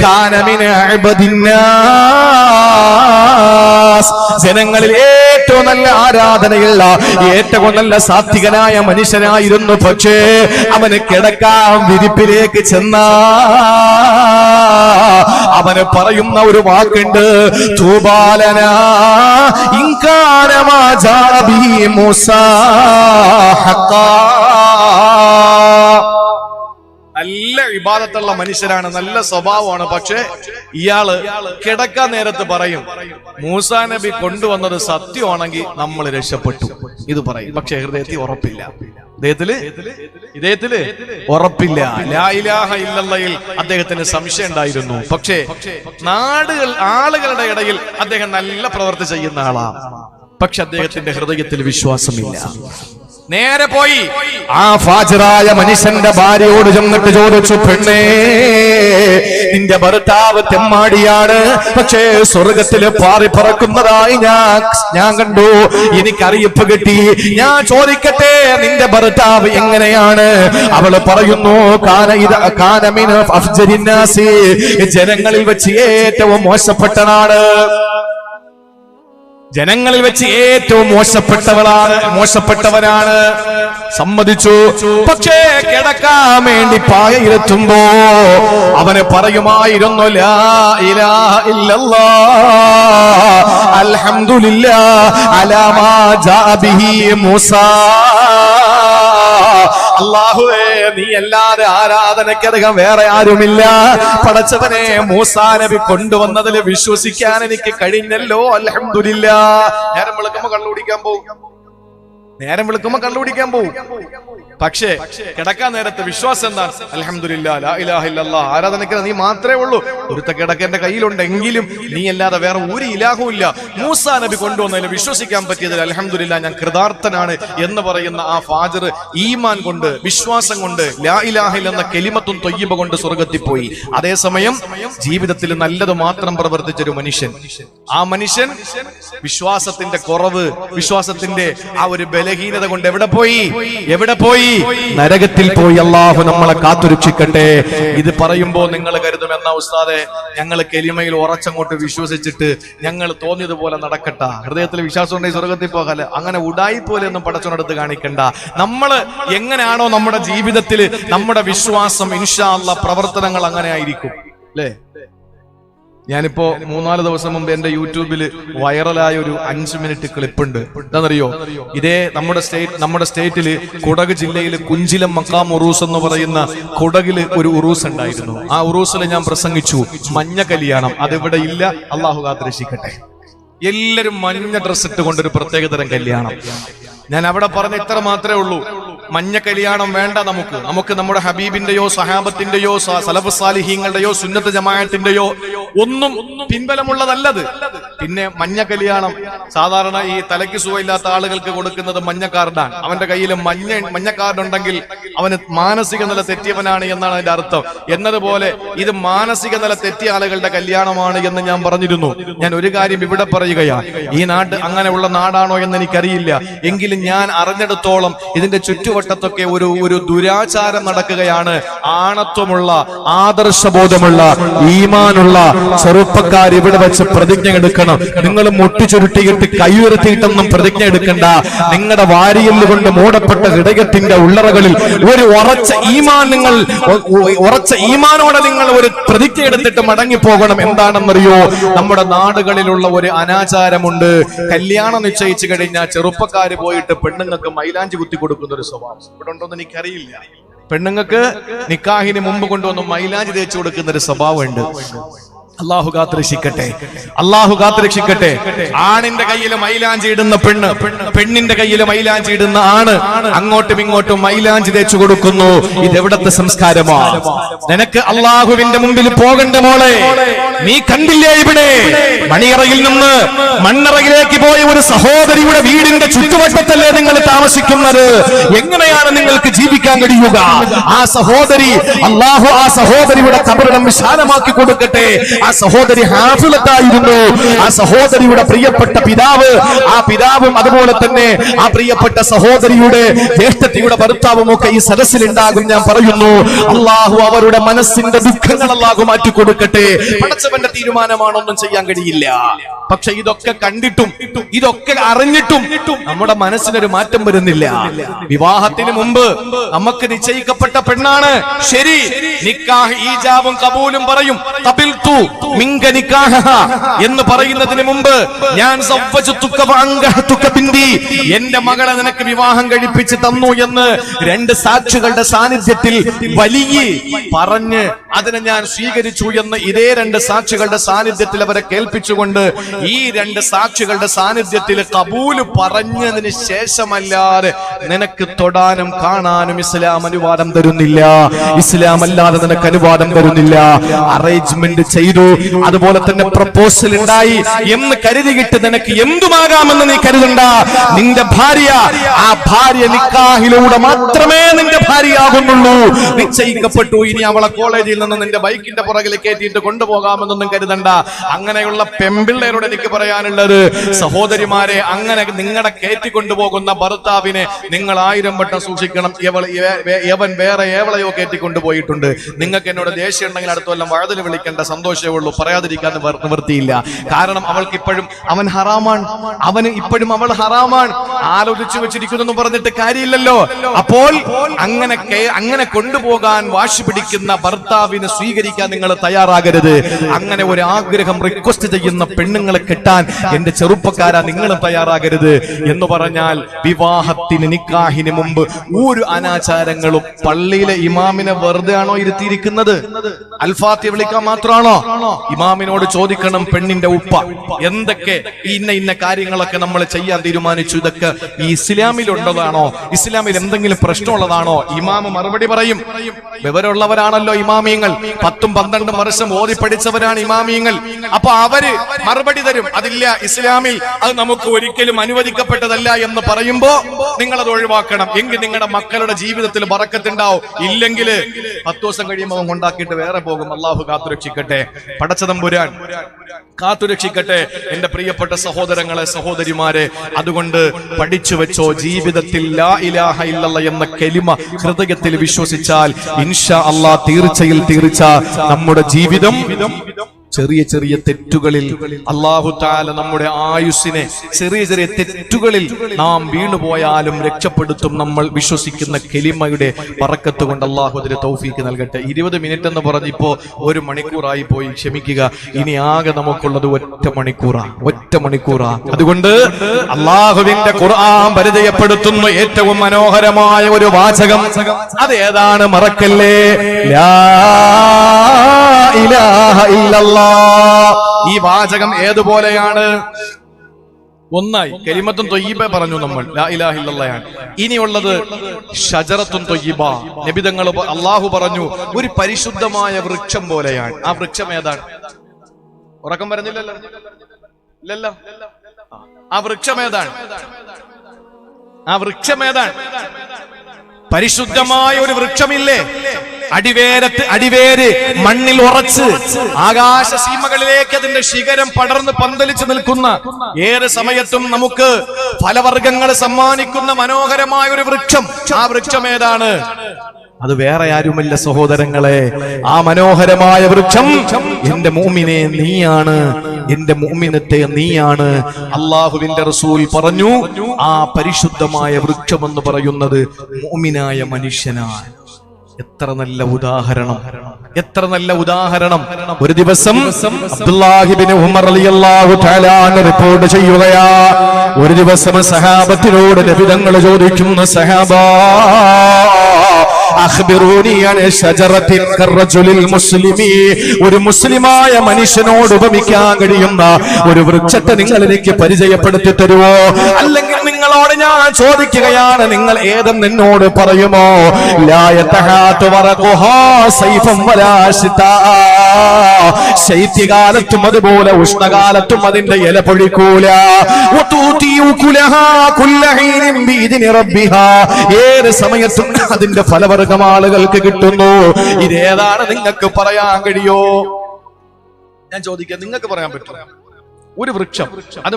കാന മിൻ അഅ്ബദിന്നാസ്, ജനങ്ങളിൽ ഏറ്റവും നല്ല ആരാധനയുള്ള, ഏറ്റവും നല്ല സാത്വികനായ മനുഷ്യനായിരുന്നു. പക്ഷേ അവന് കിടക്കാൻ വിരിപ്പിലേക്ക് ചെന്നാ അവന് പറയുന്ന ഒരു വാക്കുണ്ട്, തൂബാലന ഇൻകാനമാ ജാബി മൂസാ ഹഖാ. നല്ല ഇബാദത്തുള്ള മനുഷ്യരാണ്, നല്ല സ്വഭാവമാണ്. പക്ഷെ ഇയാള് കിടക്കാൻ നേരത്ത് പറയും, മൂസാ നബി കൊണ്ടുവന്നത് സത്യമാണെങ്കിൽ നമ്മൾ രക്ഷപ്പെട്ടു, ഇത് പറയും. പക്ഷെ ഹൃദയത്തിൽ ഉറപ്പില്ല, ഇദ്ദേഹത്തില് ഉറപ്പില്ല. ലാ ഇലാഹ ഇല്ലല്ലയിൽ അദ്ദേഹത്തിന് സംശയം ഉണ്ടായിരുന്നു. പക്ഷേ ആളുകളുടെ ഇടയിൽ അദ്ദേഹം നല്ല പ്രവൃത്തി ചെയ്യുന്ന ആളാണ്. പക്ഷെ അദ്ദേഹത്തിന്റെ ഹൃദയത്തിൽ വിശ്വാസമില്ല. നേരെ പോയി ആ ഫാജിറായ മനുഷ്യന്റെ ഭാര്യയോട് ചെന്നിട്ട് ചോദിച്ചു, പെണ്ണേ, നിന്റെ ഭർത്താവ് തെമ്മാടിയാണ്, പക്ഷേ സ്വർഗത്തില് പാറി പറക്കുന്നതായി ഞാൻ കണ്ടു, എനിക്കറിയിപ്പ് കിട്ടി. ഞാൻ ചോദിക്കട്ടെ, നിന്റെ ഭർത്താവ് എങ്ങനെയാണ്? അവള് പറയുന്നു, ജനങ്ങളിൽ വെച്ച് ഏറ്റവും മോശപ്പെട്ടനാണ്, ജനങ്ങളിൽ വെച്ച് ഏറ്റവും മോശപ്പെട്ടവനാണ്. സമ്മതിച്ചു. പക്ഷേ കിടക്കാൻ വേണ്ടി പായയിലെത്തുമ്പോ അവന് പറയുമായിരുന്നു, ലാ ഇലാഹ ഇല്ലല്ലാഹ് അൽഹംദുലില്ലാഹ് അലാ മാ ജാ ബിഹി മൂസാ. അല്ലാഹുവേ, നീ അല്ലാതെ ആരാധനയ്ക്കധികം വേറെ ആരുമില്ല. പടച്ചവനെ, മൂസാ നബി കൊണ്ടുവന്നതിൽ വിശ്വസിക്കാൻ എനിക്ക് കഴിഞ്ഞല്ലോ, അൽഹംദുലില്ലാ. നേരം വെളുക്കുമ്പോ കള്ളുപിടിക്കാൻ പോവും. പക്ഷേ കിടക്കാൻ നേരത്തെ വിശ്വാസം എന്താണ്? അൽഹംദുലില്ലാ, ലാ ഇലാഹ ഇല്ലല്ലാഹ്, ആരാധനയ്ക്ക് നീ മാത്രമേ ഉള്ളൂ. ഒരുത്ത കിടക്ക എന്റെ കയ്യിലുണ്ടെങ്കിലും നീ അല്ലാതെ വേറെ ഒരു ഇലാഹും ഇല്ല. മൂസാ നബി കൊണ്ടുവന്നതിൽ വിശ്വസിക്കാൻ പറ്റിയതിൽ അൽഹംദുലില്ലാ, ഞാൻ കൃതാർത്ഥനാണ് എന്ന് പറയുന്ന ആ ഫാജിർ ഈമാൻ കൊണ്ട്, വിശ്വാസം കൊണ്ട്, ലാ ഇലാഹ ഇല്ലെന്ന കെലിമത്തുൻ ത്വയ്യിബ കൊണ്ട് സ്വർഗ്ഗത്തിൽ പോയി. അതേസമയം ജീവിതത്തിൽ നല്ലത് മാത്രം പ്രവർത്തിച്ചൊരു മനുഷ്യൻ, ആ മനുഷ്യൻ വിശ്വാസത്തിന്റെ കുറവ്, വിശ്വാസത്തിന്റെ ആ ഒരു ബലഹീനത ബലഹീനത കൊണ്ട് എവിടെ പോയി? നരകത്തിൽ പോയി. അള്ളാഹു നമ്മളെ കാത്തുരക്ഷിക്കട്ടെ. ഇത് പറയുമ്പോ നിങ്ങൾ കരുതും, എന്നാ ഉസ്താദെ ഞങ്ങൾ കെലിമയിൽ ഉറച്ചങ്ങോട്ട് വിശ്വസിച്ചിട്ട് ഞങ്ങൾ തോന്നിയതുപോലെ നടക്കട്ട, ഹൃദയത്തിൽ വിശ്വാസം ഉണ്ടെങ്കിൽ സ്വർഗത്തിൽ പോകല, അങ്ങനെ ഉടായി പോലെയൊന്നും പടച്ചോനടുത്ത് കാണിക്കണ്ട. നമ്മള് എങ്ങനെയാണോ നമ്മുടെ ജീവിതത്തിൽ നമ്മുടെ വിശ്വാസം, ഇൻഷാ അല്ലാഹ് പ്രവർത്തനങ്ങൾ അങ്ങനെ ആയിരിക്കും അല്ലേ? ഞാനിപ്പോ 3-4 ദിവസം മുമ്പ് എന്റെ യൂട്യൂബിൽ വൈറലായ ഒരു 5 മിനിറ്റ് ക്ലിപ്പുണ്ട്. എന്താണെന്നറിയോ? ഇതേ നമ്മുടെ സ്റ്റേറ്റില് കുടക് ജില്ലയിൽ കുഞ്ചിലം മക്കാം ഉറൂസ് എന്ന് പറയുന്ന കുടകില് ഒരു ഉറൂസ് ഉണ്ടായിരുന്നു. ആ ഉറൂസിൽ ഞാൻ പ്രസംഗിച്ചു. മഞ്ഞ കല്യാണം അതിവിടെ ഇല്ല, അള്ളാഹു കാത്തുരക്ഷിക്കട്ടെ. എല്ലാരും മഞ്ഞ ഡ്രസ് ഇട്ടുകൊണ്ടൊരു പ്രത്യേകതരം കല്യാണം. ഞാൻ അവിടെ പറഞ്ഞ ഇത്ര മാത്രമേ ഉള്ളൂ, മഞ്ഞ കല്യാണം വേണ്ട. നമുക്ക് നമ്മുടെ ഹബീബിന്റെയോ സഹാബത്തിന്റെയോ സലഫ് സാലിഹീങ്ങളുടെയോ സുന്നത്ത് ജമാഅത്തിന്റെയോ ഒന്നും പിൻബലമുള്ളതല്ലത്. പിന്നെ മഞ്ഞ കല്യാണം സാധാരണ ഈ തലയ്ക്ക് സുഖമില്ലാത്ത ആളുകൾക്ക് കൊടുക്കുന്നത് മഞ്ഞ കാർഡാണ്. അവന്റെ കയ്യിൽ മഞ്ഞ കാർഡ് ഉണ്ടെങ്കിൽ അവന് മാനസിക നില തെറ്റിയവനാണ് എന്നാണ് അതിന്റെ അർത്ഥം. എന്നതുപോലെ ഇത് മാനസിക നില തെറ്റിയ ആളുകളുടെ കല്യാണമാണ് എന്ന് ഞാൻ പറഞ്ഞിരുന്നു. ഞാൻ ഒരു കാര്യം ഇവിടെ പറയുകയാണ്, ഈ നാട് അങ്ങനെയുള്ള നാടാണോ എന്ന് എനിക്കറിയില്ല, എങ്കിലും ഞാൻ അറിഞ്ഞെടുത്തോളം ഇതിന്റെ ചുറ്റുവട്ടത്തൊക്കെ ഒരു ദുരാചാരം നടക്കുകയാണ്. ആണത്വമുള്ള, ആദർശബോധമുള്ള, ഈമാനുള്ള ചെറുപ്പക്കാർ ഇവിടെ വെച്ച് പ്രതിജ്ഞ എടുക്കണം. നിങ്ങൾ മുട്ടിച്ചുരുട്ടിയിട്ട് കൈയുയർത്തിയിട്ടൊന്നും പ്രതിജ്ഞ എടുക്കണ്ട. നിങ്ങളുടെ വാരിയല് കൊണ്ട് മൂടപ്പെട്ട ഹൃദയത്തിന്റെ ഉള്ളറകളിൽ ഒരു ഉറച്ച ഈമാനോടെ നിങ്ങൾ ഒരു പ്രതിജ്ഞ എടുത്തിട്ട് മടങ്ങിപ്പോകണം. എന്താണെന്നറിയോ? നമ്മുടെ നാടുകളിലുള്ള ഒരു അനാചാരമുണ്ട്. കല്യാണം നിശ്ചയിച്ചു കഴിഞ്ഞാൽ ചെറുപ്പക്കാര് പോയിട്ട് പെണ്ണുങ്ങൾക്ക് മൈലാഞ്ചി കുത്തി കൊടുക്കുന്ന ഒരു സ്വഭാവം ഇവിടെ ഉണ്ടോന്ന് എനിക്കറിയില്ല. പെണ്ണുങ്ങൾക്ക് നിക്കാഹിന് മുമ്പ് കൊണ്ടുവന്ന് മൈലാഞ്ചി തേച്ചു കൊടുക്കുന്ന ഒരു സ്വഭാവമുണ്ട്. അള്ളാഹു കാത്തുരക്ഷിക്കട്ടെ. ആണിന്റെ കയ്യിൽ മൈലാഞ്ചി ഇടുന്ന പെണ്ണ്, പെണ്ണിന്റെ കയ്യിൽ മൈലാഞ്ചി ഇടുന്ന ആണ് അങ്ങോട്ടും ഇങ്ങോട്ടും മൈലാഞ്ചി തേച്ചു കൊടുക്കുന്നു. ഇതെവിടത്തെ സംസ്കാരമാണ്? നിനക്ക് അള്ളാഹുവിന്റെ മുമ്പിൽ പോകണ്ട മോളെ. നീ കണ്ടില്ലേ ഇവിടെ മണിയറയിൽ നിന്ന് മണ്ണറയിലേക്ക് പോയ ഒരു സഹോദരിയുടെ വീടിന്റെ ചുറ്റുവട്ടത്തല്ലേ നിങ്ങൾ താമസിക്കുന്നത്? എങ്ങനെയാണ് നിങ്ങൾക്ക് ജീവിക്കാൻ കഴിയുക? ആ സഹോദരി, അള്ളാഹു ആ സഹോദരിയുടെ ഖബറിടം വിശാലമാക്കി കൊടുക്കട്ടെ. ആ സഹോദരി ഹാഫിളത്തായിരുന്നു. ആ സഹോദരിയുടെ പ്രിയപ്പെട്ട പിതാവ്, ആ പിതാവും അതുപോലെ തന്നെ ആ പ്രിയപ്പെട്ട സഹോദരിയുടെ ജ്യേഷ്ഠത്തിയുടെ ഭർത്താവും ഒക്കെ ഈ സദസ്സിലുണ്ടാകും. ഞാൻ പറയുന്നു, അള്ളാഹു അവരുടെ മനസ്സിന്റെ ദുഃഖങ്ങൾ അള്ളാഹു മാറ്റിക്കൊടുക്കട്ടെ. പടച്ചവന്റെ തീരുമാനമാണൊന്നും ചെയ്യാൻ കഴിയില്ല. പക്ഷെ ഇതൊക്കെ കണ്ടിട്ടും ഇതൊക്കെ അറിഞ്ഞിട്ടും നമ്മുടെ മനസ്സിനൊരു മാറ്റം വരുന്നില്ല. വിവാഹത്തിന് മുമ്പ് നമുക്ക് നിശ്ചയിക്കപ്പെട്ട പെണ്ണാണ് ശരി, നിക്കാഹ് ഈജാബും കബൂലും പറയും. ഖബിൽതു മിൻക നിക്കാഹ എന്ന് പറയുന്നതിന് മുമ്പ് ഞാൻ സവ്വജതുക വഅൻകഹതുക ബിന്തി, എന്റെ മകളെ നിനക്ക് വിവാഹം കഴിപ്പിച്ച് തന്നു എന്ന് 2 സാക്ഷികളുടെ സാന്നിധ്യത്തിൽ വലിയ പറഞ്ഞ് അതിനെ ഞാൻ സ്വീകരിച്ചു എന്ന് ഇതേ 2 സാക്ഷികളുടെ സാന്നിധ്യത്തിൽ അവരെ കേൾപ്പിച്ചുകൊണ്ട് ഈ 2 സാക്ഷികളുടെ സാന്നിധ്യത്തിൽ കബൂല് പറഞ്ഞതിന് ശേഷമല്ലാതെ നിനക്ക് തൊടാനും കാണാനും ഇസ്ലാം അനുവാദം തരുന്നില്ല. ഇസ്ലാം അല്ലാതെ നിനക്ക് അനുവാദം തരുന്നില്ല. അറേഞ്ച്മെന്റ് ചെയ്തു, അതുപോലെ തന്നെ പ്രപ്പോസൽ ഉണ്ടായി എന്ന് കരുതിയിട്ട് നിനക്ക് എന്തുമാകാമെന്ന് നീ കരുതണ്ട. നിന്റെ ഭാര്യ, ആ ഭാര്യ നിക്കാഹിലൂടെ മാത്രമേ നിന്റെ ഭാര്യയാകുന്നുള്ളൂ. നിശ്ചയിക്കപ്പെട്ടു. ഇനി അവളെ കോളേജിൽ നിന്ന് നിന്റെ ബൈക്കിന്റെ പുറകിൽ കയറ്റിയിട്ട് കൊണ്ടുപോകാമെന്നൊന്നും കരുതണ്ട. അങ്ങനെയുള്ള പെമ്പിള്ളേരോട് എനിക്ക് പറയാനുള്ളത്, സഹോദരിമാരെ, അങ്ങനെ നിങ്ങളെ കയറ്റിക്കൊണ്ടുപോകുന്ന ഭർത്താവിനെ നിങ്ങൾ 1000 വട്ടം സൂക്ഷിക്കണം. യവൻ വേറെ ഏവളയോ കയറ്റിക്കൊണ്ടുപോയിട്ടുണ്ട്. നിങ്ങൾക്ക് എന്നോട് ദേഷ്യം ഉണ്ടെങ്കിൽ അടുത്ത കൊല്ലം വഴുതിൽ വിളിക്കേണ്ട, സന്തോഷമേ ഉള്ളൂ. പറയാതിരിക്കാൻ നിവൃത്തിയില്ല. കാരണം അവൾക്ക് ഇപ്പോഴും അവൻ ഹറാമാണ്, അവന് ഇപ്പോഴും അവൾ ഹറാമാണ്. ആലോചിച്ചു വെച്ചിരിക്കുന്നു പറഞ്ഞിട്ട് കാര്യമില്ലല്ലോ. അപ്പോൾ അങ്ങനെ കൊണ്ടുപോകാൻ വാശി പിടിക്കുന്ന ഭർത്താവിനെ സ്വീകരിക്കാൻ നിങ്ങൾ തയ്യാറാകരുത്. അങ്ങനെ ഒരു ആഗ്രഹം റിക്വസ്റ്റ് ചെയ്യുന്ന പെണ്ണുങ്ങളെ കെട്ടാൻ എന്റെ ചെറുപ്പക്കാരാ നിങ്ങളും തയ്യാറാകരുത്. എന്ന് പറഞ്ഞാൽ വിവാഹത്തിന് നിക്കാഹിന് മുമ്പ് ഒരു അനാചാരങ്ങളും, പള്ളിയിലെ ഇമാമിനെ വെറുതെ ആണോ ഇരുത്തിയിരിക്കുന്നത്? അൽഫാത്തി വിളിക്കാൻ മാത്രമാണോ? ഇമാമിനോട് ചോദിക്കണം, പെണ്ണിന്റെ ഉപ്പ എന്തൊക്കെ ഇന്ന കാര്യങ്ങളൊക്കെ നമ്മൾ ചെയ്യാൻ തീരുമാനിച്ചു, ഇതൊക്കെ ഈ ഇസ്ലാമിലുള്ളതാണോ? ഇസ്ലാമിൽ എന്തെങ്കിലും പ്രശ്നമുള്ളതാണോ? ഇമാമ് മറുപടി പറയും. വിവരമുള്ളവരാണല്ലോ ഇമാമിയങ്ങൾ, 10-12 വർഷം ഓതി പഠിച്ചവരാണ് ഇമാമിയങ്ങൾ. അപ്പൊ അവര് മറുപടി തരും, അതില്ല ഇസ്ലാമിൽ, അത് നമുക്ക് ഒരിക്കലും അനുവദിക്കപ്പെട്ടതല്ല എന്ന് പറയുമ്പോ നിങ്ങൾ അത് ഒഴിവാക്കണം. എങ്കിൽ നിങ്ങളുടെ മക്കളുടെ ജീവിതത്തിൽ ബറക്കത്തുണ്ടാവും. ഇല്ലെങ്കിൽ 10 ദിവസം കഴിയുമ്പോൾ കൊണ്ടാക്കിയിട്ട് വേറെ പോകും. അള്ളാഹു കാത്തുരക്ഷിക്കട്ടെ, പടച്ചതമ്പുരാൻ കാത്തുരക്ഷിക്കട്ടെ. എന്റെ പ്രിയപ്പെട്ട സഹോദരങ്ങളെ, സഹോദരിമാരെ, അതുകൊണ്ട് പഠിച്ചു വെച്ചോ, ജീവിതത്തിൽ ലാ ഇലാഹ ഇല്ലല്ലാഹ് എന്ന കലിമ ഹൃദയത്തിൽ വിശ്വസിച്ചാൽ ഇൻഷാ അല്ലാഹ് തീർച്ച നമ്മുടെ ജീവിതം ചെറിയ ചെറിയ തെറ്റുകളിൽ അല്ലാഹു തആല നമ്മുടെ ആയുസ്സിനെ ചെറിയ ചെറിയ തെറ്റുകളിൽ നാം വീണുപോയാലും രക്ഷപ്പെടുത്തും. നമ്മൾ വിശ്വസിക്കുന്ന കലിമയുടെ ബറക്കത്ത് കൊണ്ട് അല്ലാഹു അതിന് തൗഫീക്ക് നൽകട്ടെ. 20 മിനിറ്റ് എന്ന് പറഞ്ഞിപ്പോ 1 മണിക്കൂറായി പോയി, ക്ഷമിക്കുക. ഇനി ആകെ നമുക്കുള്ളത് ഒറ്റ മണിക്കൂറാ. അതുകൊണ്ട് അല്ലാഹുവിന്റെ ഖുർആൻ പരിചയപ്പെടുത്തുന്ന ഏറ്റവും മനോഹരമായ ഒരു വാചകം അത് ഏതാണ്? മറക്കല്ലേ, ലാ ഇലാഹ ഇല്ലല്ലാഹ്. ഈ വാചകം ഏതുപോലെയാണ്? ഒന്നായി കലിമത്തുൻ ത്വയ്യിബ പറഞ്ഞു നമ്മൾ, ലാ ഇലാഹ ഇല്ലല്ലാഹ്. ഇനിയുള്ളത് ഷജറത്തുൻ ത്വയ്യിബ. നബിതങ്ങൾ അല്ലാഹു പറഞ്ഞു ഒരു പരിശുദ്ധമായ വൃക്ഷം പോലെയാണ്. ആ വൃക്ഷം ഏതാണ്? ഉറക്കം പറഞ്ഞില്ലല്ലോ, ഇല്ലല്ലോ. ആ വൃക്ഷം ഏതാണ്? പരിശുദ്ധമായ ഒരു വൃക്ഷമില്ലേ? അടിവേര് മണ്ണിൽ ഉറച്ച് ആകാശ സീമകളിലേക്ക് അതിന്റെ ശിഖരം പടർന്ന് പന്തലിച്ചു നിൽക്കുന്ന, ഏത് സമയത്തും നമുക്ക് ഫലവർഗങ്ങൾ സമ്മാനിക്കുന്ന മനോഹരമായ ഒരു വൃക്ഷം. ആ വൃക്ഷം ഏതാണ്? അത് വേറെ ആരുമല്ല സഹോദരങ്ങളെ, ആ മനോഹരമായ വൃക്ഷം എന്റെ മുഅ്മിനെ നീയാണ്, എന്റെ മുഅ്മിനത്തെ നീയാണ്. അല്ലാഹുവിന്റെ റസൂൽ പറഞ്ഞു, ആ പരിശുദ്ധമായ വൃക്ഷം എന്ന് പറയുന്നത് മുഅ്മിനായ മനുഷ്യനാണ്. എത്ര നല്ല ഉദാഹരണം. ഒരു ദിവസം അബ്ദുല്ലാഹി ഇബ്നു ഉമർ റളിയല്ലാഹു തആല അൻഹു റിപ്പോർട്ട് ചെയ്യുകയാ, ഒരു ദിവസം സഹാബത്തിനോട് നബി തങ്ങൾ ചോദിക്കുന്നു, സഹാബാ അഖ്ബിറൂനി അൻ ഷജറത്തിൻ കർറജുലിൽ മുസ്ലിമി, ഒരു മുസ്ലിമായ മനുഷ്യനോട് ഉപമിക്കാൻ കഴിയുന്ന ഒരു വൃക്ഷത്തെ നിങ്ങൾ എനിക്ക് പരിചയപ്പെടുത്തി തരുമോ? അല്ലെങ്കിൽ നിങ്ങളോട് ഞാൻ ചോദിക്കുകയാണ്, നിങ്ങൾ ഏതെന്ന് എന്നോട് പറയുമോ? ലാ യതഹാതു വറഖുഹാ സൈഫൻ വലാ ശിതാ, ശൈത്യകാലത്തും അതുപോലെ ഉഷ്ണകാലത്തും അതിന്റെ ഇല പൊഴിക്കൂല. ഏത് സമയത്തും അതിന്റെ ഫലവർഗം ആളുകൾക്ക് കിട്ടുന്നു. ഇതേതാണ് നിങ്ങൾക്ക് പറയാൻ കഴിയോ? ഞാൻ ചോദിക്കാം, നിങ്ങൾക്ക് പറയാൻ പറ്റും? ഒരു വൃക്ഷം, അത്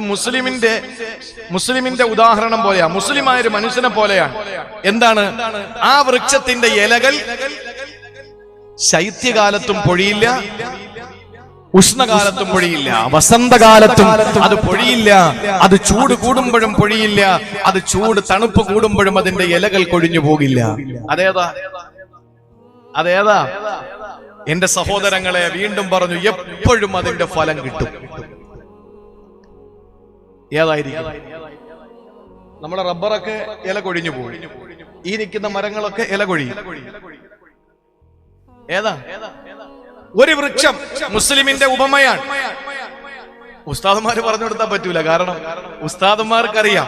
മുസ്ലിമിന്റെ ഉദാഹരണം പോലെയാണ്, മുസ്ലിമായ ഒരു മനുഷ്യനെ പോലെയാണ്. എന്താണ്? ആ വൃക്ഷത്തിന്റെ ഇലകൾ ശൈത്യകാലത്തും പൊഴിയില്ല, ഉഷ്ണകാലത്തും പൊഴിയില്ല, വസന്തകാലത്തും അത് പൊഴിയില്ല, അത് ചൂട് കൂടുമ്പോഴും പൊഴിയില്ല, അത് തണുപ്പ് കൂടുമ്പോഴും അതിന്റെ ഇലകൾ കൊഴിഞ്ഞു പോകില്ല. അതേതാ? എന്റെ സഹോദരങ്ങളെ, വീണ്ടും പറഞ്ഞു, എപ്പോഴും അതിന്റെ ഫലം കിട്ടും. ഏതായിരിക്കും? നമ്മുടെ റബ്ബറൊക്കെ ഇല കൊഴിഞ്ഞു പോയി, ഈ നിൽക്കുന്ന മരങ്ങളൊക്കെ ഇല കൊഴിയും. ഏതാ? ഒരു വൃക്ഷം മുസ്ലിമിന്റെ ഉപമയാണ്. ഉസ്താദന്മാര് പറഞ്ഞു കൊടുത്താൽ പറ്റൂല, കാരണം ഉസ്താദന്മാർക്കറിയാം.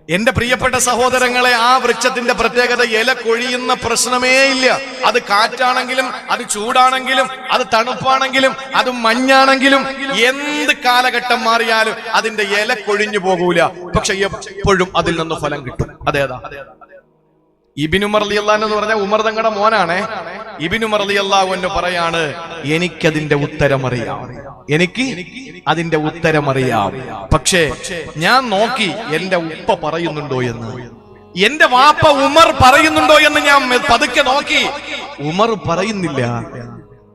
എന്റെ പ്രിയപ്പെട്ട സഹോദരങ്ങളെ, ആ വൃക്ഷത്തിന്റെ പ്രത്യേകത ഇല കൊഴിയുന്ന പ്രശ്നമേ ഇല്ല. അത് കാറ്റാണെങ്കിലും, അത് ചൂടാണെങ്കിലും, അത് തണുപ്പാണെങ്കിലും, അത് മഞ്ഞാണെങ്കിലും, എന്ത് കാലഘട്ടം മാറിയാലും അതിന്റെ ഇല കൊഴിഞ്ഞു പോകൂല. പക്ഷെ എപ്പോഴും അതിൽ നിന്ന് ഫലം കിട്ടും. അതേതാ? ഇബ്നു ഉമർ റളിയല്ലാഹു എന്ന് പറഞ്ഞ ഉമർ തങ്ങളുടെ മോനാണ്. ഇബ്നു ഉമർ റളിയല്ലാഹു അൻഹു പറയാണ്, എനിക്കതിന്റെ ഉത്തരമറിയാം. പക്ഷേ ഞാൻ നോക്കി എന്റെ ഉപ്പ പറയുന്നുണ്ടോ എന്ന്, എന്റെ വാപ്പ ഉമർ പറയുന്നുണ്ടോ എന്ന് ഞാൻ പതുക്കെ നോക്കി. ഉമർ പറയുന്നില്ല.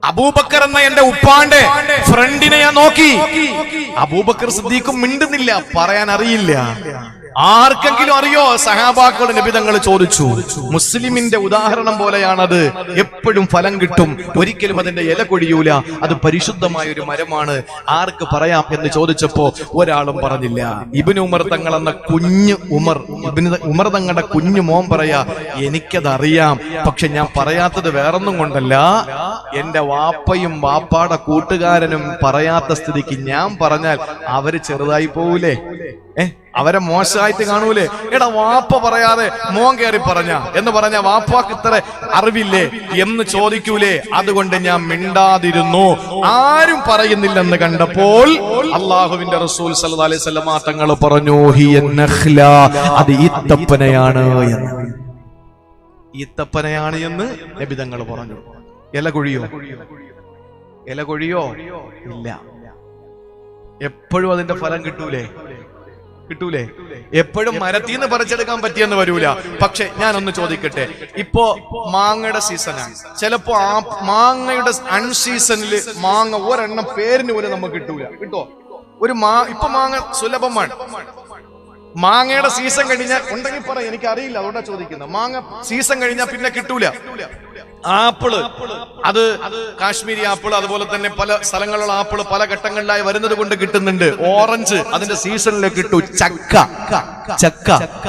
അബൂബക്കർ എന്ന എന്റെ ഉപ്പാന്റെ ഫ്രണ്ടിനെ ഞാൻ നോക്കി. അബൂബക്കർ സിദ്ദീഖും മിണ്ടുന്നില്ല, പറയാൻ അറിയില്ല. ആർക്കെങ്കിലും അറിയോ? സഹാബാക്കളുടെ നബി തങ്ങൾ ചോദിച്ചു. മുസ്ലിമിന്റെ ഉദാഹരണം പോലെയാണത്. എപ്പോഴും ഫലം കിട്ടും, ഒരിക്കലും അതിന്റെ ഇല കൊഴിയൂല, അത് പരിശുദ്ധമായ ഒരു മരമാണ്. ആർക്ക് പറയാം എന്ന് ചോദിച്ചപ്പോ ഒരാളും പറഞ്ഞില്ല. ഇബ്നു ഉമർ തങ്ങൾ എന്ന ഉമർ തങ്ങളുടെ കുഞ്ഞു മോൻ പറയാ, എനിക്കതറിയാം, പക്ഷെ ഞാൻ പറയാത്തത് വേറൊന്നും കൊണ്ടല്ല, എന്റെ വാപ്പയും വാപ്പാടെ കൂട്ടുകാരനും പറയാത്ത സ്ഥിതിക്ക് ഞാൻ പറഞ്ഞാൽ അവര് ചെറുതായി പോവൂലേ? അവരെ മോശമായിട്ട് കാണൂലേ? എടാ വാപ്പ പറയാതെ മോൻ കയറി എന്ന് പറഞ്ഞ വാപ്പാക്ക് ഇത്ര അറിവില്ലേ എന്ന് ചോദിക്കൂലേ? അതുകൊണ്ട് ഞാൻ മിണ്ടാതിരുന്നു. ആരും പറയുന്നില്ലെന്ന് കണ്ടപ്പോൾ അള്ളാഹുവിന്റെ റസൂൽ സല്ലല്ലാഹു അലൈഹി വസല്ലം തങ്ങൾ പറഞ്ഞു, അത് ഈത്തപ്പനയാണ് എന്ന്. ഈത്തപ്പനയാണ് എന്ന് നബി തങ്ങൾ പറഞ്ഞു. ഇല കൊഴിയോ? ഇല കൊഴിയോ? ഇല്ല. എപ്പോഴും അതിന്റെ ഫലം കിട്ടൂലേ? എപ്പോഴും മരത്തിന്ന് പറിച്ചെടുക്കാൻ പറ്റിയെന്ന് വരൂല. പക്ഷെ ഞാനൊന്ന് ചോദിക്കട്ടെ, ഇപ്പോ മാങ്ങയുടെ സീസണാണ്. ചിലപ്പോ ആ മാങ്ങയുടെ അൺസീസണില് മാങ്ങ ഒരെണ്ണം പേരിന് പോലും നമുക്ക് കിട്ടൂല. കിട്ടോ? ഇപ്പൊ മാങ്ങ സുലഭമാണ്. മാങ്ങയുടെ സീസൺ കഴിഞ്ഞാൽ ഉണ്ടെങ്കിൽ പറ, എനിക്ക് അറിയില്ല, അതുകൊണ്ടാ ചോദിക്കുന്നത്. മാങ്ങ സീസൺ കഴിഞ്ഞാൽ പിന്നെ കിട്ടൂല. ആപ്പിള്, അത് കാശ്മീരി ആപ്പിള്, അതുപോലെ തന്നെ പല സ്ഥലങ്ങളിലുള്ള ആപ്പിള് പല ഘട്ടങ്ങളിലായി വരുന്നത് കൊണ്ട് കിട്ടുന്നുണ്ട്. ഓറഞ്ച് അതിന്റെ സീസണിലേക്ക് കിട്ടൂ. ചക്ക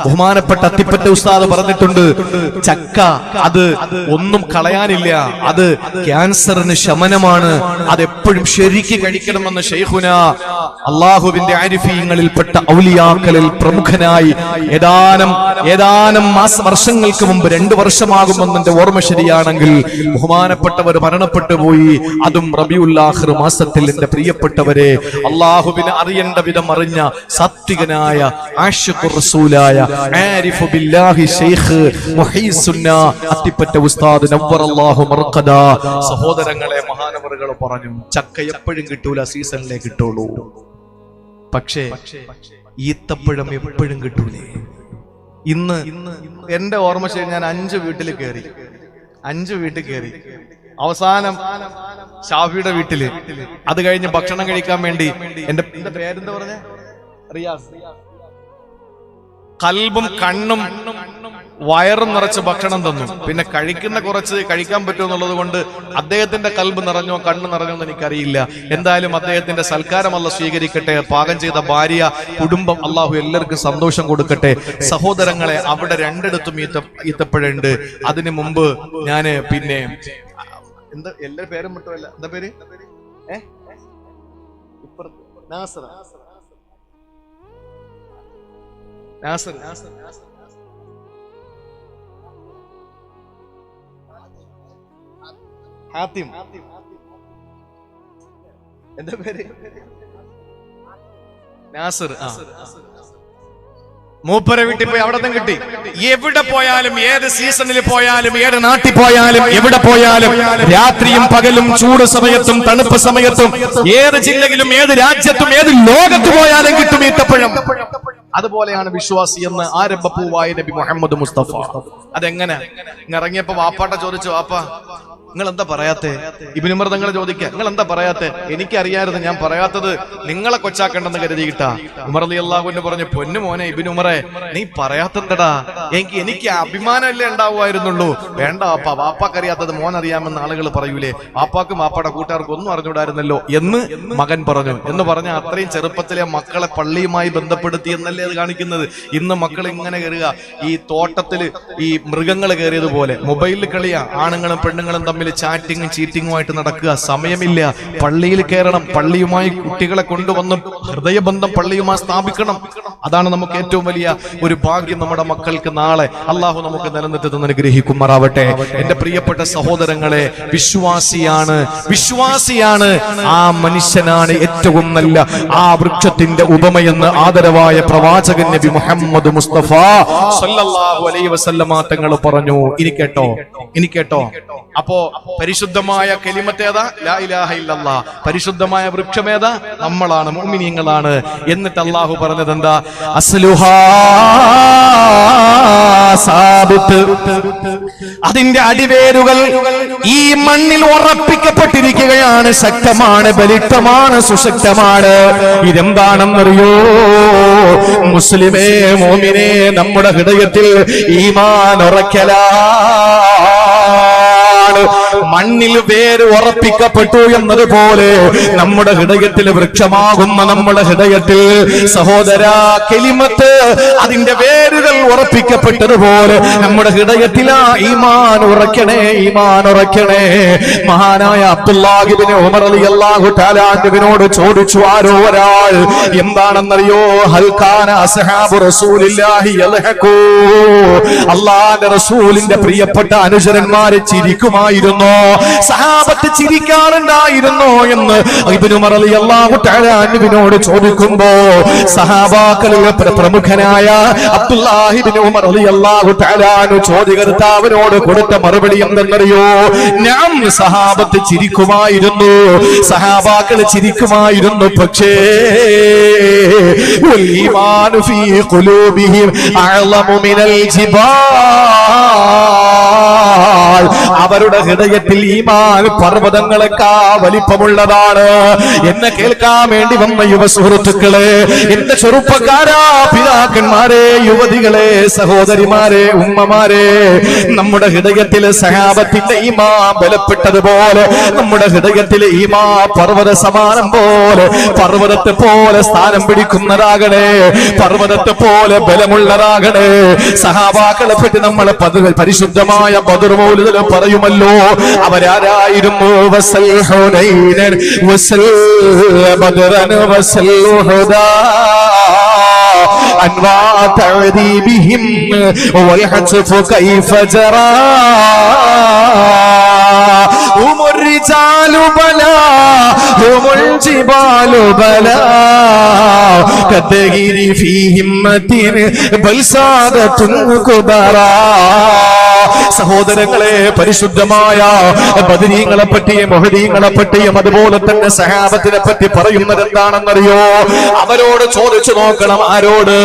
ബഹുമാനപ്പെട്ട അത്തിപ്പറ്റ ഉസ്താദ് പറഞ്ഞിട്ടുണ്ട്, ചക്ക അത് ഒന്നും കളയാനില്ല, അത് ക്യാൻസറിന് ശമനമാണ്, അതെപ്പോഴും ശരിക്ക് കഴിക്കണമെന്ന് ശൈഖുന അള്ളാഹുവിന്റെ ആരിഫീങ്ങളിൽപ്പെട്ട ഔലിയാക്കളിൽ പ്രമുഖനായി ഏതാനും വർഷങ്ങൾക്ക് മുമ്പ്, 2 വർഷമാകുമെന്ന് എന്റെ ഓർമ്മ ശരിയാണെങ്കിൽ, ബഹുമാനപ്പെട്ടവർ മരണപ്പെട്ടു പോയി. അതും റബീഉൽ ആഖിർ മാസത്തിൽ. എന്റെ പ്രിയപ്പെട്ടവരെ, അള്ളാഹുവിനെ അറിയേണ്ട വിധം അറിഞ്ഞ സാത്വികനായ ആശിഖുർ റസൂലായ ആരിഫു ബില്ലാഹി ശൈഖ് മുഹീസുന്ന അത്തിപ്പറ്റ ഉസ്താദ് നവ്വറല്ലാഹു മർഖദ സഹോദരങ്ങളെ, മഹാനവറുകൾ പറഞ്ഞു, ചക്ക എപ്പോഴും കിട്ടൂല, സീസണിലേ കിട്ടുള്ളൂ. പക്ഷേ ഈത്തപ്പഴം എപ്പോഴും കിട്ടൂലേ? ഇന്ന് എന്റെ ഓർമ്മ ശരി, ഞാൻ 5 വീട്ടിൽ കയറി. അവസാനം ഷാഫിയുടെ വീട്ടില്. അത് കഴിഞ്ഞ് ഭക്ഷണം കഴിക്കാൻ വേണ്ടി എന്റെ പേരെന്താ പറഞ്ഞ റിയാസ്, കൽബും കണ്ണും വയറും നിറച്ച് ഭക്ഷണം തന്നു. പിന്നെ കഴിക്കുന്ന കുറച്ച് കഴിക്കാൻ പറ്റുമെന്നുള്ളത് കൊണ്ട് അദ്ദേഹത്തിന്റെ കൽബ് നിറഞ്ഞോ കണ്ണ് നിറഞ്ഞോ എന്ന് എനിക്കറിയില്ല. എന്തായാലും അദ്ദേഹത്തിന്റെ സൽക്കാരം അല്ലാഹു സ്വീകരിക്കട്ടെ. പാകം ചെയ്ത ഭാര്യ, കുടുംബം, അള്ളാഹു എല്ലാവർക്കും സന്തോഷം കൊടുക്കട്ടെ. സഹോദരങ്ങളെ, അവിടെ 2 ഈത്തപ്പഴുണ്ട്. അതിനു മുമ്പ് ഞാന് പിന്നെ എല്ലാ പേരും വിട്ടുമല്ല, എന്താ പേര്? നാസർ ഹാത്തിം, എന്താ പേര്? നാസർ. മൂപ്പരെ വീട്ടിൽ പോയി അവിടെ നിന്ന് കിട്ടി. എവിടെ പോയാലും, ഏത് സീസണിൽ പോയാലും, ഏത് നാട്ടിൽ പോയാലും, എവിടെ പോയാലും, രാത്രിയും പകലും, ചൂട് സമയത്തും തണുപ്പ് സമയത്തും, ഏത് ജില്ലയിലും, ഏത് രാജ്യത്തും, ഏത് ലോകത്ത് പോയാലും കിട്ടും ഈത്തപ്പഴം. അതുപോലെയാണ് വിശ്വാസി എന്ന് ആരംഭപ്പൂവായ നബി മുഹമ്മദ് മുസ്തഫ. അതെങ്ങനെ? ഇറങ്ങിയപ്പോ വാപ്പാട്ട ചോദിച്ചു, വാപ്പ നിങ്ങൾ എന്താ പറയാത്തെ? ഇബ്നു ഉമർ തങ്ങൾ ചോദിക്കുക, നിങ്ങൾ എന്താ പറയാത്തെ? എനിക്കറിയായിരുന്നു, ഞാൻ പറയാത്തത് നിങ്ങളെ കൊച്ചാക്കണ്ടെന്ന് കരുതിയിട്ടാ. ഉമർ റളിയല്ലാഹു അൻഹു പറഞ്ഞു, പൊന്നു മോനെ ഇബ്നു ഉമറെ, നീ പറയാത്തണ്ടടാ, എനിക്ക് അഭിമാനമല്ലേ ഉണ്ടാവുമായിരുന്നുള്ളൂ. വേണ്ട വാപ്പ, വാപ്പാക്കറിയാത്തത് മോൻ അറിയാമെന്ന് ആളുകൾ പറയൂലേ, വാപ്പാക്കും വാപ്പാടെ കൂട്ടുകാർക്കും ഒന്നും അറിഞ്ഞൂടായിരുന്നല്ലോ എന്ന് മകൻ പറഞ്ഞു. എന്ന് പറഞ്ഞാൽ അത്രയും ചെറുപ്പത്തിലെ മക്കളെ പള്ളിയുമായി ബന്ധപ്പെടുത്തി എന്നല്ലേ അത് കാണിക്കുന്നത്. ഇന്ന് മക്കൾ ഇങ്ങനെ കയറുക, ഈ തോട്ടത്തില് ഈ മൃഗങ്ങൾ കയറിയതുപോലെ മൊബൈലിൽ കളിയാ. ആണുങ്ങളും പെണ്ണുങ്ങളും തമ്മിൽ ചാറ്റിങ്ങും ചീറ്റിങ്ങുമായിട്ട് നടക്കുക. സമയമില്ല, പള്ളിയിൽ കയറണം, പള്ളിയുമായി കുട്ടികളെ കൊണ്ടുവന്ന് ഹൃദയബന്ധം പള്ളിയുമായി സ്ഥാപിക്കണം. അതാണ് നമുക്ക് ഏറ്റവും വലിയ ഒരു ഭാഗ്യം. നമ്മുടെ മക്കൾക്ക് നാളെ അള്ളാഹു നമുക്ക് നിലനിർത്തി അനുഗ്രഹിക്കുമാറാവട്ടെ. എന്റെ പ്രിയപ്പെട്ട സഹോദരങ്ങളെ, വിശ്വാസിയാണ് ആ മനുഷ്യനാണ് ഏറ്റവും നല്ല ആ വൃക്ഷത്തിന്റെ ഉപമയെന്ന് ആദരവായ പ്രവാചകൻ നബി മുഹമ്മദ് മുസ്തഫ സല്ലല്ലാഹു അലൈഹി വസല്ലമ തങ്ങൾ പറഞ്ഞു. ഇനി കേട്ടോ. അപ്പോ പരിശുദ്ധമായ കലിമത്തേതാ? ലാ ഇലാഹ ഇല്ലല്ലാഹ്. പരിശുദ്ധമായ വൃക്ഷമേതാ? നമ്മളാണ്, മുഅ്മിനീങ്ങളാണ്. എന്നിട്ട് അല്ലാഹു പറഞ്ഞത് എന്താ? അസ്ലുഹാ സാബിത്ത്. അതിന്റെ അടിവേരുകൾ ഈ മണ്ണിൽ ഉറപ്പിക്കപ്പെട്ടിരിക്കുകയാണ്. ശക്തമാണ്, ബലിഷ്ഠമാണ്, സുശക്തമാണ്. ഇതെന്താണെന്നറിയോ മുസ്ലിമേ, മോമിനെ? നമ്മുടെ ഹൃദയത്തിൽ ഈമാൻ ഉറക്കലാണ്. മണ്ണിൽ വേര് ഉറപ്പിക്കപ്പെട്ടു എന്നതുപോലെ നമ്മുടെ ഹൃദയത്തിൽ വൃക്ഷമാകുന്ന നമ്മുടെ ഹൃദയത്തിൽ സഹോദര കലിമത്ത് അതിന്റെ വേരുകൾ ഉറപ്പിക്കപ്പെട്ടതുപോലെ നമ്മുടെ ഹൃദയത്തിൽ ആ ഈമാൻ ഉറക്കണേ, ഈമാൻ ഉറക്കണേ. മഹാനായ അബ്ദുല്ലാഹി ഇബ്നു ഉമർ റളിയല്ലാഹു തആല അൻഹുവിനോട് ചോദിച്ചു ആരോ ഒരാൾ, എന്താണെന്നറിയോ? ഹൽ കാന അസ്ഹാബു റസൂലില്ലാഹി യൽഹഖൂ, അല്ലാഹുവിന്റെ റസൂലിന്റെ പ്രിയപ്പെട്ട അനുചരന്മാരെ ചിരിക്കുമായിരുന്നോ, സഹാബത്ത് ചിരിക്കാറുണ്ടായിരുന്നോ എന്ന് ഇബ്നു ഉമർ റളിയല്ലാഹു തആല അൻഹുവിനോട് ചോദിക്കുമ്പോ സഹാബാക്കളിൽ പ്രമുഖനായ അബ്ദുല്ലാഹി ഇബ്നു ഉമർ റളിയല്ലാഹു തആല അൻഹു ചോദ്യകർത്താവിനോട് കൊടുത്ത മറുപടി എന്തെന്നറിയോ? ഞാൻ സഹാബത്ത് ചിരിക്കുമായിരുന്നു, സഹാബാക്കൾ ചിരിക്കുമായിരുന്നു, പക്ഷേ ഈമാനു ഫീ ഖുലൂബിഹിം അഅളമു മിനൽ ജിബാൽ, അവരുടെ ഹൃദയത്തിൽ ഈമാൻ പർവ്വതങ്ങളെക്കാൾ വലിപ്പമുള്ളതാണ്. എന്നെ കേൾക്കാൻ വേണ്ടി വന്ന യുവ സുഹൃത്തുക്കളെ, എന്റെ ചെറുപ്പക്കാരാ, പിതാക്കന്മാരെ, യുവതികളെ, സഹോദരിമാരെ, ഉമ്മമാരെ, നമ്മുടെ ഹൃദയത്തിലെ സഹാബത്തിന്റെ ഈമാൻ ബലപ്പെട്ടതുപോലെ നമ്മുടെ ഹൃദയത്തിലെ ഈമാൻ പർവ്വത സമാനം പോലെ, പർവ്വതത്തെ പോലെ സ്ഥാനം പിടിക്കുന്നതാകണേ, പർവ്വതത്തെ പോലെ ബലമുള്ളതാകണേ. സഹാബാക്കളെ പറ്റി നമ്മൾ പരിശുദ്ധമായ ബദർ മൗലിദിൽ പറയുമല്ലോ, അവരാരായിരുന്നു? വസൽ ഹുനൈനൻ വസൽ ബദറൻ വസൽ ഉഹദാ അൻവാ തഅദീബിഹിം വൽ ഹത്ഫു കൈഫ ജറാ هم الرجال بلا هم الجبال بلا كالدهر في همة بل سادة كبرى. സഹോദരങ്ങളെ, പരിശുദ്ധമായ ബദരീങ്ങളെ പറ്റിയും മുഹദീങ്ങളെ പറ്റിയും അതുപോലെ തന്നെ സഹാബത്തിനെ പറ്റി പറയുന്നത് എന്താണെന്നറിയോ? അവരോട് ചോദിച്ചു നോക്കണം. ആരോട്?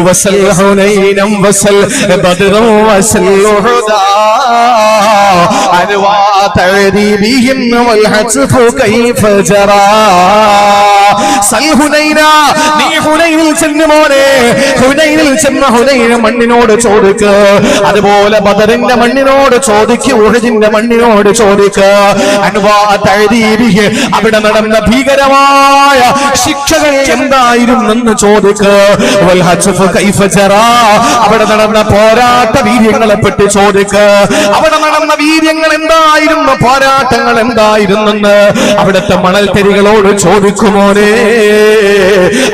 വസൽ ഹുനൈനം വസൽ ബദറും വസൽ ഉഹദാ അൻവാ തഅദീബിഹിം വൽ ഹത്ഫു കൈഫ ജറാ. സൽ ഹുനൈന, നീ ഹുനൈനിൽ ചെന്ന് മോനെ, ഹുനൈനിൽ ചെന്ന ഹുനൈൻ മണ്ണിനോട് ചോദിക്ക്, അതുപോലെ ബദറിന്റെ മണ്ണിനോട് ചോദിക്ക്, ഉഹദിന്റെ മണ്ണിനോട് ചോദിക്ക്. അൻവാ തഅദീബിഹി, അവിടെ നടന്ന ഭീകരമായ ശിക്ഷകൾ എന്തായിരുന്നെന്ന് ചോദിക്ക്. വൽ ഹത്ഫു കൈഫ ജറാ, അവിടെ നടന്ന പോരാട്ട വീര്യങ്ങളെ പറ്റി ചോദിക്ക്. അവിടെ നടന്ന വീര്യങ്ങൾ എന്തായിരുന്നു, പോരാട്ടങ്ങൾ എന്തായിരുന്നെന്ന് അവിടുത്തെ മണൽത്തരികളോട് ചോദിക്കുമോനെ.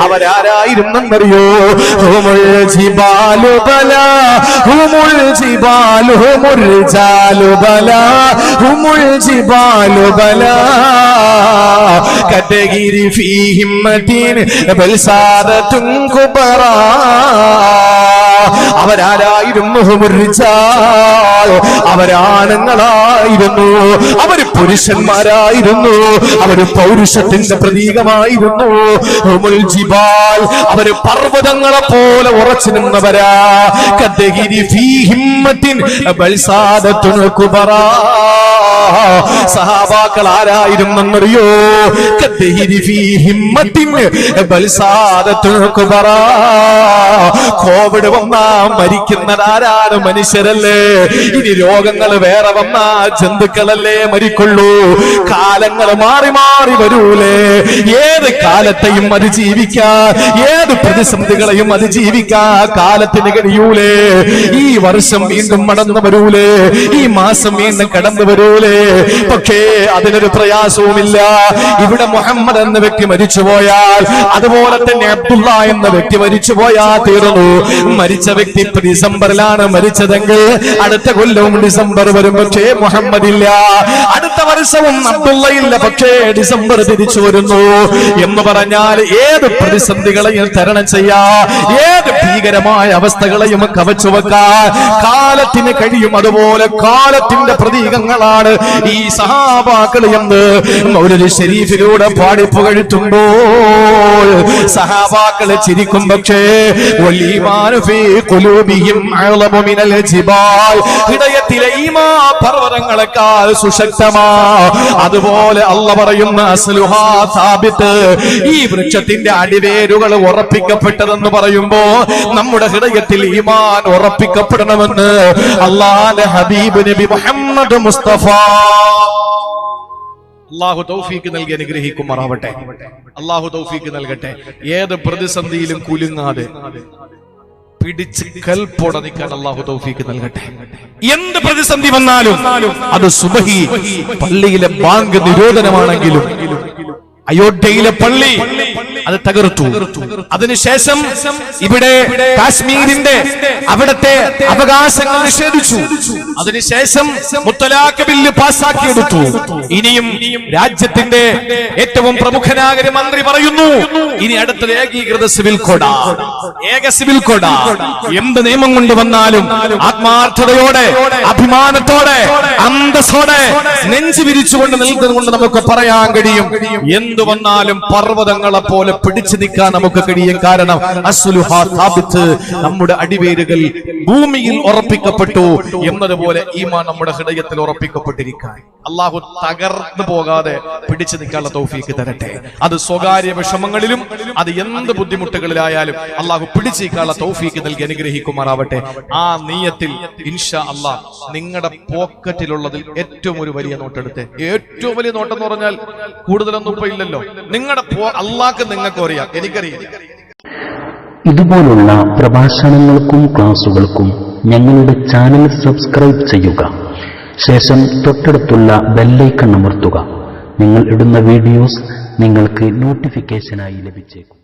അവരാരായിരുന്നെന്നറിയോ? ഹുമുൽ ജിബാലു ബലാ ഹുമുൽ ജിബാലു ഹുമുർ റിജാലു ബലാ ഹുമുൽ ജിബാലു ബലാ കതഗിരി ഫീ ഹിമ്മത്തിൻ ബൽ സാദത്തുൻ കുബറാ. അവരാരായിരുന്നു? ഹുമുർ റിജാൽ, അവരാണുങ്ങളായിരുന്നു, അവര് പുരുഷന്മാരായിരുന്നു, അവര് പൗരുഷത്തിന്റെ പ്രതീകമായിരുന്നു. ഹുമുൽ ജിബാൽ, അവര് പർവ്വതങ്ങളെ പോലെ ഉറച്ചു നിന്നവരാ. കദ്ദഗിരി ഫീ ഹിമ്മത്തിൻ ബൽ സാദത്തുൻ കുബറാ. സഹാബാക്കൾ ആരായിരുന്നെന്നറിയോ? കദ്ദഗിരി ഫീ ഹിമ്മത്തിൻ ബൽ സാദത്തുൻ കുബറാ. കോവിഡ് വന്നാ മരിക്കുന്നതാരാണ്? മനുഷ്യരല്ലേ. ഇനി രോഗങ്ങൾ വേറെ വന്നാ ജന്തുക്കളല്ലേ മരിക്കുള്ളൂ. കാലങ്ങൾ മാറി മാറി വരൂലേ. ഏത് കാലത്തെയും അതിജീവിക്കാൻ, ഏത് പ്രതിസന്ധികളെയും അതിജീവിക്കാൻ കാലത്തിന് കഴിയൂലേ. ഈ വർഷം വീണ്ടും മടന്നു വരൂലേ, ഈ മാസം വീണ്ടും കടന്നു വരൂലേ. പക്ഷേ അതിനൊരു പ്രയാസവുമില്ല. ഇവിടെ മുഹമ്മദ് എന്ന വ്യക്തി മരിച്ചുപോയാൽ, അതുപോലെ തന്നെ അബ്ദുള്ള എന്ന വ്യക്തി മരിച്ചുപോയാൽ തീർന്നു. മരിച്ച വ്യക്തി ഡിസംബറിലാണ് മരിച്ചതെങ്കിൽ അടുത്ത കൊല്ലവും ഡിസംബർ വരും, പക്ഷേ മുഹമ്മദ് ഇല്ല. അടുത്ത വർഷവും അബ്ദുള്ള ഇല്ല, പക്ഷേ ഡിസംബർ തിരിച്ചു വരുന്നു. എന്ന് പറഞ്ഞാൽ ഏത് പ്രതിസന്ധികളെയും തരണം ചെയ്യാ, ഏത് ഭീകരമായ അവസ്ഥകളെയും കവച്ചു വെക്കാൻ കാലത്തിന് കഴിയും. അതുപോലെ കാലത്തിന്റെ പ്രതീകങ്ങളാണ് ഈ സഹാബാക്കൾ എന്ന് മൗലവി ശരീഫിലൂടെ പാടിപ്പുകഴ്ത്തുമ്പോൾ സഹാബാക്കളെ ചിരിക്കും. പക്ഷേ വലീമാൻ ഈമാനു ഫീ ഖുലൂബിഹിം അഅ്ളമു മിനൽ ജിബാൽ. ഹൃദയത്തിലെ ഈമാൻ പർവതങ്ങളെക്കാൾ സുശക്തമാ. അതുപോലെ അല്ലാഹു പറയുന്ന അസ്ലുഹാ സാബിത്ത്, ഈ വൃക്ഷത്തിന്റെ അടിവേരുകൾ ഉറപ്പിക്കപ്പെട്ടതെന്ന് പറയുമ്പോ നമ്മുടെ ഹൃദയത്തിൽ ഈമാൻ ഉറപ്പിക്കപ്പെടണമെന്ന് അല്ലാഹുവിന്റെ ഹബീബ് നബി മുഹമ്മദ് മുസ്തഫ. അല്ലാഹു തൗഫീക്ക് നൽകി അനുഗ്രഹിക്കുമാറാവട്ടെ. അല്ലാഹു തൗഫീക്ക് നൽകട്ടെ. ഏത് പ്രതിസന്ധിയിലും കുലുങ്ങാതെ പിടിച്ച് കൽപ്പോടെ നിൽക്കാൻ അല്ലാഹു തൗഫീക്ക് നൽകട്ടെ. എന്ത് പ്രതിസന്ധി വന്നാലും അത് സുബഹി പള്ളിയിലെ ബാങ്ക് നിരോധനമാണെങ്കിലും അയോധ്യയിലെ പള്ളി അത് തകർത്തു. അതിനുശേഷം ഇവിടെ കാശ്മീരിന്റെ അവിടത്തെ അവകാശങ്ങൾ നിഷേധിച്ചു. അതിനുശേഷം മുത്തലാഖ് ബില്ല് പാസ്സാക്കിയെടുത്തു. ഇനിയും രാജ്യത്തിന്റെ ഏറ്റവും പ്രമുഖനായ ഒരു മന്ത്രി പറയുന്നു, ഇനി അടുത്തത് ഏകീകൃത സിവിൽ കോഡാ, ഏക സിവിൽ കോഡാ. എന്ത് നിയമം കൊണ്ടുവന്നാലും ആത്മാർത്ഥതയോടെ, അഭിമാനത്തോടെ, അന്തസ്സോടെ നെഞ്ചു വിരിച്ചുകൊണ്ട് നിൽക്കുന്നത് നമുക്ക് പറയാൻ കഴിയും, എന്തു വന്നാലും പർവ്വതങ്ങളെ പോലെ പിടിച്ചു നിൽക്കാൻ നമുക്ക് കഴിയും. കാരണം അസ്ലുഹാ സാബിത്ത്, നമ്മുടെ അടിവേരുകൾ ഭൂമിയിൽ ഉറപ്പിക്കപ്പെട്ടു എന്നതുപോലെ ഈമാൻ നമ്മുടെ ഹൃദയത്തിൽ ഉറപ്പിക്കപ്പെട്ടിരിക്കാൻ അല്ലാഹു തകർന്നു പോകാതെ പിടിച്ചു നിൽക്കാനുള്ള തൗഫീക്ക് തരട്ടെ. അത് സ്വകാര്യ വിഷമങ്ങളിലും അത് എന്ത് ബുദ്ധിമുട്ടുകളിലായാലും അല്ലാഹു പിടിച്ചു നിൽക്കാനുള്ള തൗഫീക്ക് നൽകി അനുഗ്രഹിക്കുമാറാവട്ടെ. ആ നീയത്തിൽ ഇൻഷാ അല്ലാഹ് നിങ്ങളുടെ പോക്കറ്റിലുള്ളതിൽ ഏറ്റവും ഒരു വലിയ നോട്ടെടുത്ത്, ഏറ്റവും വലിയ നോട്ടെന്ന് പറഞ്ഞാൽ കൂടുതലൊന്നും ഇപ്പൊ ഇല്ലല്ലോ, നിങ്ങളുടെ അള്ളാഹ്ക്ക് നിങ്ങൾക്ക് അറിയാം, എനിക്കറിയാം. ഇതുപോലുള്ള പ്രഭാഷണങ്ങൾക്കും ക്ലാസുകൾക്കും ഞങ്ങളുടെ ചാനൽ സബ്സ്ക്രൈബ് ചെയ്യുക. ശേഷം തൊട്ടടുത്തുള്ള ബെല്ലൈക്കൺ അമർത്തുക. നിങ്ങൾ ഇടുന്ന വീഡിയോസ് നിങ്ങൾക്ക് നോട്ടിഫിക്കേഷനായി ലഭിച്ചേക്കും.